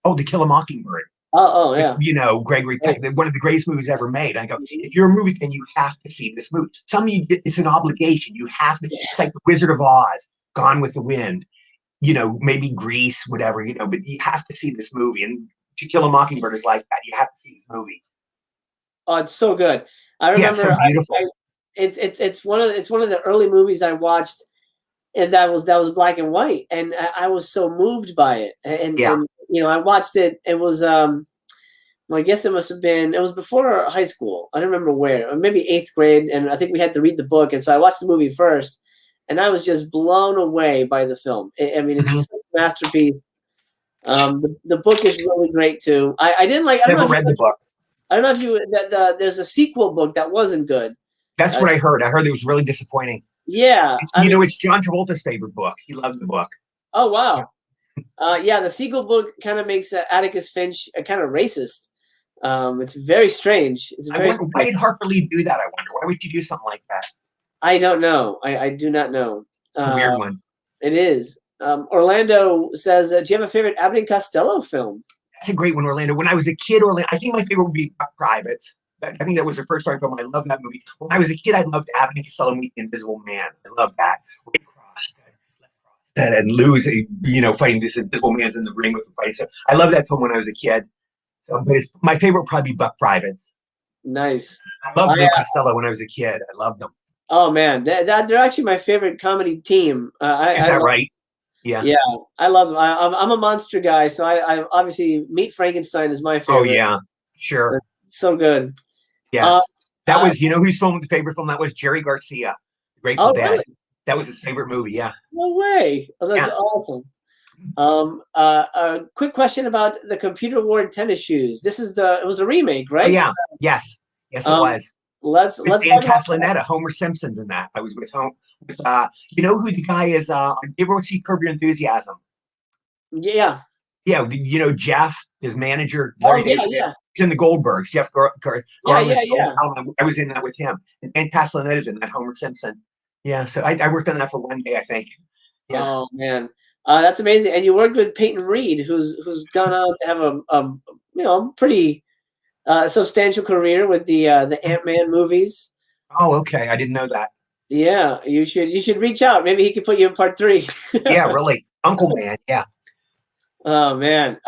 Oh, To Kill a Mockingbird. Oh yeah. With, Gregory Peck, one of the greatest movies ever made. I go, if you're a movie fan, you have to see this movie. Some of you, it's an obligation. You have to. It's like The Wizard of Oz, Gone with the Wind. Maybe Grease, whatever. But you have to see this movie. And To Kill a Mockingbird is like that. You have to see this movie. Oh, it's so good. I remember. Yeah, so beautiful. It's one of the early movies I watched, and that was black and white, and I was so moved by it. And I watched it. It was I guess it must have been. It was before high school. I don't remember where. Or maybe 8th grade, and I think we had to read the book, and so I watched the movie first, and I was just blown away by the film. It's a masterpiece. The book is really great too. I didn't like. I never read the book. I don't know if you. There's a sequel book that wasn't good. That's what I heard. I heard it was really disappointing. Yeah, it's John Travolta's favorite book. He loved the book. Oh wow. The sequel book kind of makes Atticus Finch kind of racist. It's very strange. Why did Harper Lee do that? I wonder. Why would you do something like that? I don't know. I do not know. It's a weird one. It is. Orlando says, do you have a favorite Abbott and Costello film? That's a great one, Orlando. When I was a kid, I think my favorite would be Privates. I think that was the first time film. I love that movie. When I was a kid, I loved Abbott and Costello Meet the Invisible Man. I love that. Ray Cross and Lou's, fighting this invisible man's in the ring with the fight. So I loved that film when I was a kid. So, but my favorite would probably be Buck Privates. Nice. I loved Lou Costello when I was a kid. I loved them. Oh man, they're actually my favorite comedy team. Is that right? Yeah. Yeah, I love them. I'm a monster guy, so I obviously Meet Frankenstein is my favorite. Oh yeah, sure. It's so good. Yes. That was, whose favorite film that was? Jerry Garcia, Grateful Dead. Really? That was his favorite movie. Yeah. No way. Oh, that's awesome. A quick question about the Computer Worn Tennis Shoes. It was a remake, right? Oh, yeah. Yes, it was. Let's Dan Castellaneta, Homer Simpson's in that. I was with who the guy is? You ever see Curb Your Enthusiasm? Yeah. Yeah, Jeff, his manager. Larry David. Yeah. He's in the Goldbergs. Jeff Garland. Yeah. I was in that with him. And Dan Castellaneta's in that, Homer Simpson. Yeah, so I worked on that for one day, I think. Yeah. Oh man, that's amazing. And you worked with Peyton Reed, who's gone on to have pretty substantial career with the Ant-Man movies. Oh, okay. I didn't know that. Yeah, you should reach out. Maybe he could put you in part 3. Yeah, really. Uncle Man. Yeah. Oh man.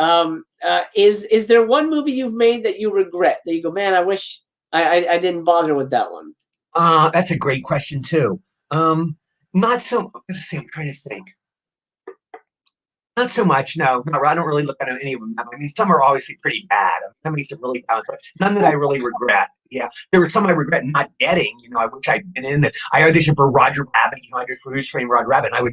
Is there one movie you've made that you regret, that you go, man, I wish I didn't bother with that one? That's a great question too. Not so. Let's see. I'm trying to think. Not so much. No, I don't really look at any of them. I mean, some are obviously pretty bad. I mean, some really bad. None that I really regret. Yeah, there were some I regret not getting. I wish I'd been in. I auditioned for Roger Rabbit. I auditioned for Who's Framed Roger Rabbit. And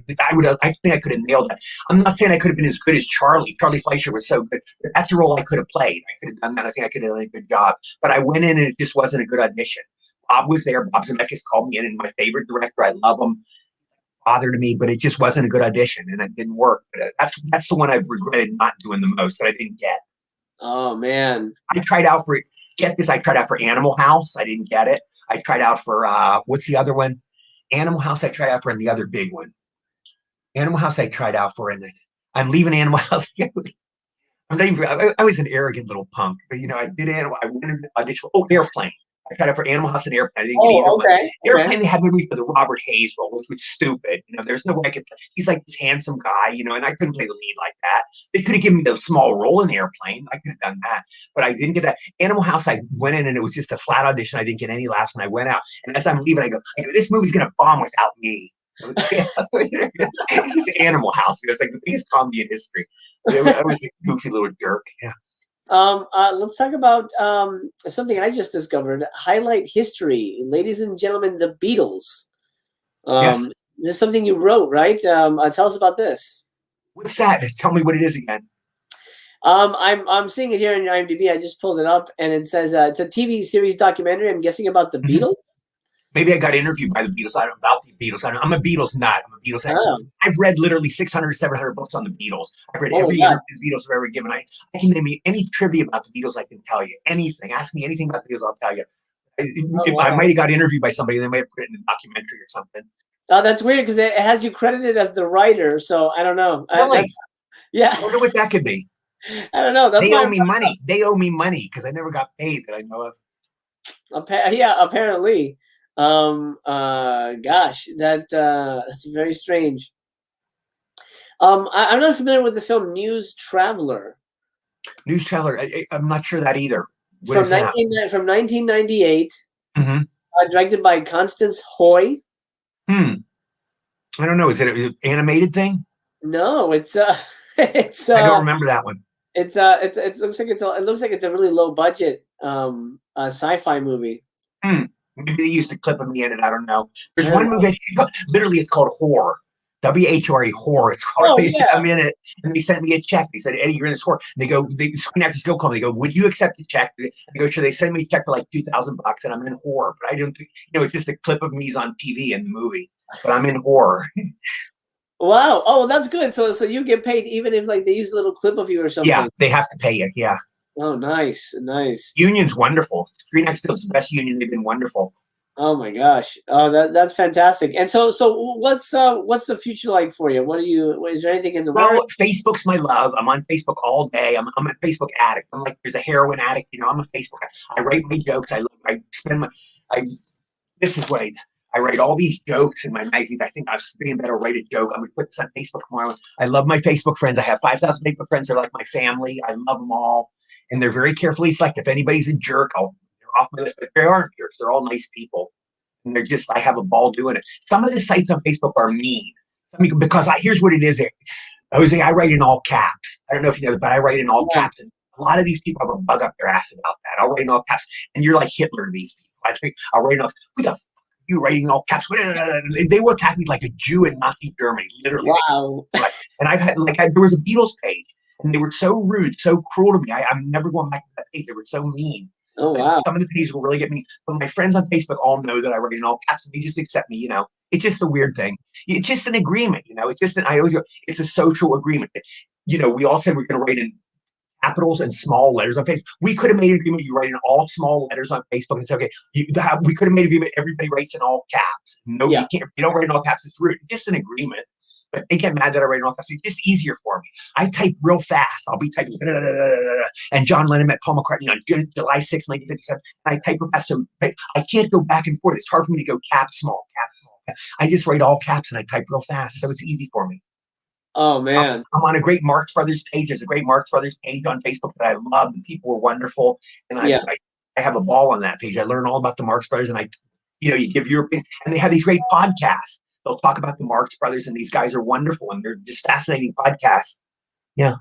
I think I could have nailed it. I'm not saying I could have been as good as Charlie. Charlie Fleischer was so good. But that's a role I could have played. I could have done that. I think I could have done a good job. But I went in and it just wasn't a good audition. Bob was there. Bob Zemeckis called me in, and my favorite director. I love him. Bothered me, but it just wasn't a good audition, and it didn't work. But that's the one I've regretted not doing the most, that I didn't get. Oh man, I tried out for get this. I tried out for Animal House. I didn't get it. I tried out for what's the other one? Animal House. I tried out for, and the other big one. Animal House. I tried out for, and I'm leaving Animal House. I'm not even, I was an arrogant little punk, but I did Animal. I went into audition. Oh, Airplane. I tried out for Animal House and Airplane. I didn't get either one. Airplane, they had me for the Robert Hayes role, which was stupid. There's no way I could play. He's like this handsome guy, and I couldn't play the lead like that. They could have given me a small role in Airplane. I could have done that, but I didn't get that. Animal House, I went in and it was just a flat audition. I didn't get any laughs, and I went out. And as I'm leaving, I go, this movie's going to bomb without me. This is Animal House. It's like the biggest comedy in history. I was a goofy little jerk. Yeah. Let's talk about something I just discovered. Highlight history, ladies and gentlemen, the Beatles. Yes. This is something you wrote, right? Tell us about this. What's that? Tell me what it is again. I'm seeing it here in IMDb. I just pulled it up, and it says it's a TV series documentary. I'm guessing about the Beatles. Maybe I got interviewed by the Beatles. I don't know about the Beatles. I'm a Beatles nut. I'm a Beatles. I've read literally 600, 700 books on the Beatles. I've read every interview the Beatles have ever given. I can name you any trivia about the Beatles. I can tell you anything. Ask me anything about the Beatles. I'll tell you. I might have got interviewed by somebody. They might have put it in a documentary or something. Oh, that's weird because it has you credited as the writer. So I don't know. Really? Yeah. I wonder what that could be. I don't know. They owe me money. They owe me money because I never got paid that I know of. Yeah, apparently. Gosh, that's very strange. I'm not familiar with the film News Traveler. News Traveler. I'm not sure that either. From 1998. Directed by Constance Hoy. I don't know. Is it an animated thing? No, it's I don't remember that one. It looks like it's a really low budget sci-fi movie. Maybe they used a clip of me in it. I don't know. There's one movie, literally, it's called Horror. WHORE, Horror. It's called. I'm in it, and they sent me a check. They said, "Eddie, you're in this horror." And the Screen Actors Guild called me. They go, "Would you accept the check?" I go, "Sure." They send me a check for like $2,000, and I'm in Horror. But I don't think, it's just a clip of me's on TV in the movie. But I'm in Horror. Wow. Oh, that's good. So you get paid even if like they use a little clip of you or something. Yeah, they have to pay you. Yeah. Oh, nice. Union's wonderful. Screen Actors Guild's the best union. They've been wonderful. Oh my gosh. Oh, that's fantastic. And so what's the future like for you? Is there anything in the world? Facebook's my love. I'm on Facebook all day. I'm a Facebook addict. I'm like, there's a heroin addict. I'm a Facebook addict. I write my jokes. This is what I write all these jokes in my magazine. I think I'll being better write a joke. I'm going to put this on Facebook tomorrow. I love my Facebook friends. I have 5,000 Facebook friends. They're like my family. I love them all. And they're very carefully selected. If anybody's a jerk, they're off my list. But they aren't jerks. They're all nice people. And I have a ball doing it. Some of the sites on Facebook are mean. Because here's what it is. Jose, I write in all caps. I don't know if you know, but I write in all caps. And a lot of these people have a bug up their ass about that. I'll write in all caps. And you're like Hitler to these people. I'll write in all, who the f*** are you writing in all caps? They will attack me like a Jew in Nazi Germany, literally. Wow. And I've had, there was a Beatles page. And they were so rude, so cruel to me. I'm never going back to that page. They were so mean. Oh, wow. Some of the pages will really get me. But my friends on Facebook all know that I write in all caps. And they just accept me, It's just a weird thing. It's just an agreement, It's just it's a social agreement. We all said we're going to write in capitals and small letters on Facebook. We could have made an agreement. You write in all small letters on Facebook and say, okay, we could have made an agreement. Everybody writes in all caps. No, you can't. If you don't write in all caps, it's rude. It's just an agreement. but they get mad that I write off. It's just easier for me. I type real fast. I'll be typing, and John Lennon met Paul McCartney on July 6, 1957. And I type real fast, so I can't go back and forth. It's hard for me to go cap small, cap small. I just write all caps and I type real fast, so it's easy for me. Oh man, I'm on a great Marx Brothers page. There's a great Marx Brothers page on Facebook that I love. The people were wonderful, and I have a ball on that page. I learn all about the Marx Brothers, and you give your opinion, and they have these great podcasts. They'll talk about the Marx Brothers, and these guys are wonderful, and they're just fascinating podcasts. Yeah.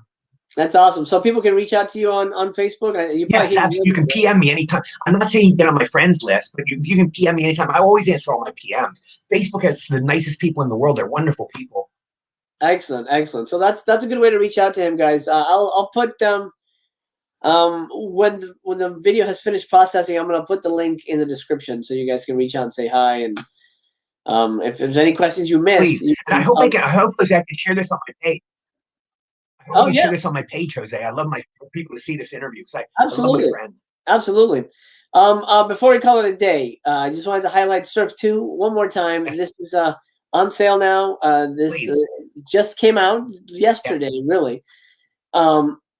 That's awesome. So people can reach out to you on Facebook? Yes, absolutely. You can PM me anytime. I'm not saying get on my friends list, but you can PM me anytime. I always answer all my PMs. Facebook has the nicest people in the world. They're wonderful people. Excellent, excellent. So that's a good way to reach out to him, guys. I'll put when the video has finished processing, I'm gonna put the link in the description so you guys can reach out and say hi. And if there's any questions you missed, and I hope I can share this on my page. I hope I can share this on my page, Jose. I love for people to see this interview because I love my friend. Absolutely. Before we call it a day, I just wanted to highlight Surf 2 one more time. Yes. This is on sale now. This just came out yesterday, really.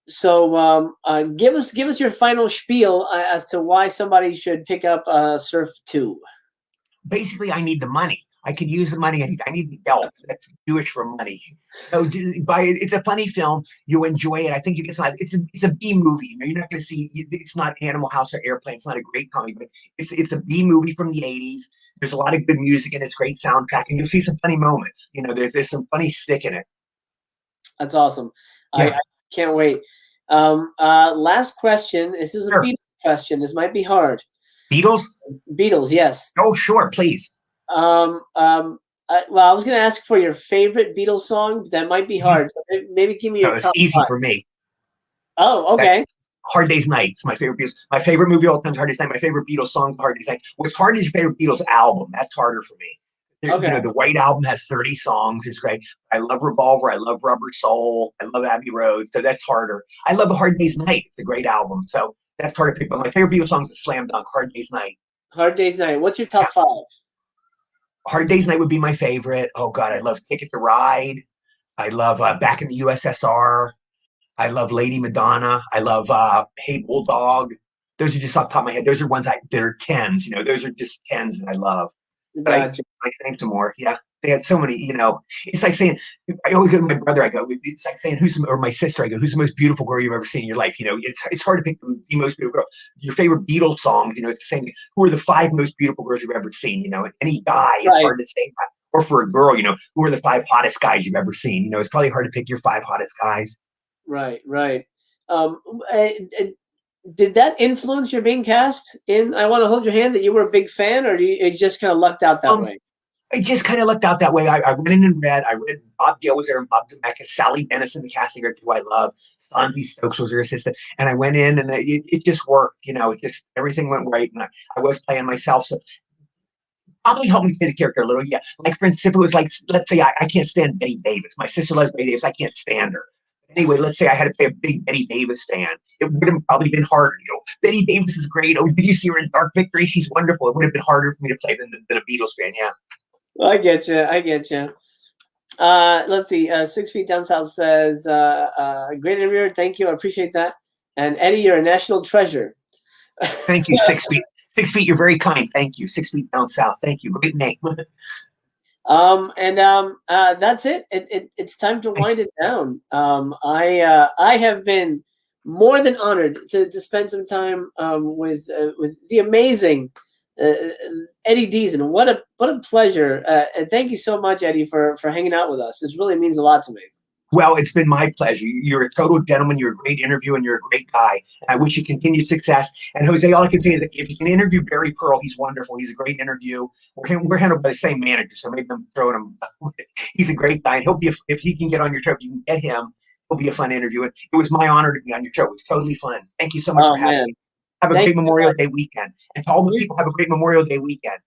So give us your final spiel as to why somebody should pick up Surf 2. Basically, I need the money. I could use the money. I need the help. That's Jewish for money. So it's a funny film. You enjoy it. I think you get some. It's a B movie. You're not going to see. It's not Animal House or Airplane. It's not a great comedy, but it's a B movie from the '80s. There's a lot of good music and it's great soundtrack, and you'll see some funny moments. There's some funny stick in it. That's awesome. Yeah. I can't wait. Last question. This is a Beatles question. This might be hard. Beatles? Beatles, yes. Oh, sure, please. Well, I was going to ask for your favorite Beatles song, but that might be hard. So maybe give me your top easy 5. For me. Oh, okay. That's Hard Day's Night. It's my favorite Beatles. My favorite movie of all time is Hard Day's Night. My favorite Beatles song, Hard Day's Night. What's hard is your favorite Beatles album. That's harder for me. Okay. The White Album has 30 songs. It's great. I love Revolver. I love Rubber Soul. I love Abbey Road. So that's harder. I love A Hard Day's Night. It's a great album. So that's hard to pick. But my favorite Beatles song is a slam dunk, Hard Day's Night. Hard Day's Night. What's your top 5? Hard Day's Night would be my favorite. Oh, God, I love Ticket to Ride. I love Back in the USSR. I love Lady Madonna. I love Hey Bulldog. Those are just off the top of my head. Those are ones that are 10s. Those are just 10s that I love. But I think some more. Yeah. They had so many, it's like saying, I always go to my brother, I go, it's like saying, or my sister, I go, who's the most beautiful girl you've ever seen in your life? It's hard to pick the most beautiful girl. Your favorite Beatles songs, it's the same thing. Who are the 5 most beautiful girls you've ever seen? Any guy, it's hard to say that. Or for a girl, who are the 5 hottest guys you've ever seen? It's probably hard to pick your 5 hottest guys. Right. Did that influence your being cast in I Want to Hold Your Hand, that you were a big fan, or you just kind of lucked out that way? I just kind of lucked out that way. I went in and read. I read Bob Gale was there and Bob Zemeckis, Sally Dennison, the casting director, who I love. Sandy Stokes was her assistant. And I went in and it just worked. Everything went right. And I was playing myself. So probably helped me play the character a little. Yeah. Like, for instance, if it was like, let's say I can't stand Betty Davis. My sister loves Betty Davis. I can't stand her. Anyway, let's say I had to play a big Betty Davis fan. It would have probably been harder. Betty Davis is great. Oh, did you see her in Dark Victory? She's wonderful. It would have been harder for me to play than a Beatles fan. Yeah. I get you. Let's see. 6 Feet Down South says, great interviewer. Thank you. I appreciate that. And Eddie, you're a national treasure. Thank you. 6 Feet. 6 Feet. You're very kind. Thank you. 6 Feet Down South. Thank you. Great name. That's it. It's time to wind it down. I have been more than honored to spend some time with the amazing Eddie Deezin. What a pleasure. And thank you so much, Eddie, for hanging out with us. This really means a lot to me. Well, it's been my pleasure. You're a total gentleman. You're a great interviewer, and you're a great guy. And I wish you continued success. And Jose, all I can say is that if you can interview Barry Pearl, he's wonderful. He's a great interview. We're handled by the same manager, so maybe I'm throwing him. He's a great guy. He'll be if he can get on your show, if you can get him, it'll be a fun interview. It was my honor to be on your show. It was totally fun. Thank you so much for having me. Have a great Memorial Day weekend. And to all the people, have a great Memorial Day weekend.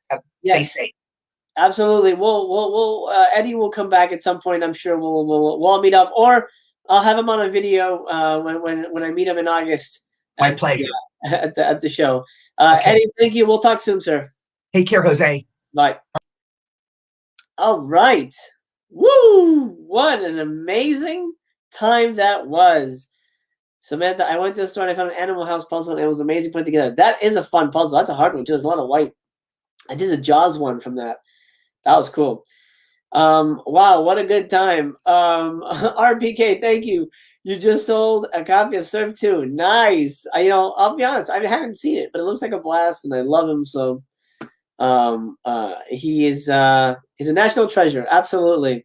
Stay safe. Absolutely. We'll Eddie will come back at some point. I'm sure we'll all meet up, or I'll have him on a video when I meet him in August. My pleasure. At the show. Okay. Eddie, thank you. We'll talk soon, sir. Take care, Jose. Bye. All right. Woo! What an amazing time that was. Samantha, I went to the store and I found an Animal House puzzle and it was amazing put together. That is a fun puzzle. That's a hard one too. There's a lot of white. I did the Jaws one from that. That was cool. Wow, what a good time. RPK, thank you. You just sold a copy of Surf 2. Nice. I'll be honest, I haven't seen it, but it looks like a blast and I love him. So he's a national treasure. Absolutely.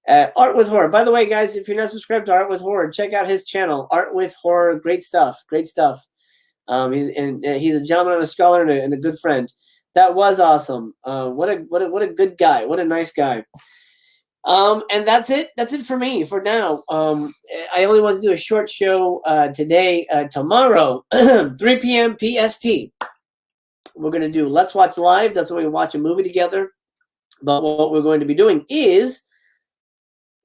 Art with Horror. By the way, guys, if you're not subscribed to Art with Horror, check out his channel, Art with Horror. Great stuff. Great stuff. He's a gentleman and a scholar and a good friend. That was awesome. What a good guy. What a nice guy. And that's it. That's it for me for now. I only want to do a short show today. Tomorrow, 3 p.m. PST. We're going to do Let's Watch Live. That's when we watch a movie together. But what we're going to be doing is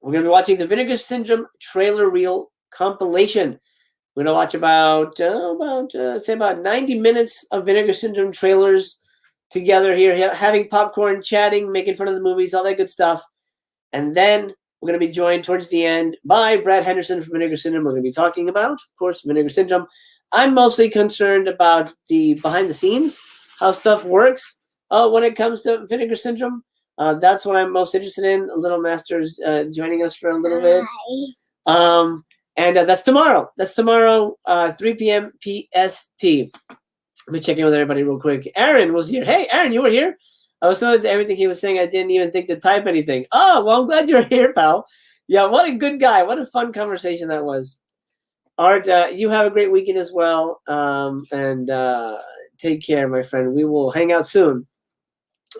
we're going to be watching the Vinegar Syndrome trailer reel compilation. We're going to watch about 90 minutes of Vinegar Syndrome trailers together here, having popcorn, chatting, making fun of the movies, all that good stuff. And then we're going to be joined towards the end by Brad Henderson from Vinegar Syndrome. We're going to be talking about, of course, Vinegar Syndrome. I'm mostly concerned about the behind the scenes, how stuff works when it comes to Vinegar Syndrome. That's what I'm most interested in. Little Master's joining us for a little bit. And that's tomorrow. That's tomorrow, 3 p.m. PST. Let me check in with everybody real quick. Aaron was here. Hey, Aaron, you were here? I was so into everything he was saying, I didn't even think to type anything. Oh, well, I'm glad you're here, pal. Yeah, what a good guy. What a fun conversation that was. Art, you have a great weekend as well. And take care, my friend. We will hang out soon.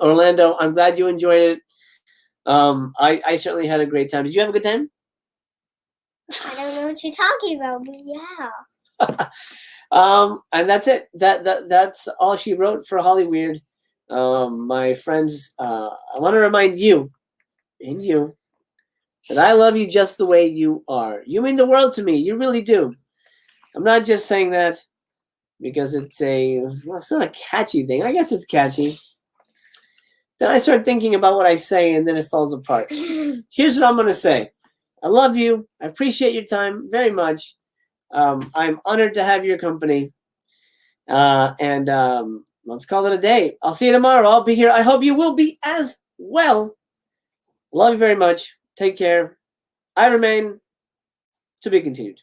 Orlando, I'm glad you enjoyed it. I certainly had a great time. Did you have a good time? I don't know what you're talking about, but yeah. And that's it. That's all she wrote for Holly Weird. My friends, I want to remind you and you that I love you just the way you are. You mean the world to me. You really do. I'm not just saying that because it's not a catchy thing. I guess it's catchy. Then I start thinking about what I say and then it falls apart. Here's what I'm going to say. I love you. I appreciate your time very much. I'm honored to have your company. And let's call it a day. I'll see you tomorrow. I'll be here. I hope you will be as well. Love you very much. Take care. I remain to be continued.